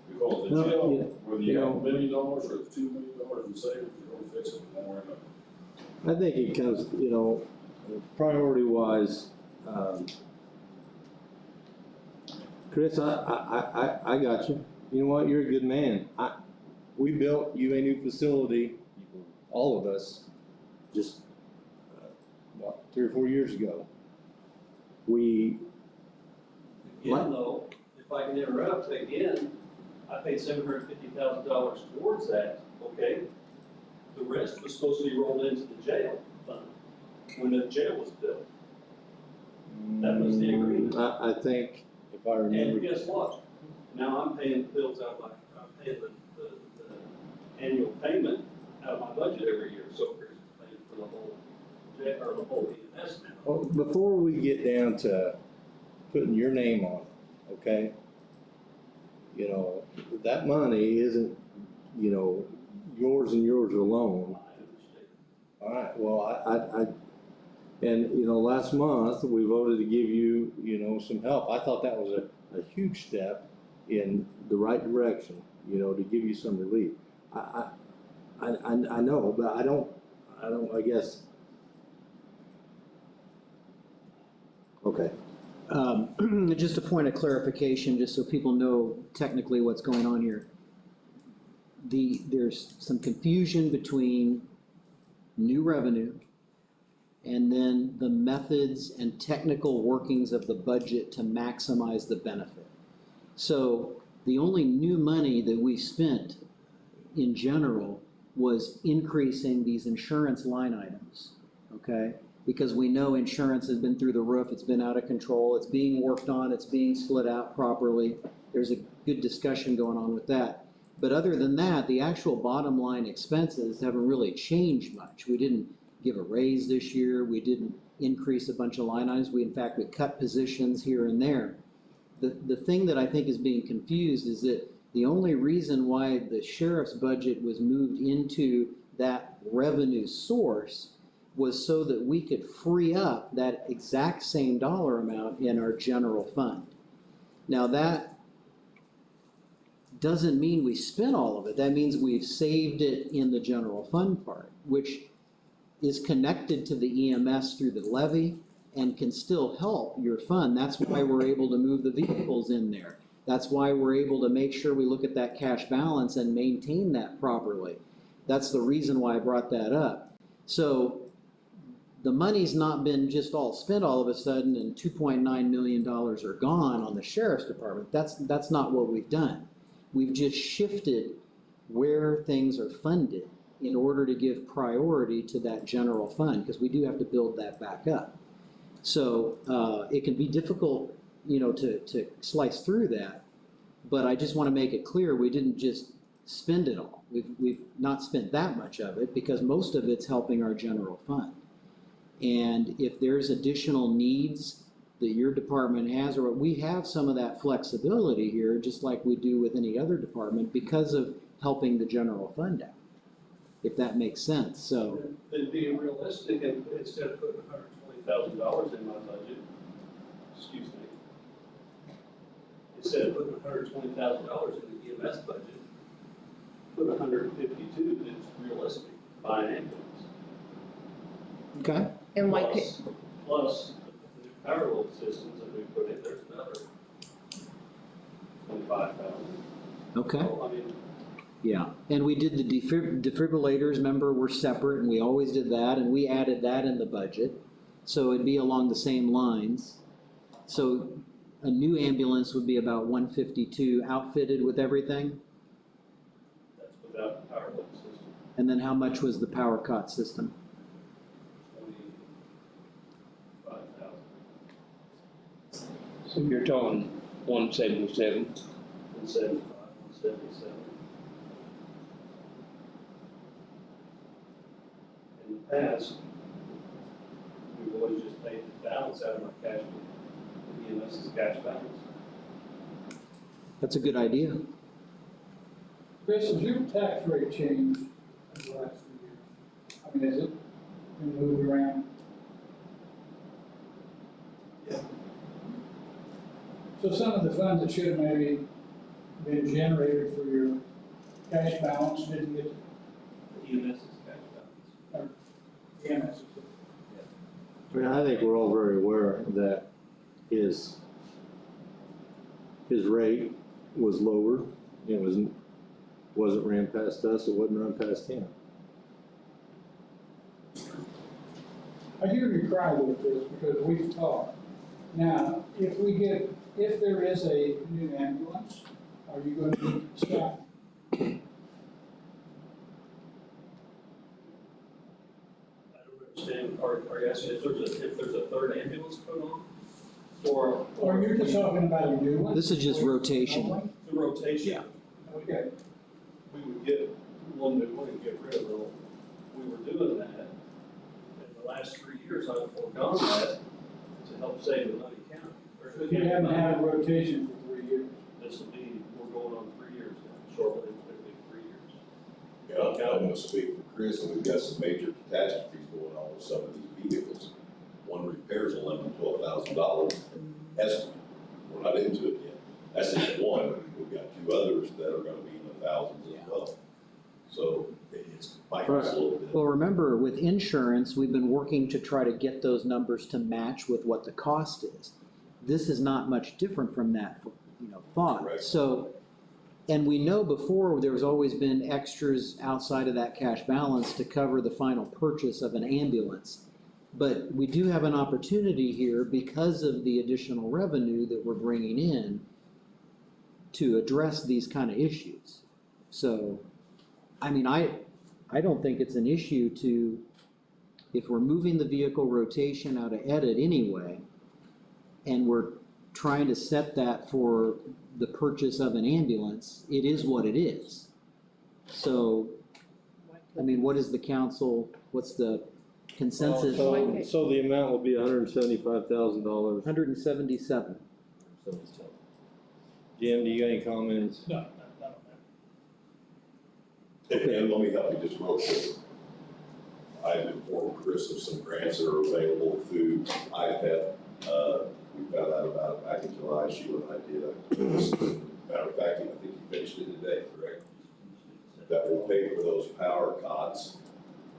Because the No, jail, you- whether you you have know- $1 million or $2 million in savings, you're gonna fix it one way or another. I think it comes, priority wise, Chris, I got you. You know what, you're a good man. We built you a new facility, all of us, just, 3 or 4 years ago. Again, though, if I can interrupt, again, I paid $750,000 towards that, okay? The rest was supposed to be rolled into the jail fund when the jail was built. That was the agreement. I think, if I remember. And guess what? Now I'm paying the bills out of I'm paying the annual payment out of my budget every year, so Chris is paying for the whole jail, or the whole EMS now. Well, before we get down to putting your name on it, okay? That money isn't, yours and yours alone. I understand. All right, well, and last month, we voted to give you, some help. I thought that was a huge step in the right direction, to give you some relief. I know, but I guess. Okay. Just a point of clarification, just so people know technically what's going on here. There's some confusion between new revenue and then the methods and technical workings of the budget to maximize the benefit. So the only new money that we spent in general was increasing these insurance line items, okay? Because we know insurance has been through the roof, it's been out of control, it's being worked on, it's being split out properly. There's a good discussion going on with that. But other than that, the actual bottom line expenses haven't really changed much. We didn't give a raise this year, we didn't increase a bunch of line items, we cut positions here and there. The thing that I think is being confused is that the only reason why the sheriff's budget was moved into that revenue source was so that we could free up that exact same dollar amount in our general fund. Now that doesn't mean we spent all of it. That means we've saved it in the general fund part, which is connected to the EMS through the levy and can still help your fund. That's why we're able to move the vehicles in there. That's why we're able to make sure we look at that cash balance and maintain that properly. That's the reason why I brought that up. So the money's not been just all spent all of a sudden and $2.9 million are gone on the sheriff's department. That's not what we've done. We've just shifted where things are funded in order to give priority to that general fund, because we do have to build that back up. So it can be difficult, to slice through that, but I just want to make it clear we didn't just spend it all. We've not spent that much of it because most of it's helping our general fund. And if there's additional needs that your department has, or we have some of that flexibility here, just like we do with any other department, because of helping the general fund out, if that makes sense. So Then being realistic, and instead of putting $120,000 in my budget, excuse me, instead of putting $120,000 in the EMS budget, put $152 that's realistic, buy an ambulance. okay. And why could, Plus the new power load systems that we put in, there's another $25,000. Okay. So, I mean, Yeah, and we did the defibrillators, remember, were separate, and we always did that, and we added that in the budget. So it'd be along the same lines. So a new ambulance would be about 152 outfitted with everything. that's without the power load system. And then how much was the power cot system? 25,000. So you're talking 177. 175, 177. In the past, we've always just paid the balance out of our cash, the EMS's cash balance. That's a good idea. Chris, has your tax rate changed the last few years? I mean, is it been moved around? Yeah. So some of the funds that should have maybe been generated for your cash balance didn't get EMS's cash balance. EMS. I mean, I think we're all very aware that his rate was lower. It wasn't ran past us, it wasn't run past him. I hear you cry with this because we've talked. Now, if there is a new ambulance, are you going to need staff? I don't understand, are you asking if there's a third ambulance put on? Or You're just talking about a new one? This is just rotation. the rotation? Yeah. Okay. We would get one new one and get rid of the, we were doing that. In the last 3 years, I've foregone that to help save the money county. So you haven't had a rotation for 3 years? This will be, we're going on 3 years now, shortly, it's gonna be 3 years. Yeah, I'm gonna speak for Chris, and we've got some major catastrophes going on with some of these vehicles. One repair's $11,000-$12,000 estimate. We're not into it yet. That's just one. We've got 2 others that are gonna be in the thousands as well. So it's biting us a little bit. Well, remember, with insurance, we've been working to try to get those numbers to match with what the cost is. This is not much different from that, thought. Right. So, and we know before there's always been extras outside of that cash balance to cover the final purchase of an ambulance. But we do have an opportunity here because of the additional revenue that we're bringing in to address these kind of issues. So, I mean, I don't think it's an issue to, if we're moving the vehicle rotation out of edit anyway, and we're trying to set that for the purchase of an ambulance, it is what it is. So, I mean, what is the council, what's the consensus? So the amount will be $175,000. 177. Jim, do you got any comments? No, not on that. And let me help you just real quick. I've informed Chris of some grants that are available through IPEP. We found out about it back in July, Sheila and I did. Matter of fact, I think you finished it today, correct? That will pay for those power cots,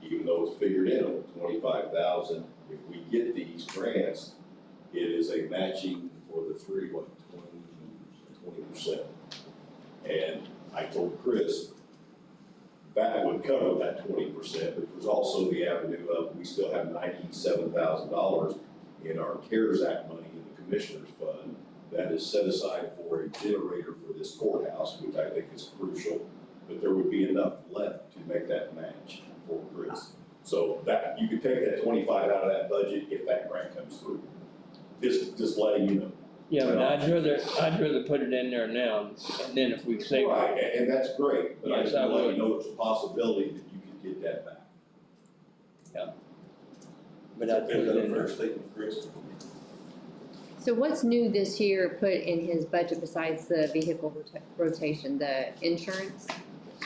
even though it's figured in on 25,000. If we get these grants, it is a matching for the 20%. And I told Chris that would cover that 20%, but there's also the avenue of, we still have $97,000 in our CARES Act money in the Commissioner's Fund that is set aside for a generator for this courthouse, which I think is crucial, but there would be enough left to make that match for Chris. So that, you could take that 25 out of that budget if that grant comes through. Just letting you know. Yeah, but I'd rather put it in there now, and then if we save. Right, and that's great, but I Yes, just I want to let would. you know there's a possibility that you could get that back. But I'd put Is it that a in fair there. statement, Chris? So what's new this year put in his budget besides the vehicle rotation, the insurance?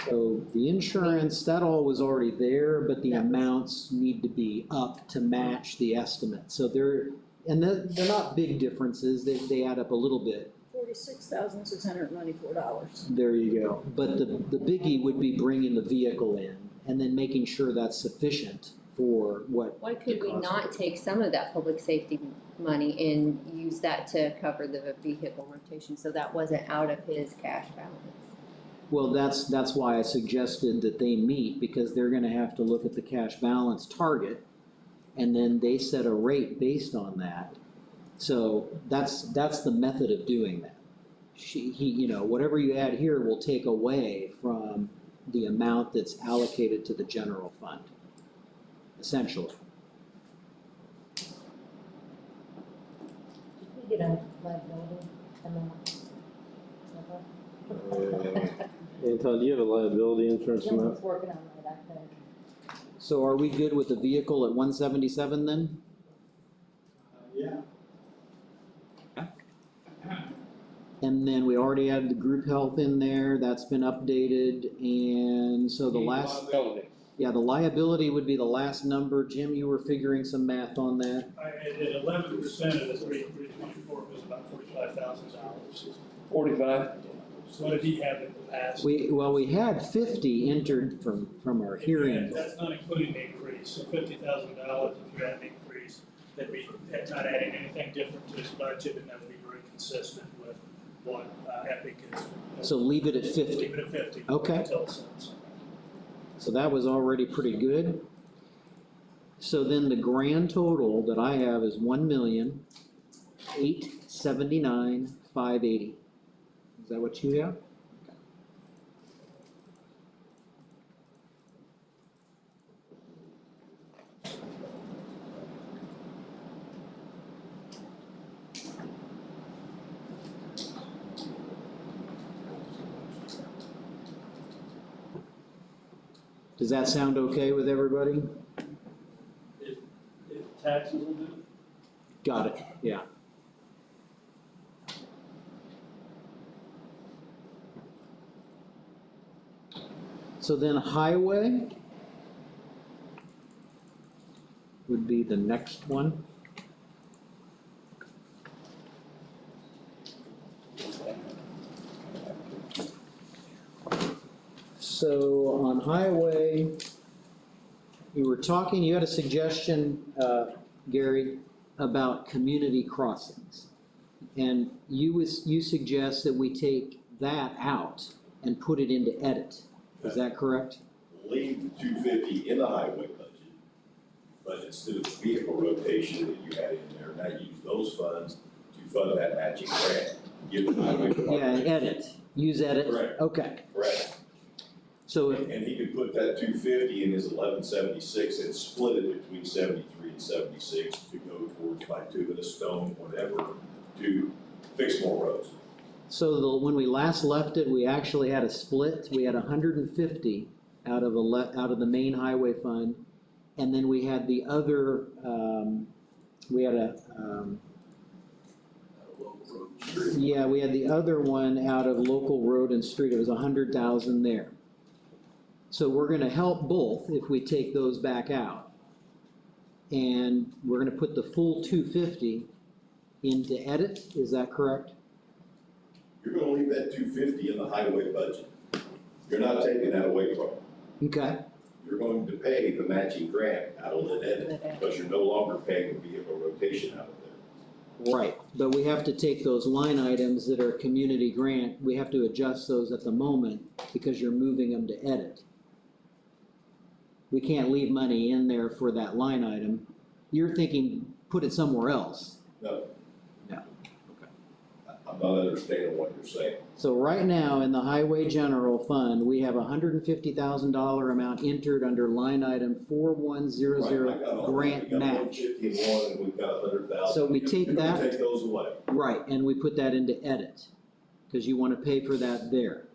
So the insurance, that all was already there, but the Yeah. amounts need to be up to match the estimate. So they're not big differences, they add up a little bit. $46,694. There you go. But the biggie would be bringing the vehicle in and then making sure that's sufficient for what. Why could the we cost not is. take some of that public safety money and use that to cover the vehicle rotation, so that wasn't out of his cash balance? Well, that's why I suggested that they meet, because they're gonna have to look at the cash balance target, and then they set a rate based on that. So that's the method of doing that. Whatever you add here will take away from the amount that's allocated to the general fund, essentially. Did we get a liability amount? Anton, do you have a liability insurance Jim amount? was working on that, I think. So are we good with the vehicle at 177 then? Yeah. And then we already had the group health in there, that's been updated, and so the last, Liability. Yeah, the liability would be the last number. Jim, you were figuring some math on that. I did 11% of the 324 was about $45,000. 45? So what did he have in the past? We had 50 entered from our hearing. That's not including the increase, so $50,000 if you had an increase, that's not adding anything different to his budget, and that would be very consistent with what Epic is. So leave it at 50. Leave it at 50. Okay. Until it sets. So that was already pretty good. So then the grand total that I have is 1,879,580. Is that what you have? Does that sound okay with everybody? If taxes will do it? Got it, yeah. So then highway would be the next one. So on highway, you were talking, you had a suggestion, Gary, about community crossings. And you suggest that we take that out and put it into edit. Is that correct? Leave the 250 in the highway budget, but instead of the vehicle rotation that you had in there, now use those funds to fund that matching grant. Give the highway department. Yeah, edit, use edit? Correct. Okay. Correct. So, And he could put that 250 in his 1176 and split it between 73 and 76 to go towards like tube and a stone, whatever, to fix more roads. so when we last left it, we actually had a split. We had 150 out of the main highway fund. And then we had the other, we had the other one out of local road and street. It was 100,000 there. So we're gonna help both if we take those back out. And we're gonna put the full 250 into edit, is that correct? You're gonna leave that 250 in the highway budget. You're not taking that away from him. Okay, You're going to pay the matching grant out of lit edit, because you're no longer paying the vehicle rotation out of there. right, but we have to take those line items that are community grant, we have to adjust those at the moment because you're moving them to edit. We can't leave money in there for that line item. You're thinking, put it somewhere else. No. No. I'm not understanding what you're saying. So right now, in the highway general fund, we have $150,000 amount entered under line item 4100 grant match. We got 150 and we've got 100,000. So we take You're gonna that- take those away. Right, and we put that into edit, because you want to pay for that there.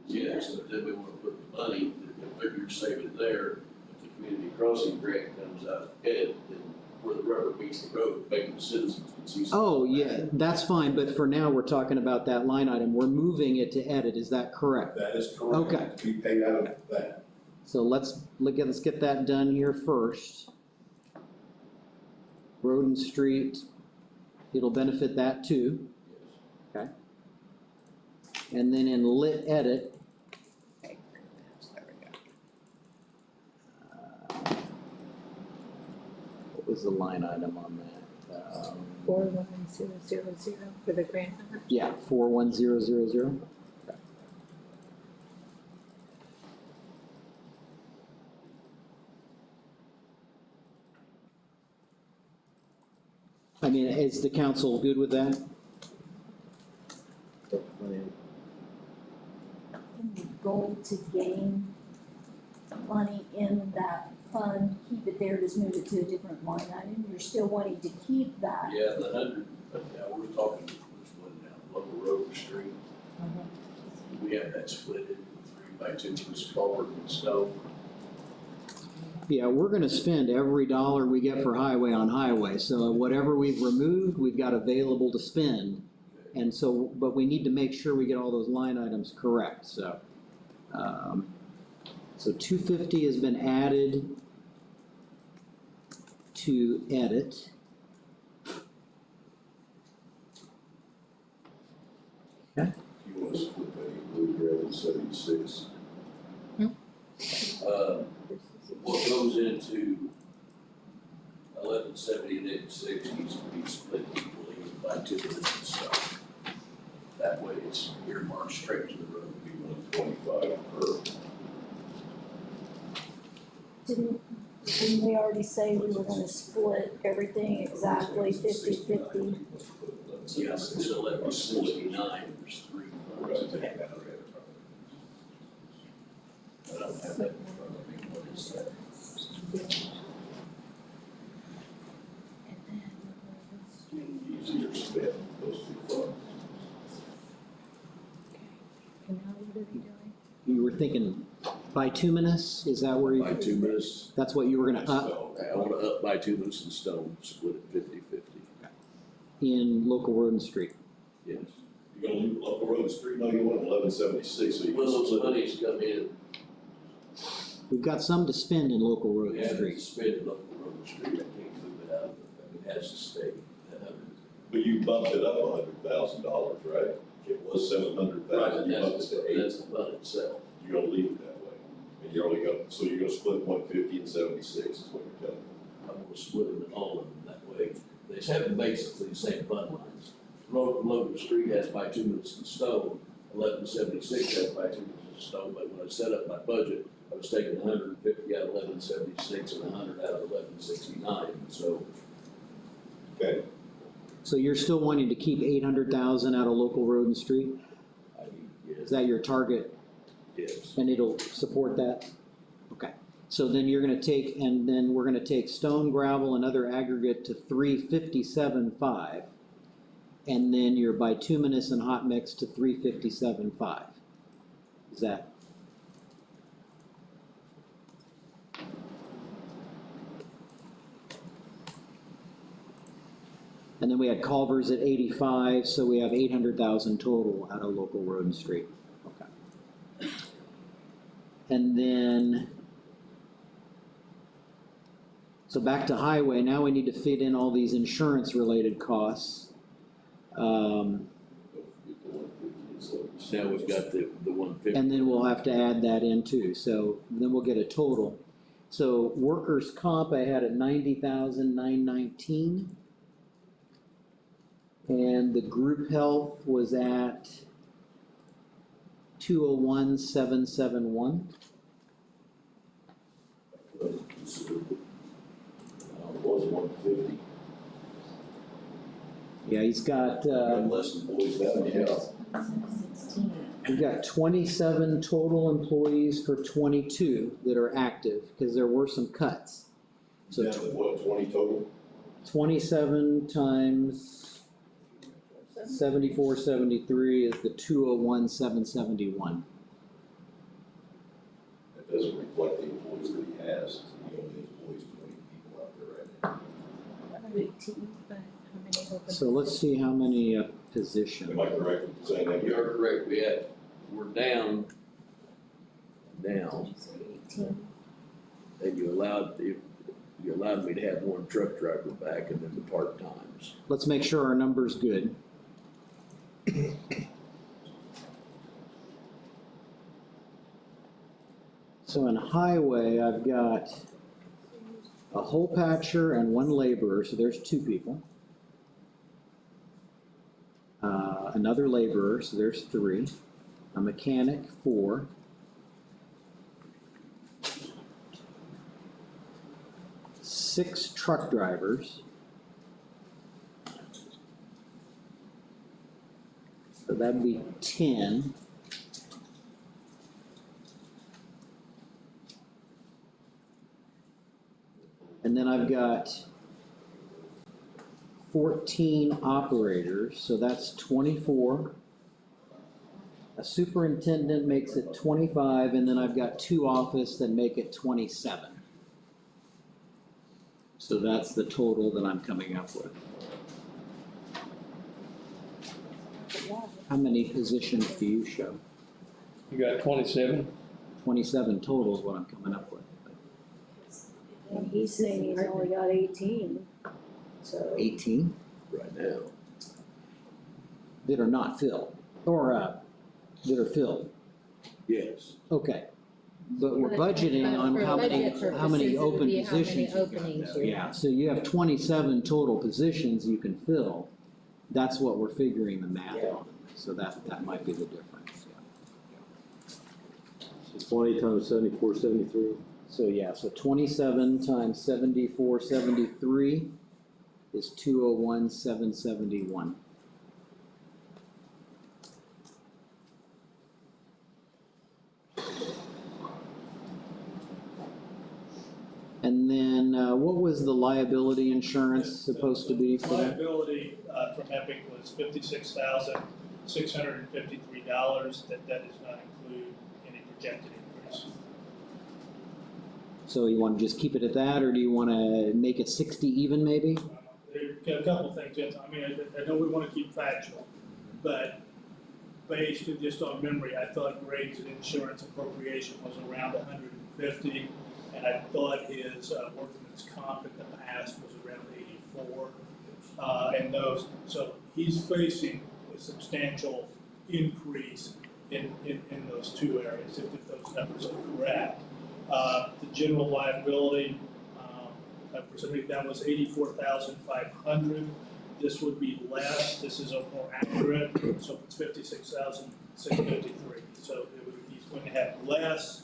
Yes, but then we wanna put the money, the figure saving there, if the community crossing grant comes out of ed, then where the rubber meets the road, making the citizens can see. Oh, yeah, that's fine, but for now, we're talking about that line item, we're moving it to edit, is that correct? That is correct. Okay. To be paid out of that. So let's get that done here first. Road and street, it'll benefit that too. Okay. And then in lit edit. What was the line item on that? 41000 for the grant. Yeah, 41000. I mean, is the council good with that? And the goal to gain money in that fund, keep it there, just move it to a different line item, you're still wanting to keep that. Yeah, the 100, but now we're talking, which one now, local road and street. We have that split in 3x2 with culvert and stone. Yeah, we're gonna spend every dollar we get for highway on highway, so whatever we've removed, we've got available to spend. And so, but we need to make sure we get all those line items correct, so. So 250 has been added to edit. You want to split that, include rather 76. What goes into 1170 and 86 needs to be split equally by 2 minutes and stuff. That way it's earmarked straight to the road. Be 125 per. Didn't we already say we were gonna split everything exactly 50-50? Yeah, but it's 1169, there's 3 funds. I don't have that in front of me, what is that? Easier split, those 2 funds. And now what are they doing? You were thinking bituminous, is that where you? Bituminous. That's what you were gonna up Okay, I wanna up bituminous and stone, split it 50-50. in local road and street? Yes. You're gonna leave local road and street, no, you want 1176, so you When can those split it. monies come in, We've got some to spend in local road we and have to street. spend it local road and street, I can't move it out of it, it has to stay at 100. But you bumped it up $100,000, right? It was 700,000, you bumped it to 8. That's the fund itself. You're gonna leave it that way. And you're only gonna, so you're gonna split 150 and 76 is what you're telling me. I'm gonna split them all of them that way. They have basically the same fund lines. Road and street has bituminous and stone, 1176 has bituminous and stone, but when I set up my budget, I was taking 150 out of 1176 and 100 out of 1169, so. Okay. So you're still wanting to keep 800,000 out of local road and street? I mean, yes, Is that your target? yes. And it'll support that? Okay, so then you're gonna take, and then we're gonna take stone, gravel, and other aggregate to 357.5. And then your bituminous and hot mix to 357.5. Is that? And then we had Culvers at 85, so we have 800,000 total out of local road and street. Okay. And then, so back to highway, now we need to fit in all these insurance-related costs. Now we've got the 150. And then we'll have to add that in too, so then we'll get a total. So workers' comp, I had at 90,919. And the group health was at 201,771. It was 150. Yeah, he's got, Less employees now, yeah. we've got 27 total employees for 22 that are active, because there were some cuts. So Down to what, 20 total? 27 times 7473 is the 201,771. That doesn't reflect the employees that he has. He only employs 20 people out there right now. 18, but how many open? So let's see how many positions. Am I correct in saying that? You are correct, we're down now, 18. and you allowed me to have one truck driver back and then the part-times. Let's make sure our number's good. So in highway, I've got a hole patcher and one laborer, so there's 2 people. Another laborer, so there's 3. A mechanic, 4. Six truck drivers. So that'd be 10. And then I've got 14 operators, so that's 24. A superintendent makes it 25, and then I've got 2 office that make it 27. So that's the total that I'm coming up with. How many positions do you show? You got 27? 27 total is what I'm coming up with. And he's saying he's only got 18, so. 18 Right now. that are not filled, or, that are filled. Yes. Okay. But we're budgeting on For how many, budget how many purposes, it would open be positions. How many openings you Yeah, have. so you have 27 total positions you can fill. That's what we're figuring the math on. So that might be the difference, yeah. So 20 times 74, 73. So yeah, so 27 times 74, 73 is 201, 771. And then, what was the liability insurance supposed to be for that? Liability, from Epic was $56,653, that does not include any projected increase. So you wanna just keep it at that, or do you wanna make it 60 even maybe? There are a couple things, I mean, I know we wanna keep factual, but based just on memory, I thought Greg's insurance appropriation was around 150, and I thought his workman's comp in the past was around 84. And those, so he's facing a substantial increase in those two areas, if those numbers are correct. The general liability, for somebody that was 84,500. This would be less, this is a more accurate, so it's 56,653. So he's going to have less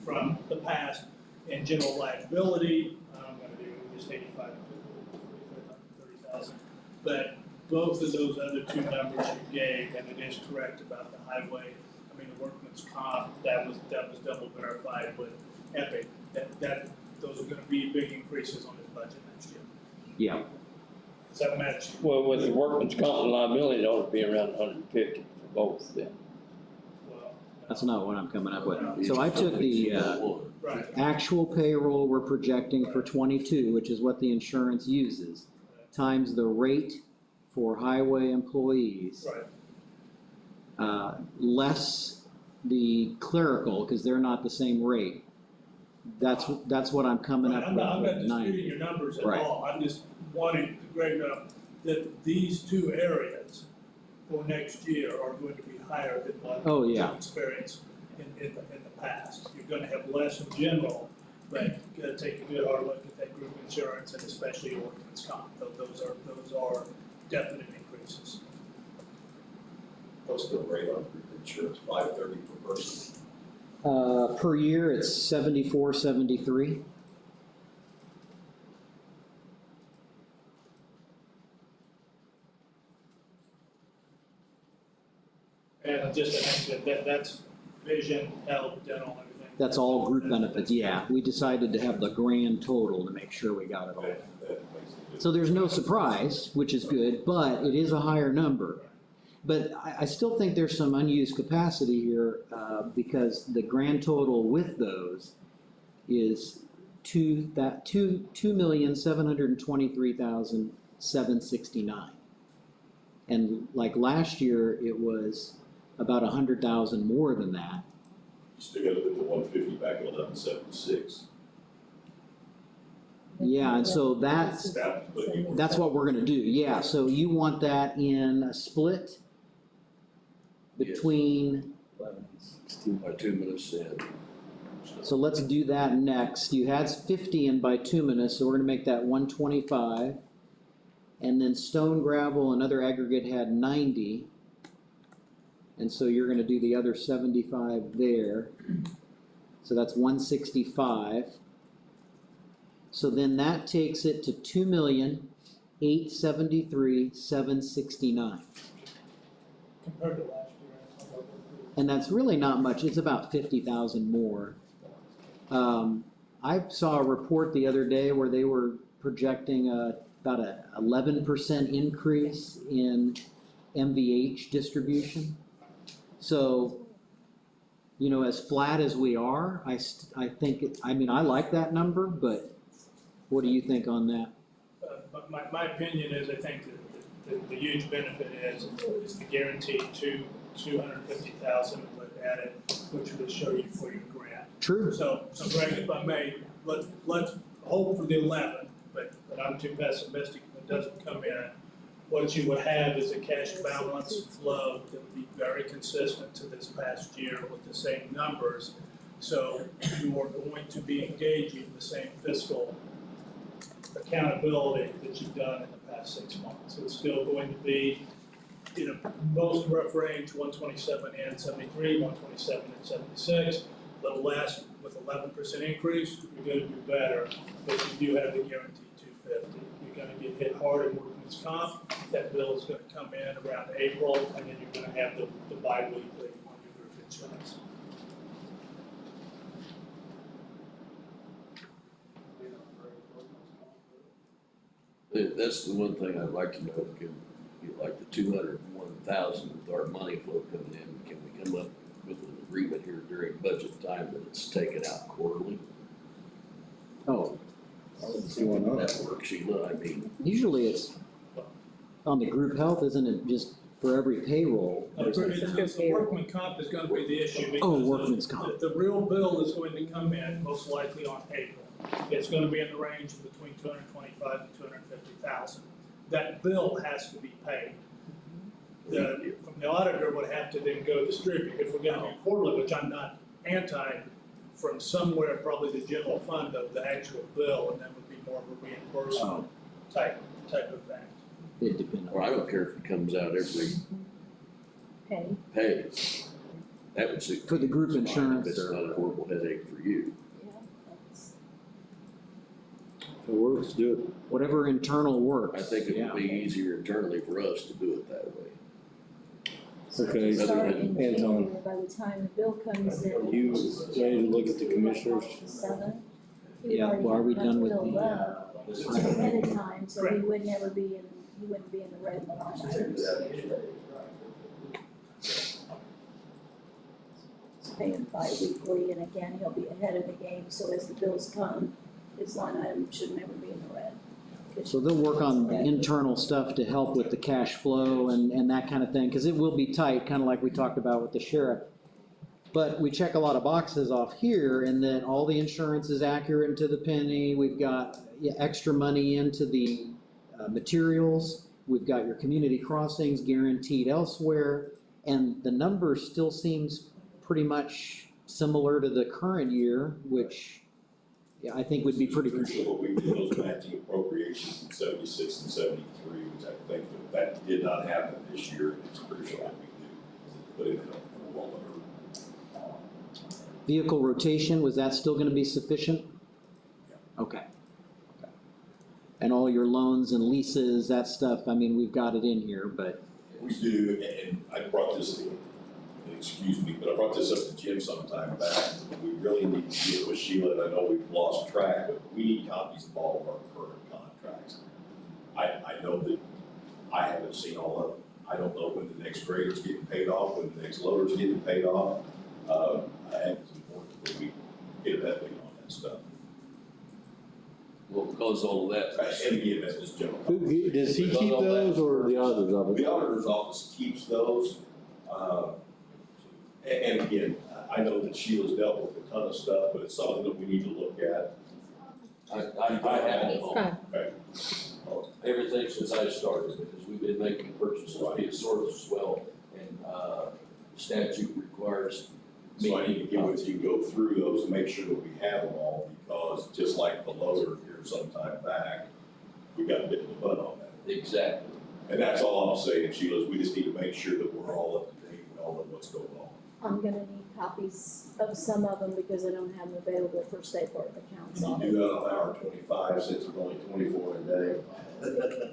from the past in general liability. I'm gonna do just 85, 30,000. But both of those other two numbers you gave, and it is correct about the highway, I mean, the workman's comp, that was double verified with Epic, those are gonna be big increases on his budget next year. Yeah. Does that match? Well, with the workman's comp and liability, it ought to be around 150 for both then. Well, That's not what I'm coming up with. So I took the, right, actual payroll we're projecting for 22, which is what the insurance uses, times the rate for highway employees, right. less the clerical, because they're not the same rate. That's what I'm coming Right, up I'm with. not disputing 90. your numbers at Right. all, I'm just wanting to bring up that these two areas for next year are going to be higher than what Oh, you've yeah. experienced in the past. You're gonna have less in general, but you gotta take a good hard look at that group insurance and especially your workman's comp. Those are definite increases. What's the rate on group insurance, $530 per person? Per year, it's 74, 73. And just to mention that's vision, health, dental, everything. That's all group benefits, yeah. We decided to have the grand total to make sure we got it all. That makes it good. So there's no surprise, which is good, but it is a higher number. But I still think there's some unused capacity here, because the grand total with those is 2,723,769. And like last year, it was about 100,000 more than that. You still gotta put the 150 back at 1176. Yeah, and so that's what we're gonna do, yeah, so you want that in a split between, 11.16 by 2 minutes in. so let's do that next. You had 50 in bituminous, so we're gonna make that 125. And then stone, gravel, and other aggregate had 90. And so you're gonna do the other 75 there. So that's 165. So then that takes it to 2,873,769. Compared to last year. And that's really not much, it's about 50,000 more. I saw a report the other day where they were projecting about a 11% increase in MVH distribution. So, you know, as flat as we are, I think, I mean, I like that number, but what do you think on that? But my opinion is, I think that the huge benefit is the guaranteed 2 250,000 would add it, which would show you for your grant. True. So Greg, if I may, let's hope for the 11th, but I'm too pessimistic if it doesn't come in. What you would have is a cash balance flow that would be very consistent to this past year with the same numbers. So you are going to be engaging the same fiscal accountability that you've done in the past 6 months. It's still going to be, most rough range, 127 and 73, 127 and 76. A little less with 11% increase, you're going to do better, but you do have the guaranteed 250. You're going to get hit hard in workman's comp. That bill is going to come in around April, and then you're going to have the bi-weekly on your group insurance. That's the one thing I'd like to know, can, like the 201,000 with our money flow coming in, can we come up with an agreement here during budget time that it's taken out quarterly? Oh, I don't see why not. That works, Sheila, I mean, usually it's on the group health, isn't it just for every payroll? The workman comp is going to be the issue. Oh, because workman's comp. The real bill is going to come in most likely on April. It's going to be in the range of between 225 and 250,000. That bill has to be paid. From the auditor would have to then go distribute, if we're going to be quarterly, which I'm not anti, from somewhere, probably the general fund of the actual bill, and that would be more of a reimbursement type of thing. It depends or I don't care if it comes out every pay. That would suit. For the group me. It's fine insurance if it's or- not a horrible headache for you. If it works, do it. Whatever internal works. I think it yeah. would be easier internally for us to do it that way. Okay, Start in Anton, January, by the time the bill comes in. you ready to look at the commissioners? 7th. Yeah, well, are we done with the, Ahead of time, so he would never be in, he wouldn't be in the red line items. He's paying bi-weekly, and again, he'll be ahead of the game, so as the bills come, his line item should never be in the red. So they'll work on the internal stuff to help with the cash flow and that kind of thing, because it will be tight, kind of like we talked about with the sheriff. But we check a lot of boxes off here, and that all the insurance is accurate and to the penny. We've got extra money into the materials. We've got your community crossings guaranteed elsewhere, and the number still seems pretty much similar to the current year, which I think would be pretty Crucial what we did, those matching appropriations in 76 and 73, which I think that did not happen this year. It's crucial that we do, put it in a roll. Vehicle rotation, was that still gonna be sufficient? Okay. And all your loans and leases, that stuff, I mean, we've got it in here, but. We do, and I brought this, excuse me, but I brought this up to Jim sometime back. We really need to get with Sheila, and I know we've lost track, but we need copies of all of our current contracts. I know that I haven't seen all of them. I don't know when the next grader's getting paid off, when the next loader's getting paid off. I think it's important that we get that thing on that stuff. Well, because all of that. And again, that's just general. Does he keep those or the auditor's office? The auditor's office keeps those. And again, I know that Sheila's dealt with a ton of stuff, but it's something that we need to look at. I have it all. Okay. Everything since I started, because we've been making purchases via source as well, and, statute requires me. So I need to get with you, go through those and make sure that we have them all, because just like the loader here sometime back, we got bit in the butt on that. Exactly. And that's all I'm saying, Sheila, is we just need to make sure that we're all up to date and all know what's going on. I'm gonna need copies of some of them because I don't have them available for State Board of Accounts. Can you do that on hour 25 since it's only 24 a day?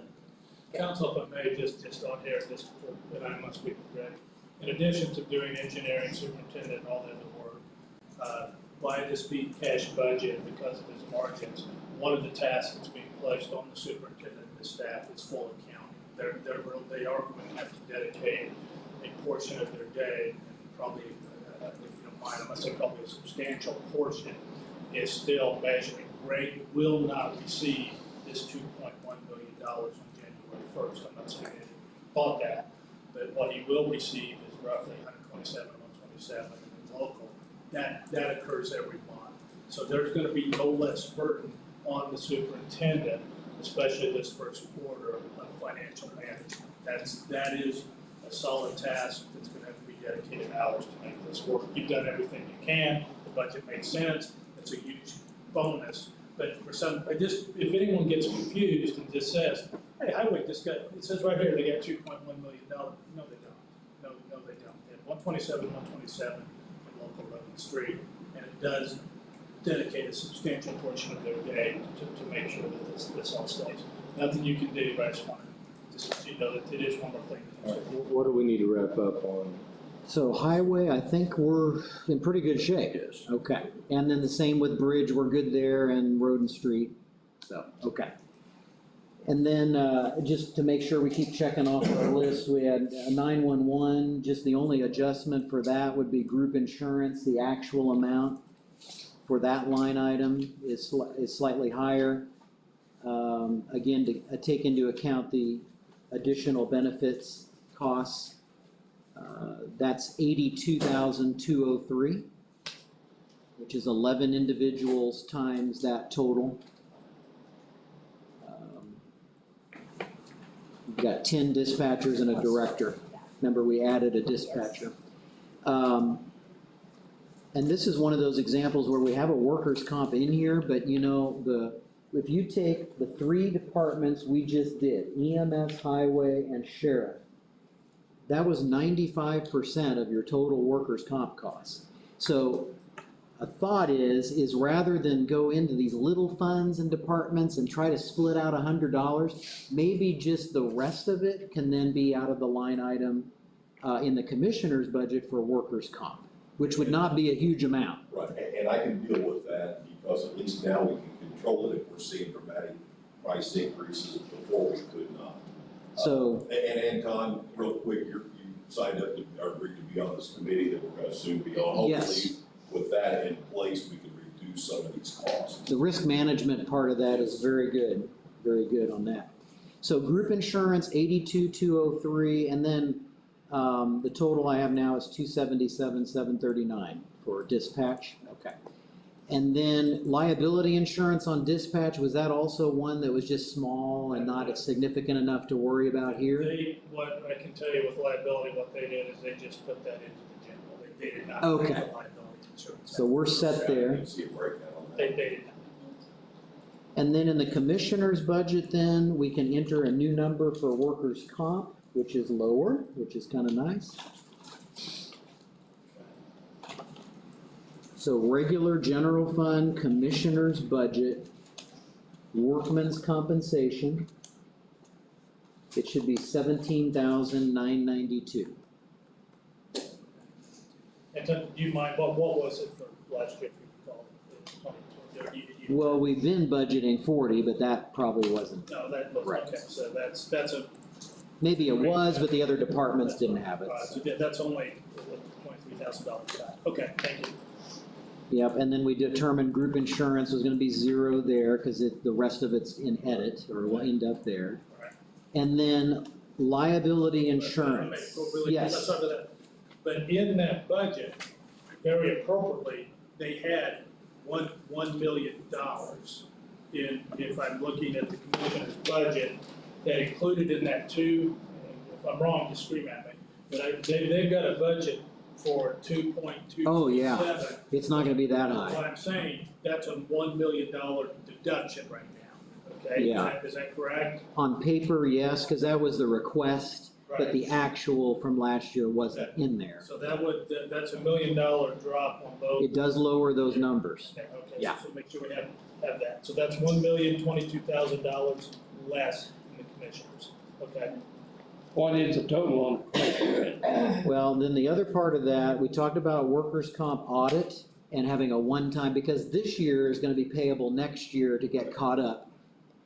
Council, if I may, just on here, just, and I must be correct. In addition to doing engineering, superintendent, and all that work, by this being cash budget, because of his margins, one of the tasks that's being placed on the superintendent and his staff is full accounting. They are going to have to dedicate a portion of their day, and probably, if you don't mind, I'm gonna say probably a substantial portion, is still measuring. Greg will not receive this $2.1 million on January 1st. I'm not saying anything about that, but what he will receive is roughly 127, 127, and local, that occurs every month. So there's gonna be no less burden on the superintendent, especially this first quarter of financial management. That is a solid task that's gonna have to be dedicated hours to make this work. You've done everything you can, the budget made sense, it's a huge bonus. But for some, if anyone gets confused and just says, hey, highway just got, it says right here, they got $2.1 million. No, they don't. No, they don't. They have 127, 127 in local road and street, and it does dedicate a substantial portion of their day to make sure that this all stays. Nothing you can do, but I just want to just, you know, that it is one more thing. All right, what do we need to wrap up on? So highway, I think we're in pretty good shape. Yes. Okay, and then the same with bridge, we're good there, and road and street, so, okay. And then, just to make sure we keep checking off our list, we had 911, just the only adjustment for that would be group insurance, the actual amount for that line item is slightly higher. Again, to take into account the additional benefits costs, that's 82,203, which is 11 individuals times that total. We've got 10 dispatchers and a director. Remember, we added a dispatcher. And this is one of those examples where we have a workers' comp in here, but you know, if you take the 3 departments we just did, EMS, highway, and sheriff, that was 95% of your total workers' comp costs. So a thought is rather than go into these little funds and departments and try to split out $100, maybe just the rest of it can then be out of the line item in the commissioner's budget for workers' comp, which would not be a huge amount. Right, and I can deal with that because at least now we can control it if we're seeing dramatic price increases before we could not. So. And Anton, real quick, you signed up to, or agreed to be on this committee that we're gonna soon be on. Yes. Hopefully, with that in place, we can reduce some of these costs. The risk management part of that is very good on that. So group insurance, 82,203, and then the total I have now is 277,739 for dispatch. Okay. And then liability insurance on dispatch, was that also one that was just small and not significant enough to worry about here? What I can tell you with liability, what they did is they just put that into the general. They did not Okay. put the liability insurance. So we're set there. I can see a breakdown on that. They did. And then in the commissioner's budget then, we can enter a new number for workers' comp, which is lower, which is kind of nice. So regular general fund, commissioner's budget, workman's compensation, it should be 17,992. And do you mind, what was it for last year, if you recall? Well, we've been budgeting 40, but that probably wasn't. No, that was, Right. okay, so that's a. Maybe it was, but the other departments didn't have it. So that's only $23,000 back. Okay, thank you. Yep, and then we determined group insurance was gonna be 0 there, cause the rest of it's in edit, or will end up there. Right. And then liability insurance, Let's yes, talk about that. But in that budget, very appropriately, they had $1 million in, if I'm looking at the commissioner's budget, that included in that too, and if I'm wrong, just scream at me, but they've got a budget for 2.227. Oh, yeah. It's not gonna be that What high. I'm saying, that's a $1 million deduction right now, okay? Yeah. Is that correct? On paper, yes, cause that was the request, but Right. the actual from last year wasn't in there. So that's $1 million drop on both. It does lower those numbers. Okay, Yeah. so make sure we have that. So that's $1,022,000 less in the commissioners, okay? What is the total on it? Well, then the other part of that, we talked about workers' comp audit and having a one-time, because this year is gonna be payable next year to get caught up.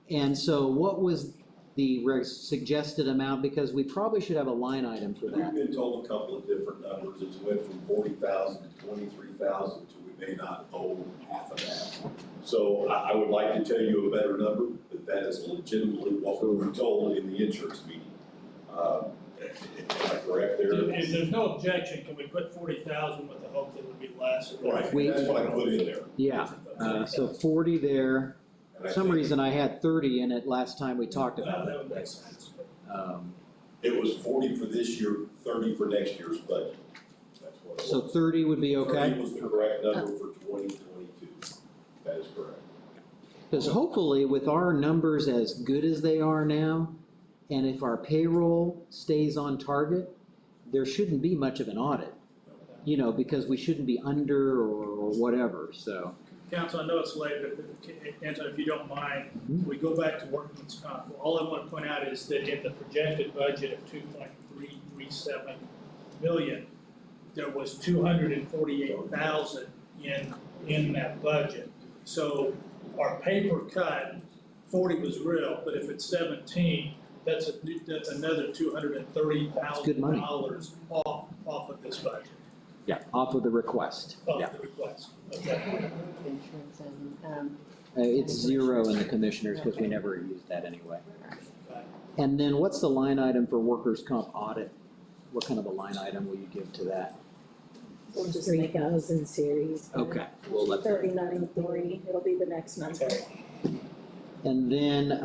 And so what was the suggested amount, because we probably should have a line item for that. We've been told a couple of different numbers. It's went from 40,000 to 23,000 to we may not owe half of that. So I would like to tell you a better number, but that is legitimately what we were told in the insurance meeting. Am I correct there? If there's no objection, can we put 40,000 with the hope that it would be less? Right, We- that's what I put in there. Yeah, so 40 there. And For I some think reason I had 30 in it last time we talked Well, about that it. would make sense. It was 40 for this year, 30 for next year's budget. That's what it was. So 30 would be 30 okay? was the correct number for 2022. That is correct. Because hopefully with our numbers as good as they are now, and if our payroll stays on target, there shouldn't be much of an audit. You know, because we shouldn't be under or whatever, so. Council, I know it's late, but Anton, if you don't mind, we go back to workman's comp. All I want to point out is that in the projected budget of 2.337 million, there was 248,000 in that budget. So our paper cut, 40 was real, but if it's 17, that's another $230,000 off of this budget, Yeah, off of the request. off Yeah. the request. Okay. Insurance and, It's zero in the commissioners because we never used that anyway. Okay. And then what's the line item for workers' comp audit? What kind of a line item will you give to that? We'll just make it 3,000 series. Okay, we'll let that. 39.3, it'll be the next number. And then,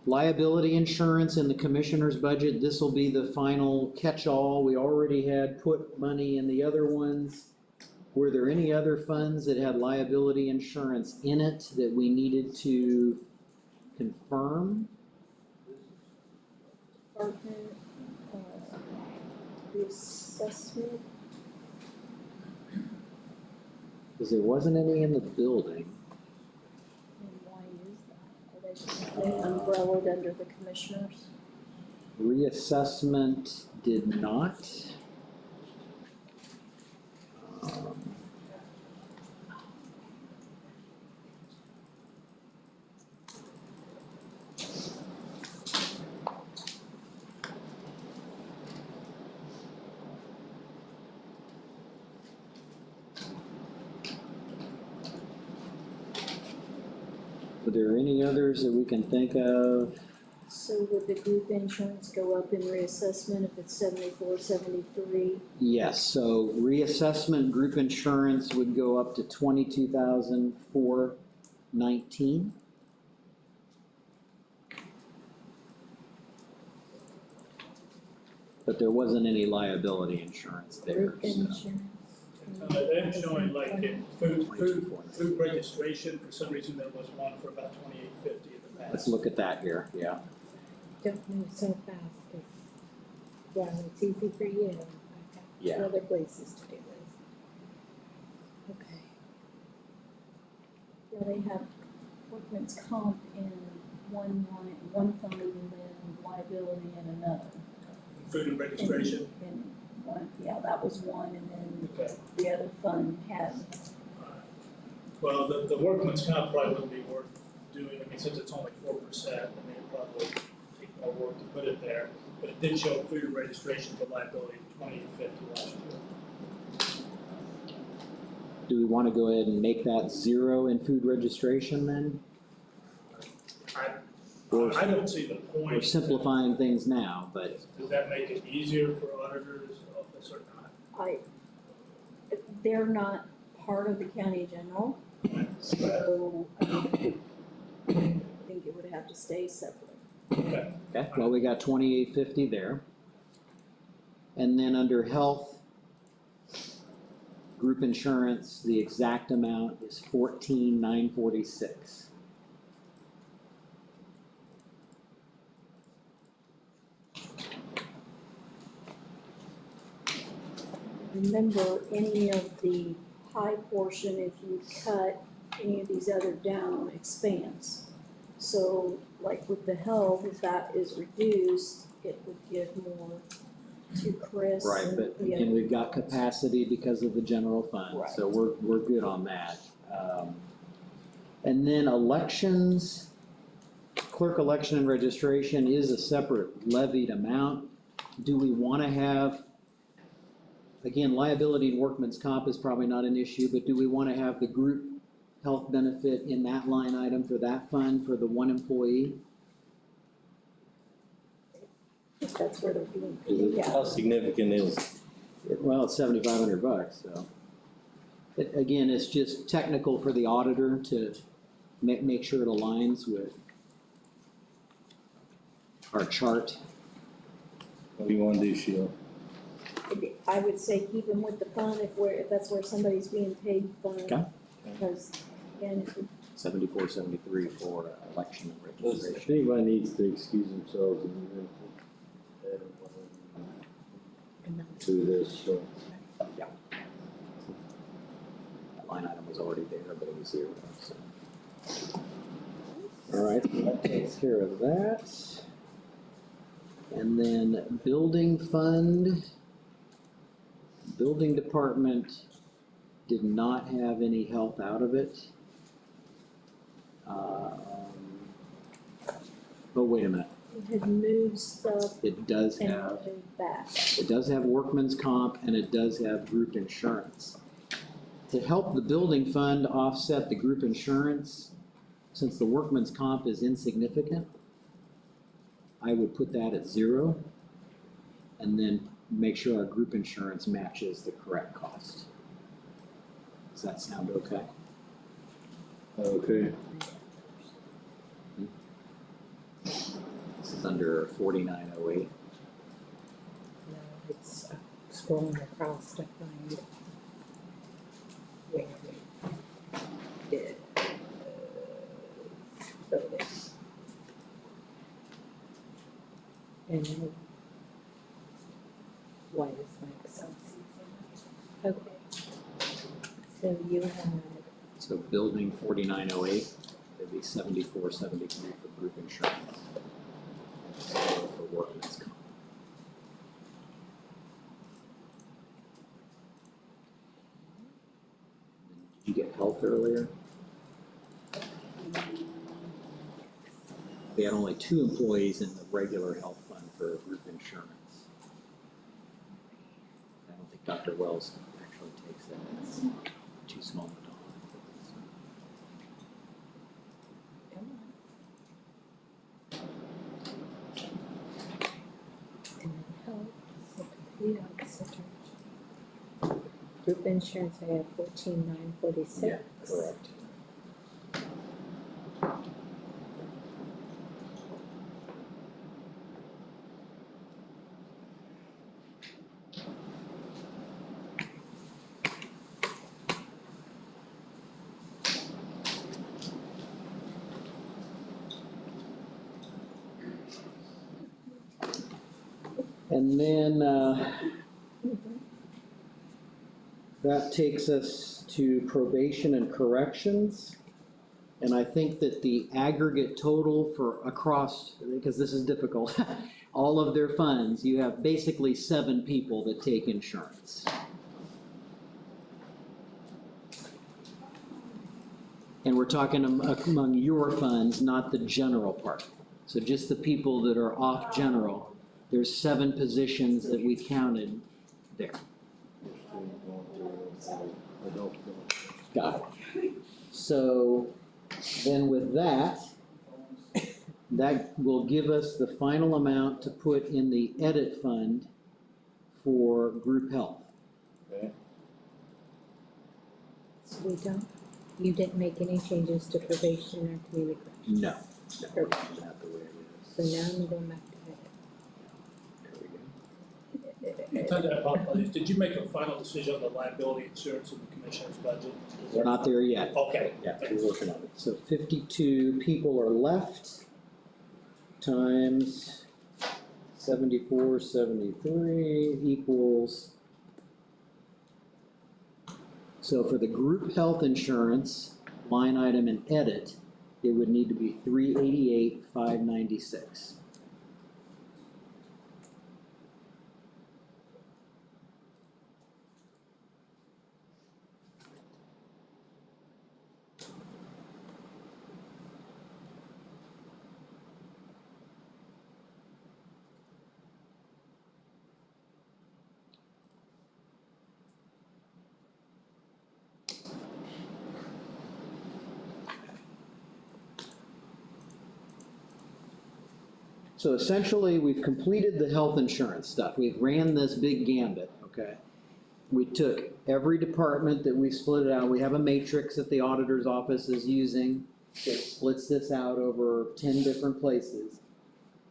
liability insurance in the commissioner's budget, this will be the final catch-all. We already had put money in the other ones. Were there any other funds that had liability insurance in it that we needed to confirm? Department, reassessment, Because there wasn't any in the building. and why is that? Are they just umbrellaed under the commissioners? Reassessment did not. Were there any others that we can think of? So would the group insurance go up in reassessment if it's 74, 73? Yes, so reassessment group insurance would go up to 22,419. But there wasn't any liability insurance there, Group so. insurance. They're showing like in food registration, for some reason there was one for about 2850 in the past. Let's look at that here, yeah. Don't move so fast, because, well, it's easy for you. I've Yeah. got other places to do this. Okay. Yeah, they have workman's comp in one line, one fund, and then liability in another. Food and registration. In one, yeah, that was one, and then Okay. the other fund had, Well, the workman's comp probably wouldn't be worth doing, I mean, since it's only 4%, I mean, it probably take more work to put it there. But it did show food and registration for liability 2850 last year. Do we want to go ahead and make that zero in food registration then? I don't see the point. We're simplifying things now, but Does that make it easier for auditors office or not? they're not part of the county general, so I think it would have to stay separate. Okay. okay, well, we got 2850 there. And then under health, group insurance, the exact amount is 14,946. Remember, any of the high portion, if you cut any of these other down, expands. So like with the health, if that is reduced, it would give more to Chris. Right, and but the again, other- we've got capacity because of the general fund, Right. so we're good on that. And then elections, clerk election and registration is a separate levied amount. Do we wanna have, again, liability and workman's comp is probably not an issue, but do we wanna have the group health benefit in that line item for that fund for the one employee? think that's where they're doing, yeah. How significant is, Well, it's $7,500, so. Again, it's just technical for the auditor to make sure it aligns with our chart. what do you wanna do, Sheila? I would say keep them with the fund if that's where somebody's being paid fund. Okay. Because, again, if we 74, 73 for election and Listen, registration. if anybody needs to excuse themselves and do this, so. Yeah. That line item was already there, but it was 0, so. All right, so that takes care of that. And then building fund. Building department did not have any help out of it. Oh, wait a minute, we had moved stuff it does and have, moved back. it does have workman's comp and it does have group insurance. To help the building fund offset the group insurance, since the workman's comp is insignificant, I would put that at 0 and then make sure our group insurance matches the correct cost. Does that sound okay? Okay. This is under 4908. No, it's scrolling across to find where we did. So this. And then, why is my Excel season? Okay. So you had, So building 4908, it'd be 7473 for group insurance. And 0 for workman's comp. Did you get health earlier? They had only 2 employees in the regular health fund for group insurance. I don't think Dr. Wells actually takes that, it's too small a dollar. and then health, so complete opposite. Group insurance, I have 14,946. Yeah, correct. And then, that takes us to probation and corrections. And I think that the aggregate total for across, because this is difficult, all of their funds, you have basically 7 people that take insurance. And we're talking among your funds, not the general part. So just the people that are off general, there's 7 positions that we counted there. Got it. So then with that, that will give us the final amount to put in the edit fund for group health. Okay. So we don't, you didn't make any changes to probation or community corrections? No, that's not the way it So is. now I'm going back to There we go. Tell that about, did you make a final decision on the liability insurance in the commissioner's budget? We're not there yet. Okay. Yeah, we're working on it. So 52 people are left, times 74, 73 equals. So for the group health insurance line item and edit, it would need to be 388, 596. So essentially, we've completed the health insurance stuff. We've ran this big gambit, okay? We took every department that we split it out. We have a matrix that the auditor's office is using that splits this out over 10 different places.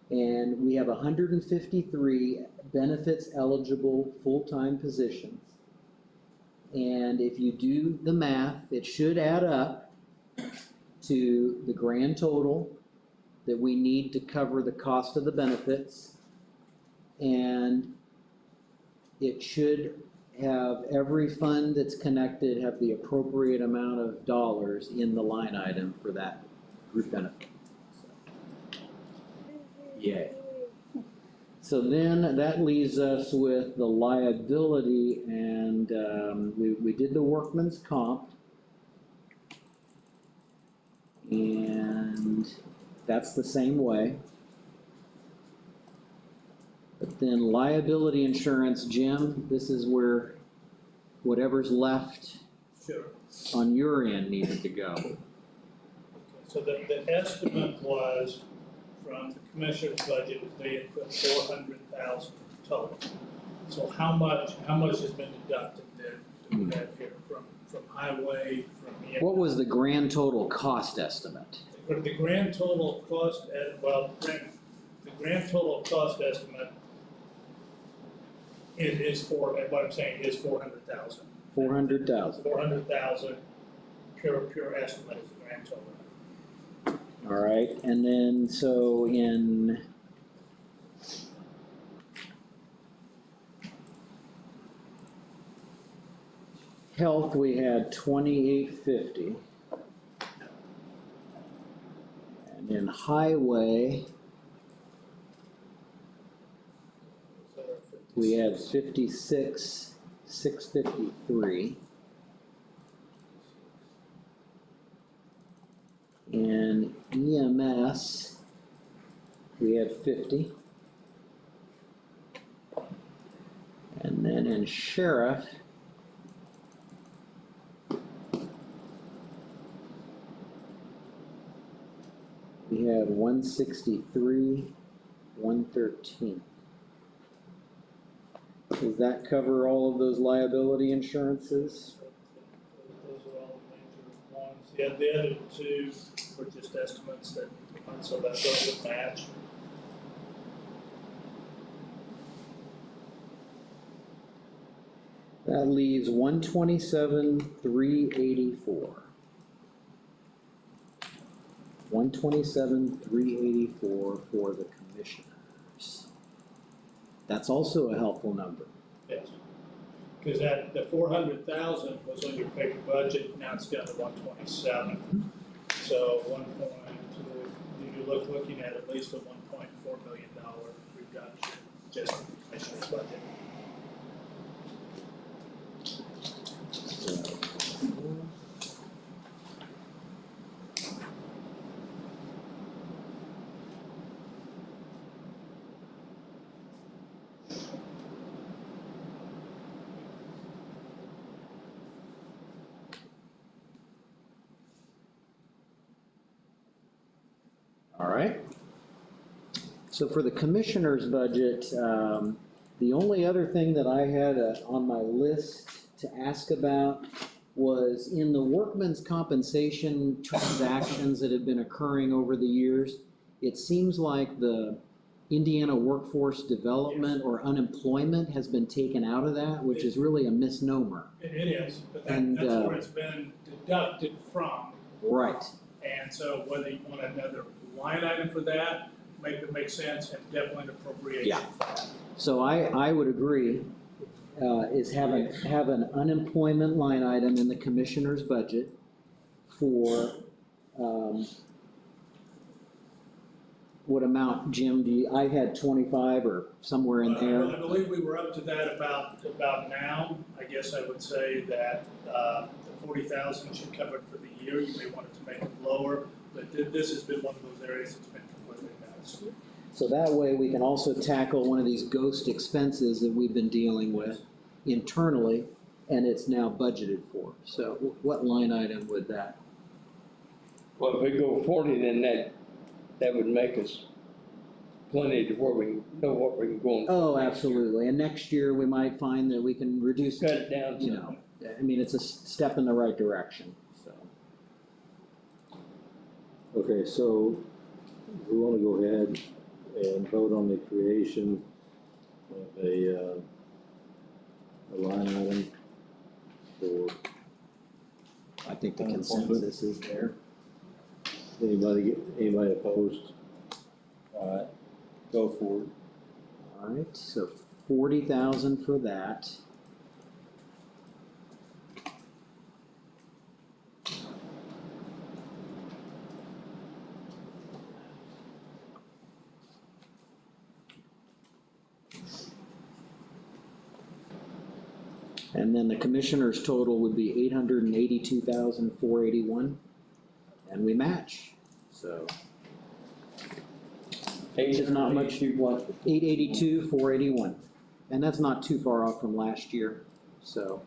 And we have 153 benefits eligible full-time positions. And if you do the math, it should add up to the grand total that we need to cover the cost of the benefits. And it should have every fund that's connected have the appropriate amount of dollars in the line item for that group benefit. Yay. So then that leaves us with the liability, and we did the workman's comp. And that's the same way. But then liability insurance, Jim, this is where whatever's left Sure. on your end needed to go. So the estimate was from the commissioner's budget, they had put 400,000 total. So how much has been deducted there, that we have here from highway, from EMS? What was the grand total cost estimate? For the grand total cost, the grand total cost estimate is for, what I'm saying is 400,000. 400,000. 400,000, pure estimate is the grand total. All right, and then so in health, we had 2,850. And in highway, we had 56,653. In EMS, we had 50. And then in sheriff, we had 163, 113. Does that cover all of those liability insurances? Those are all the major ones. The other two were just estimates that, so that those would match. That leaves 127,384. 127,384 for the commissioners. That's also a helpful number. Yes. Because the 400,000 was on your paper budget, now it's down to 127. So you're looking at least a $1.4 million reduction just in the commissioner's budget. All right. So for the commissioner's budget, the only other thing that I had on my list to ask about was in the workman's compensation transactions that have been occurring over the years, it seems like the Indiana workforce development or unemployment has been taken out of that, which is really a misnomer. It is, but And, that's where it's been deducted from. Right. And so whether you want another line item for that, make sense, and definitely an appropriation Yeah. for that. So I would agree, is have an unemployment line item in the commissioner's budget for, what amount, Jim, I had 25 or somewhere in there. I believe we were up to that about now. I guess I would say that, the 40,000 should cover it for the year. You may want it to make it lower, but this has been one of those areas that's been completely missed. So that way we can also tackle one of these ghost expenses that we've been dealing with internally, and it's now budgeted for. So what line item would that? Well, if we go 40, then that would make us plenty to where we know what we can go on. Oh, absolutely, and next year we might find that we can reduce, Cut it down you know, I mean, it's a step in the right direction, so. Okay, so we wanna go ahead and vote on the creation of a line item for, I think the consensus is there. anybody opposed? Alright, go for it. Alright, so 40,000 for that. And then the commissioner's total would be 882,481, and we match, so. Which is not much. 882,481, and that's not too far off from last year, so.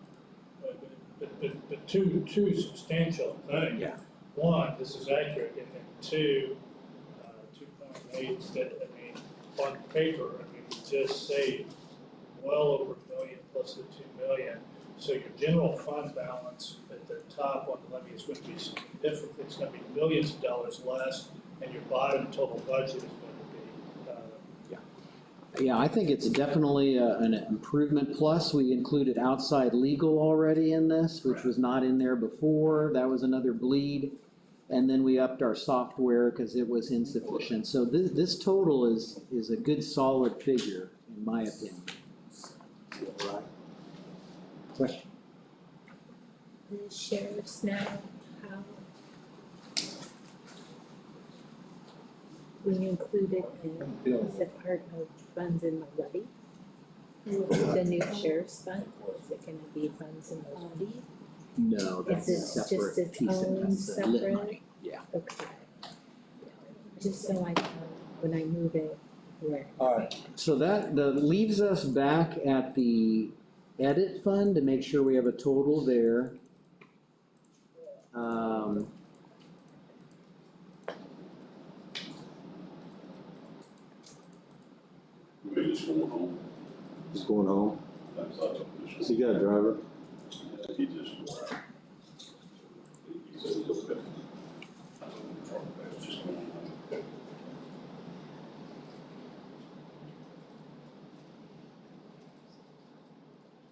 But two substantial things. Yeah. One, this is accurate, and then two, 2.8, that, I mean, on paper, I mean, we just saved well over $1 million plus the 2 million. So your general fund balance at the top on the levy is going to be significant, it's going to be millions of dollars less, and your bottom total budget is going to be, Yeah, I think it's definitely an improvement, plus we included outside legal already in this, which was not in there before, that was another bleed. And then we upped our software because it was insufficient, so this total is a good solid figure, in my opinion. Right. Question? The sheriff's now, how we included as a part of funds in the levy? The new sheriff's fund, is it gonna be funds in the levy? No, that's a Is it just separate its piece of own lit separate? money, yeah. Okay. Just so I know when I move it, where. Alright, So that leaves us back at the edit fund to make sure we have a total there. We just going home. just going home, That's not something. so you got a driver? He just. He said he's okay. That's just going home.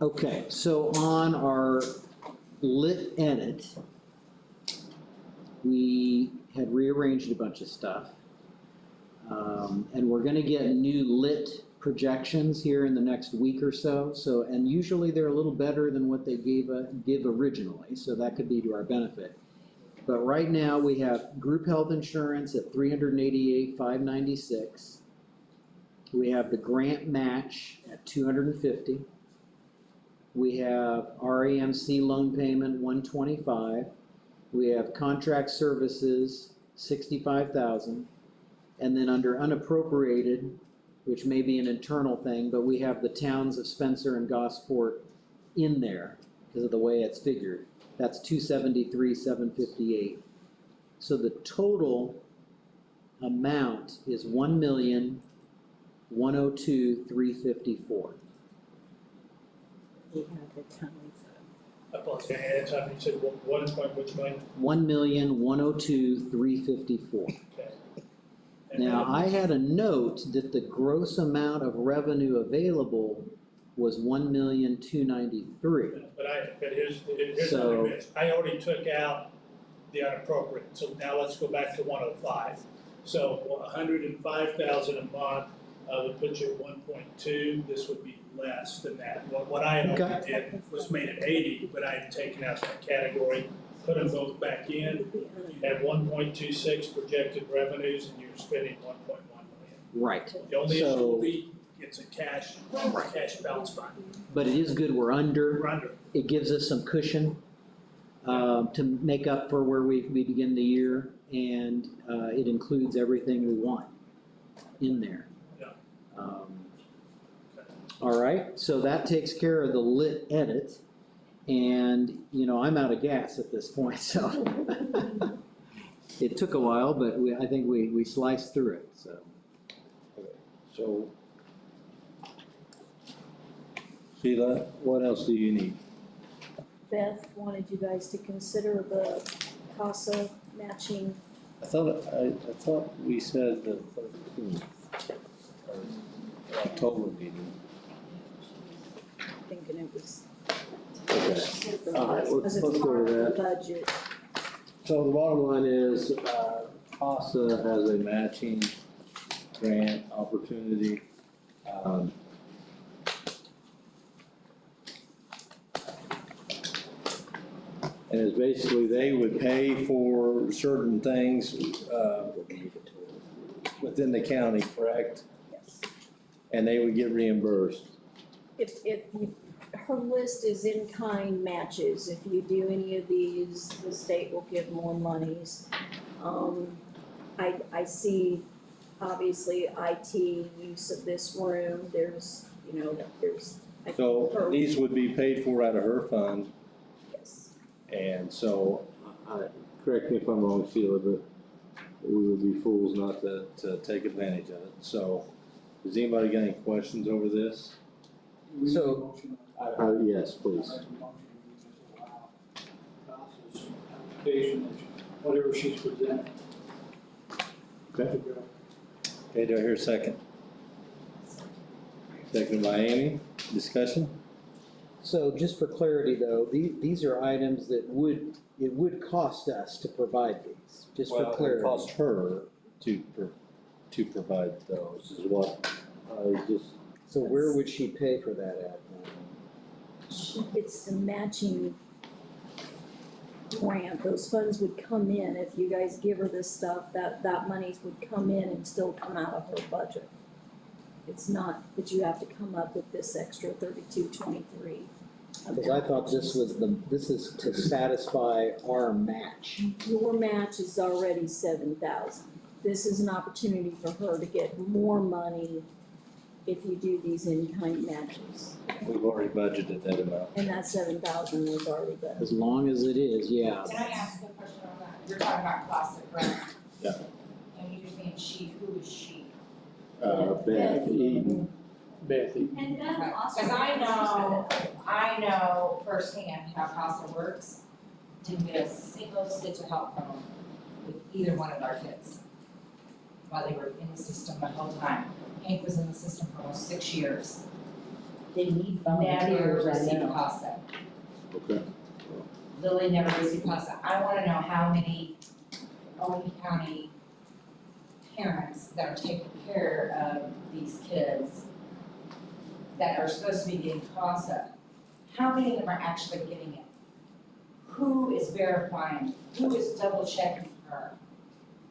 Okay, so on our lit edit, we had rearranged a bunch of stuff. And we're gonna get new lit projections here in the next week or so, and usually they're a little better than what they give originally, so that could be to our benefit. But right now, we have group health insurance at $388,596. We have the grant match at $250. We have RAMC loan payment, $125. We have contract services, $65,000. And then under unappropriated, which may be an internal thing, but we have the towns of Spencer and Gosport in there because of the way it's figured. That's $273,758. So the total amount is $1,102,354. We have the towns I apologize, and time you said one point, which million? $1,102,354. Okay. And Now, then- I had a note that the gross amount of revenue available was $1,293,000. But here's So- another miss. I already took out the unappropriated, so now let's go back to 105. So 105,000 a month, would put you at 1.2, this would be less than that. What I had already did was made it 80, but I had taken out that category, put them both back in. You have 1.26 projected revenues and you're spending 1.1 million. Right, The only issue So- will be, it's a cash balance fund. but it is good we're under. We're under. It gives us some cushion to make up for where we begin the year, and it includes everything we want in there. Yeah. All right, so that takes care of the lit edit, and, I'm out of gas at this point, so. It took a while, but I think we sliced through it, so. So, Sheila, what else do you need? Beth wanted you guys to consider the CASA matching. I thought we said the 13th, or October meeting. Thinking it was. Okay. All right, let's As a go part to of the that. budget. So the bottom line is, CASA has a matching grant opportunity. And it's basically, they would pay for certain things, within the county, correct? Yes. And they would get reimbursed. Her list is in-kind matches. If you do any of these, the state will give more monies. I see, obviously, IT use of this room, there's. So these would be paid for out of her fund, Yes. and so, correct me if I'm wrong, Sheila, but we would be fools not to take advantage of it. So, does anybody got any questions over this? We need a So- motion Yes, please. I make a motion to just allow CASA's application, whatever she's presented. Okay. To go. Okay, do I hear a second? Second by Amy, discussion? So just for clarity though, these are items that it would cost us to provide these, just for Well, it clarity. costs her to provide those, is what I just, So where would she pay for that at? She gets the matching grant. Those funds would come in. If you guys give her this stuff, that monies would come in and still come out of her budget. It's not that you have to come up with this extra 3223. Because I thought this is to satisfy our match. Your match is already 7,000. This is an opportunity for her to get more money if you do these in-kind matches. we've already budgeted that amount. And that 7,000 was already done. As long as it is, yeah. Can I ask a question on that? You're talking about classic, right? Yeah. And you just mean she, who is she? Beth Eden. Bethy. And then also. Cause I know firsthand how CASA works. Didn't get a single stitch of help from them with either one of our kids. While they were in the system the whole time. Hank was in the system for almost 6 years. They need Never volunteers, I received know. CASA. Okay. Lily never received CASA. I wanna know how many Owen County parents that are taking care of these kids that are supposed to be getting CASA, how many of them are actually getting it? Who is verifying? Who is double checking her?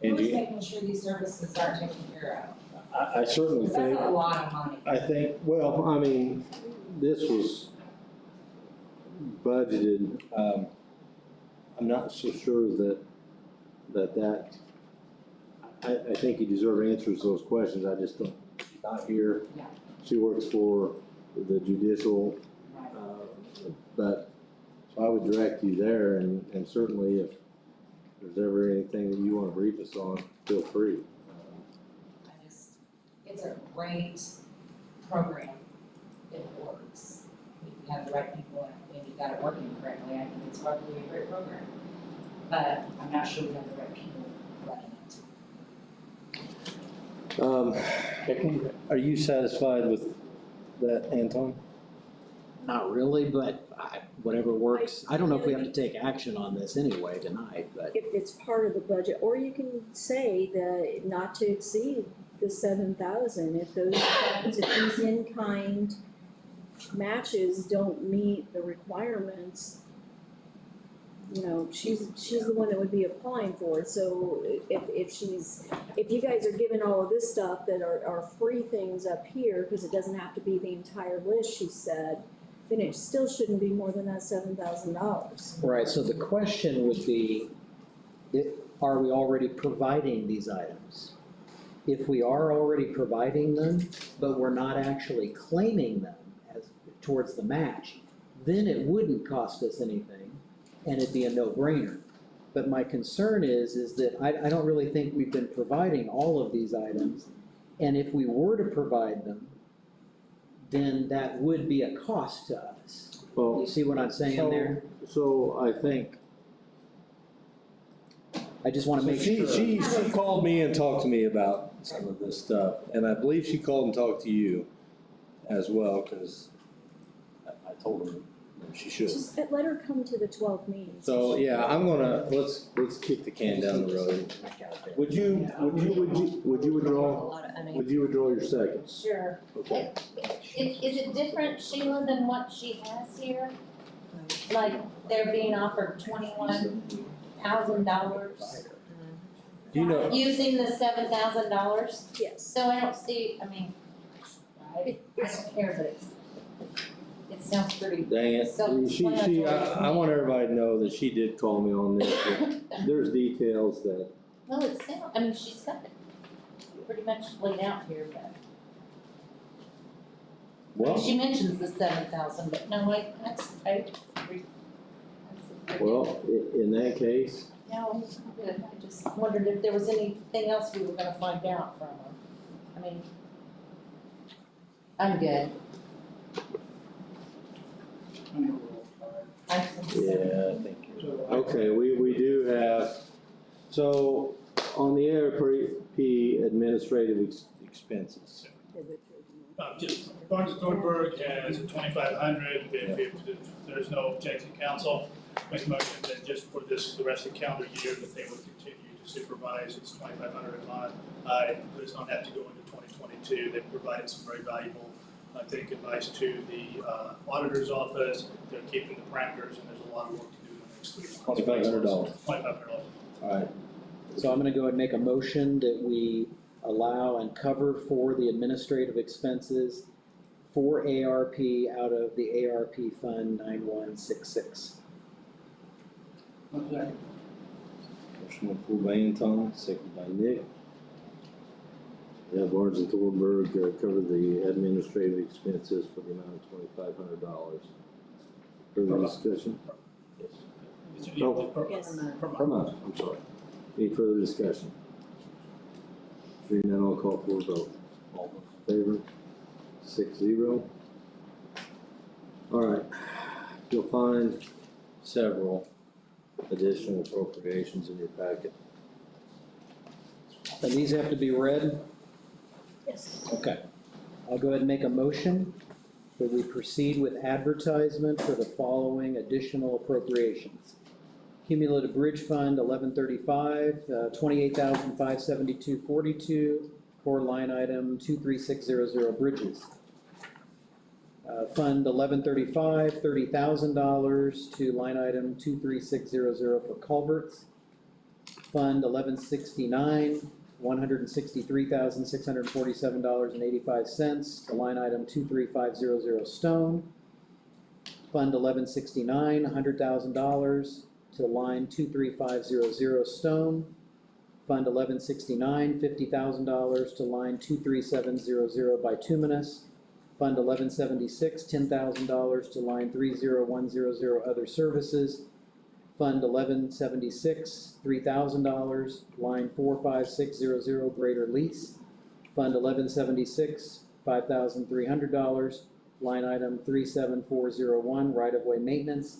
Who And is you, making sure these services are taken care of? I certainly Because think, that's a lot of money. I think, well, I mean, this was budgeted, I'm not so sure that I think you deserve answers to those questions, I just don't, she's not here. Yeah. She works for the judicial, but, so I would direct you there, and certainly if there's ever anything that you wanna brief us on, feel free. It's a great program if it works. If you have the right people and you got it working correctly, I think it's probably a great program. But I'm not sure we have the right people running it. Are you satisfied with that, Anton? Not really, but whatever works. I don't know if we have to take action on this anyway tonight, but. If it's part of the budget, or you can say that not to exceed the 7,000, if these in-kind matches don't meet the requirements, she's the one that would be applying for it. So if you guys are given all of this stuff that are free things up here, because it doesn't have to be the entire list, she said, then it still shouldn't be more than that $7,000. Right, so the question would be, are we already providing these items? If we are already providing them, but we're not actually claiming them towards the match, then it wouldn't cost us anything, and it'd be a no-brainer. But my concern is that I don't really think we've been providing all of these items, And if we were to provide them, then that would be a cost to us. Well, You see what I'm saying there? So I think. I just wanna make She sure. called me and talked to me about some of this stuff, and I believe she called and talked to you as well, cause I told her she should. Just let her come to the 12 meetings. So, yeah, I'm gonna, let's kick the can down the road. Would you withdraw, would you withdraw your second? Sure. Okay. Is it different, Sheila, than what she has here? Like, they're being offered $21,000? Do you know, Using the $7,000? Yes. So I don't see, I mean, I don't care, but it sounds pretty dang it, self-explanatory. I want everybody to know that she did call me on this, but there's details that, Well, it sounds, I mean, she's got it pretty much laid out here, but. well, She mentions the 7,000, but no, I agree. well, in that case, No, I'm good. I just wondered if there was anything else we were gonna find out from her. I mean, I'm good. I know we're all tired. I think so. yeah, I think. So Okay, we do have, so on the ARP administrative expenses. Just, Barnes and Thornburg has a 2,500, if there's no objection, council, make a motion that just for this, the rest of the calendar year, that they would continue to supervise, it's 2,500 a month. It does not have to go into 2022, they've provided some very valuable, I think, advice to the auditor's office, they're keeping the parameters, and there's a lot of work to do in the next 3 months. $2,500. $2,500. All right, So I'm gonna go ahead and make a motion that we allow and cover for the administrative expenses for ARP out of the ARP Fund 9166. Okay. motion on the floor by Anton, second by Nick. Yeah, Barnes and Thornburg cover the administrative expenses for the amount of $2,500. Further discussion? Oh. Yes. Per month, I'm sorry. Any further discussion? Hearing none, I'll call for a vote. All those in favor? 6-0. All right, you'll find several additional appropriations in your packet. And these have to be read? Yes. Okay. I'll go ahead and make a motion that we proceed with advertisement for the following additional appropriations. Cumulative Bridge Fund 1135, 28,572.42 for line item 23600 bridges. Fund 1135, $30,000 to line item 23600 for culverts. Fund 1169, $163,647.85 to line item 23500 stone. Fund 1169, $100,000 to line 23500 stone. Fund 1169, $50,000 to line 23700 bituminous. Fund 1176, $10,000 to line 30100 other services. Fund 1176, $3,000, line 45600 greater lease. Fund 1176, $5,300, line item 37401 right-of-way maintenance.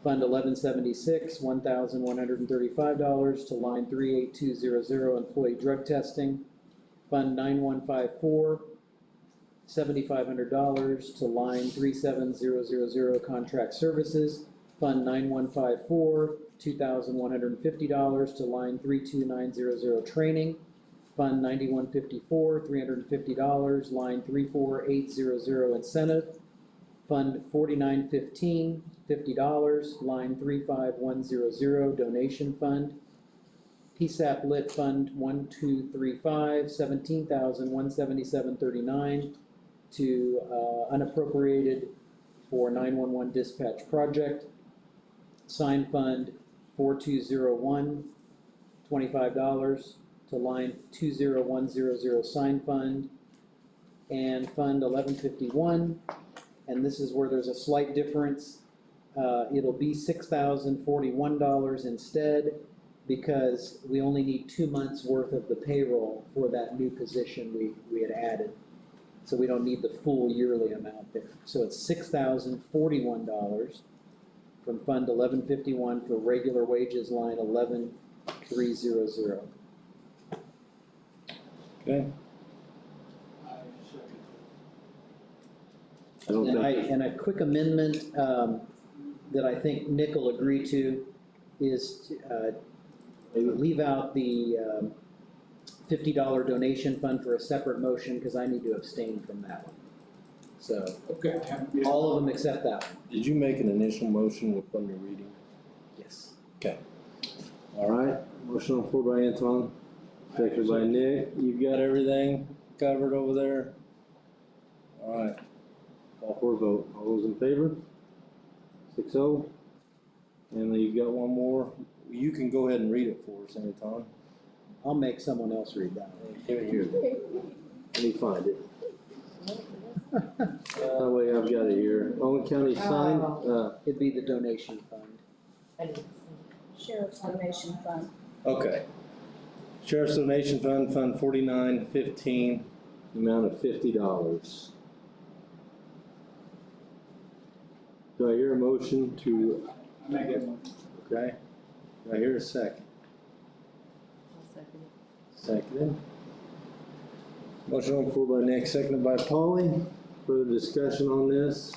Fund 1176, $1,135 to line 38200 employee drug testing. Fund 9154, $7,500 to line 37000 contract services. Fund 9154, $2,150 to line 32900 training. Fund 9154, $350, line 34800 incentive. Fund 4915, $50, line 35100 donation fund. PSAP Lit Fund 1235, $17,177.39 to unappropriated for 911 dispatch project. Sign Fund 4201, $25 to line 20100 sign fund. And Fund 1151, and this is where there's a slight difference. It'll be $6,041 instead. because we only need 2 months' worth of the payroll for that new position we had added. So we don't need the full yearly amount there. So it's $6,041 from Fund 1151 for regular wages line 11300. Okay. I don't think. And a quick amendment that I think Nick will agree to is leave out the $50 donation fund for a separate motion, because I need to abstain from that one. So, Okay. all of them except that one. Did you make an initial motion with from your reading? Yes. Okay. All right, motion on the floor by Anton, seconded by Nick. You've got everything covered over there? All right, call for a vote. All those in favor? 6-0. And you've got one more. You can go ahead and read it for us, Anton. I'll make someone else read that one. Give it here. Let me find it. That way I've got it here. Owen County sign, It'd be the donation fund. Sheriff's donation fund. okay. Sheriff's donation fund, Fund 4915, amount of $50. Do I hear a motion to, I make that one. okay? Do I hear a second? I'll second it. Seconded. Motion on the floor by Nick, seconded by Polly. Further discussion on this?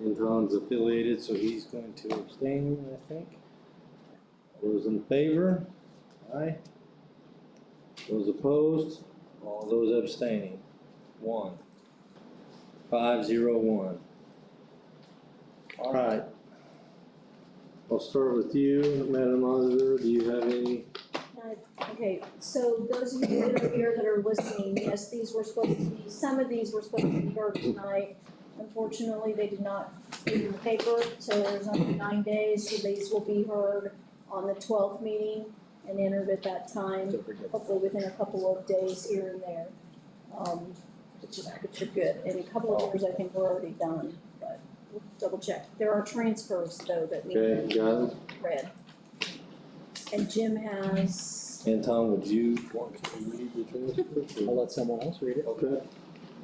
Anton's affiliated, so he's going to abstain, I think. Those in favor? Aye. Those opposed? All those abstaining? 1. 5-0-1. All right. I'll start with you, Madam Auditor. Do you have any? Okay, so those of you that are here that are listening, yes, these were supposed to be, some of these were supposed to be heard tonight. Unfortunately, they did not see the paper, so there's only 9 days, so these will be heard on the 12th meeting and entered at that time, hopefully within a couple of days here and there. But you're good. In a couple of years, I think we're already done, but we'll double check. There are transfers though that need Okay, to be got it. read. And Jim has, Anton, would you want to read the transcript? I'll let someone else read it. Okay.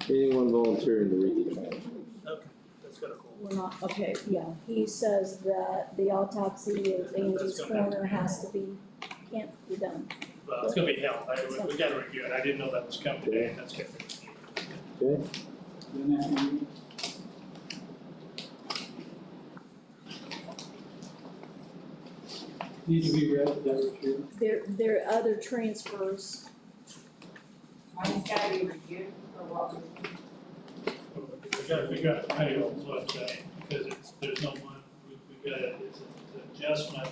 Anyone volunteering to read the transcript? Okay, that's kind of cool. we're not, okay, yeah, he says that the autopsy of Angie's corner has to be, can't be done. Well, it's gonna be hell, we gotta review it, I didn't know that was coming today, and that's good. Okay. Then that one. Need to be read, is that what you're? There are other transfers, Mine's gotta be reviewed for what we. We gotta figure out the payroll, is what I'm saying, because there's no one, we gotta, it's an adjustment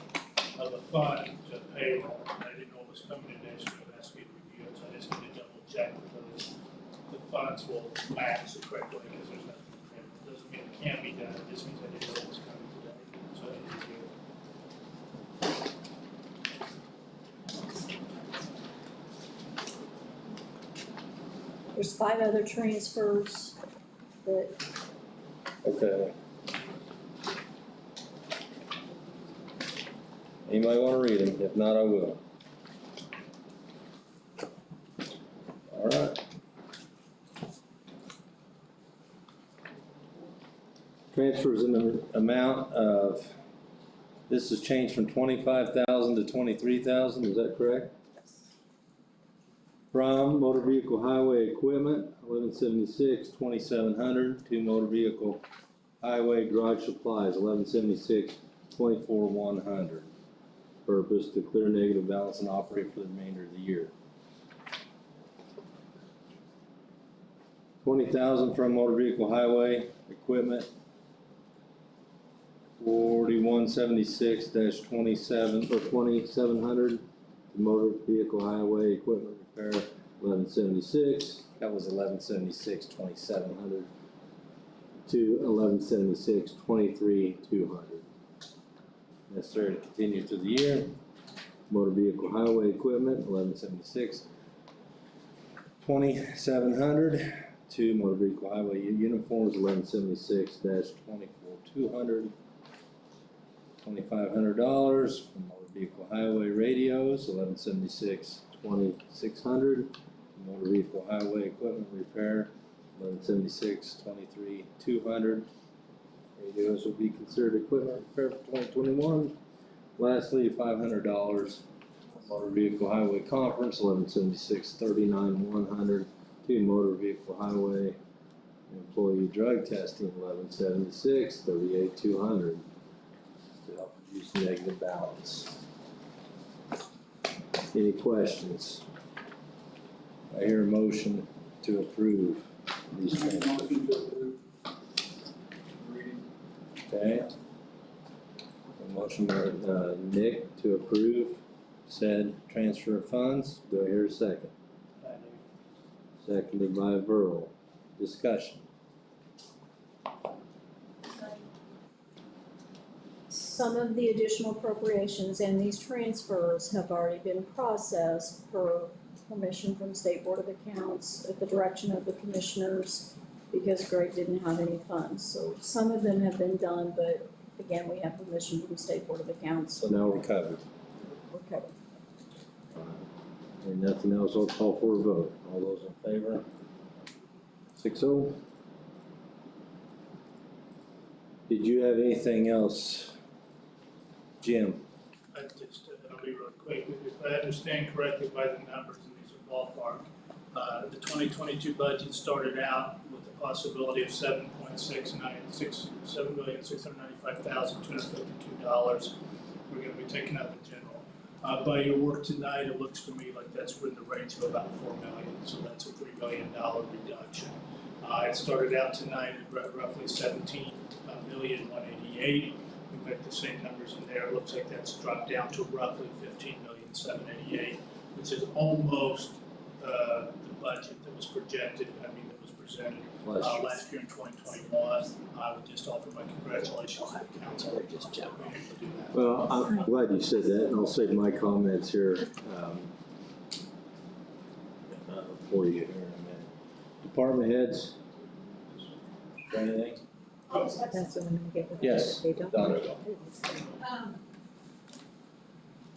of a fund to payroll. I didn't know it was coming today, so it has to be reviewed, so I just need to double check that the funds will match the correct way, because there's nothing, it doesn't mean it can't be done, it just means I didn't know it was coming today, so I need to do it. there's 5 other transfers that, Okay. Anybody wanna read them? If not, I will. All right. Transfers in the amount of, this has changed from 25,000 to 23,000, is that correct? From motor vehicle highway equipment, 1176, 2700, to motor vehicle highway garage supplies, 1176, 24,100. Purpose to clear negative balance and operate for the remainder of the year. 20,000 from motor vehicle highway equipment, 4176-27 or 2700, motor vehicle highway equipment repair, 1176. That was 1176, 2700 to 1176, 23,200. Necessary to continue through the year. Motor vehicle highway equipment, 1176, 2700 to motor vehicle highway uniforms, 1176-24,200. $2,500 for motor vehicle highway radios, 1176-2600. Motor vehicle highway equipment repair, 1176-23-200. Radios will be considered equipment repair for 2021. Lastly, $500 motor vehicle highway conference, 1176-39-100. To motor vehicle highway employee drug testing, 1176-38-200. To help reduce negative balance. Any questions? I hear a motion to approve these transfers. Okay. A motion by Nick to approve said transfer of funds. Do I hear a second? Seconded by Verl. Discussion. Some of the additional appropriations and these transfers have already been processed per permission from State Board of Accounts at the direction of the commissioners because Greg didn't have any funds. So some of them have been done, but again, we have permission from State Board of Accounts. So now we're covered. We're covered. And nothing else, I'll call for a vote. All those in favor? 6-0. Did you have anything else, Jim? I'll be real quick. If I understand correctly by the numbers, and these are ballpark, the 2022 budget started out with the possibility of $7,695,252. We're going to be taking out the general. By your work tonight, it looks to me like that's in the range of about $4 million, so that's a $3 million reduction. It started out tonight at roughly $17,188,000. We've got the same numbers in there. It looks like that's dropped down to roughly $15,788,000, which is almost the budget that was projected. That was presented last year in 2021. I would just offer my congratulations to the council. Well, I'm glad you said that, and I'll save my comments here for you here in a minute. Department heads? Got anything? That's what I'm gonna get with. Yes, Donna.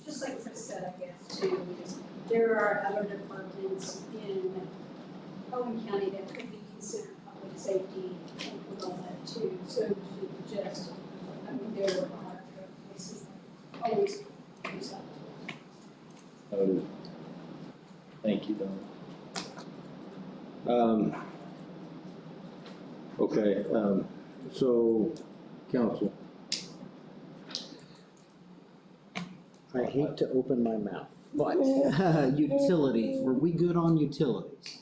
Just like Chris said, I guess, too, is there are other departments in Owen County that could be considered public safety and all that too. So to just, there are places that always do something. Noted. Thank you, Donna. Okay, so, council. I hate to open my mouth, but utilities, were we good on utilities?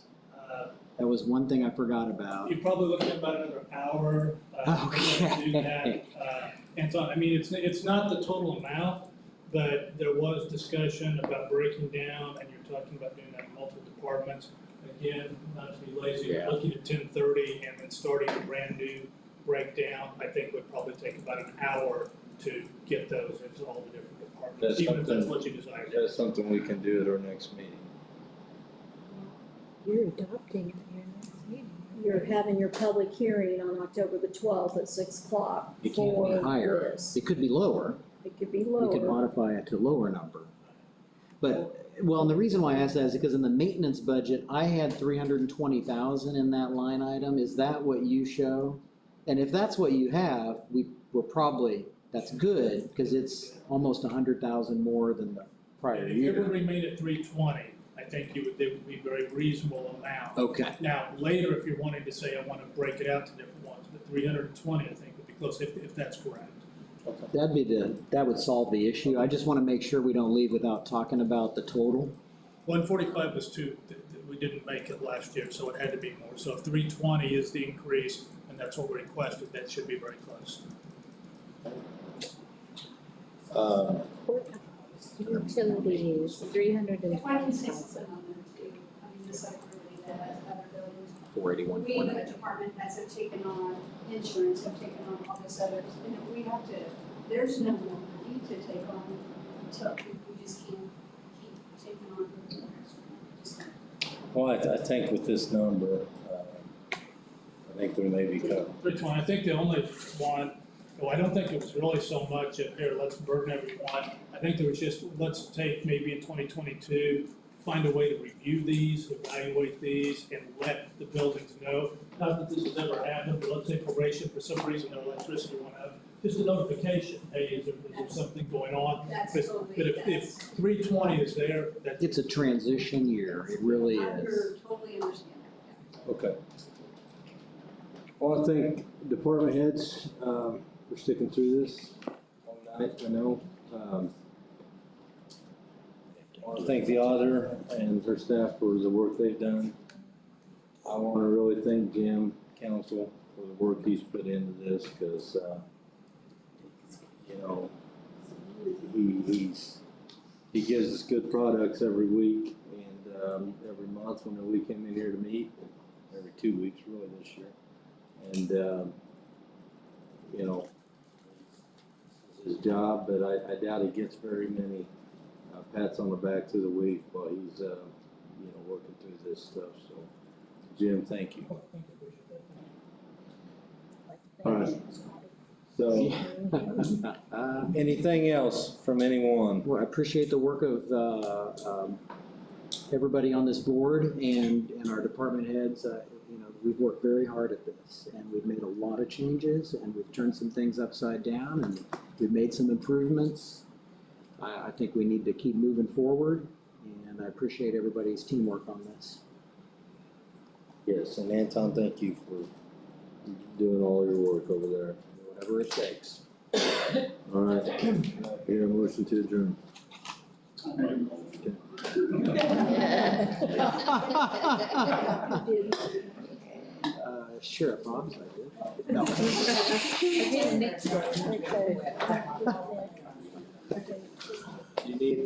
That was one thing I forgot about. You're probably looking at about another hour. Okay. To do that. Anton, it's not the total amount, but there was discussion about breaking down, and you're talking about doing that in multiple departments. Again, not to be lazy, Yeah. looking at 10:30 and then starting a brand new breakdown, I think would probably take about an hour to get those into all the different departments, That's even if that's something- what you desire. That's something we can do at our next meeting. You're adopting it in your next meeting. You're having your public hearing on October the 12th at 6 o'clock It can't for be higher. this. It could be lower. It could be We could lower. modify it to a lower number. But, well, and the reason why I asked that is because in the maintenance budget, I had 320,000 in that line item. Is that what you show? And if that's what you have, we're probably, that's good, because it's almost 100,000 more than the prior If it year. would remain at 320, I think they would be a very reasonable amount. Okay, Now, later, if you're wanting to say, I want to break it out to different ones, but 320, I think would be close, if that's correct. that would solve the issue. I just want to make sure we don't leave without talking about the total. 145 was we didn't make it last year, so it had to be more. So if 320 is the increase, and that's what we requested, that should be very close. Utilities, 320,000. If I can say something on there too, just like everybody that has other buildings. 481. We have a department that's have taken on insurance, have taken on all this other, and we have to, there's no more money to take on until we just can't keep taking on. Well, I think with this number, I think we may be covered. 320, I think the only one So I don't think it was really so much of, here, let's burden everyone. I think there was just, let's take maybe in 2022, find a way to review these, evaluate these, and let the buildings know. Not that this has ever happened, but let's say probation, for some reason their electricity went out. Just a notification, hey, is there something going on? That's But totally, if 320 is there, that, It's a transition year, it really is. totally understand that. Okay. Well, I think department heads, for sticking through this all night, I know. I want to thank the auditor and her staff for the work they've done. I want to really thank Jim, council, for the work he's put into this, because, you know, he gives us good products every week, and every month when we come in here to meet, every 2 weeks really this year. And, you know, it's his job, but I doubt he gets very many pats on the back through the week while he's, you know, working through this stuff. So, Jim, thank you. All right. So, anything else from anyone? Well, I appreciate the work of everybody on this board and our department heads. You know, we've worked very hard at this, and we've made a lot of changes, and we've turned some things upside down, and we've made some improvements. I think we need to keep moving forward, and I appreciate everybody's teamwork on this. Yes, and Anton, thank you for doing all your work over there. Whatever it takes. All right, here, a motion to adjourn. Sheriff Bob's idea. No. You need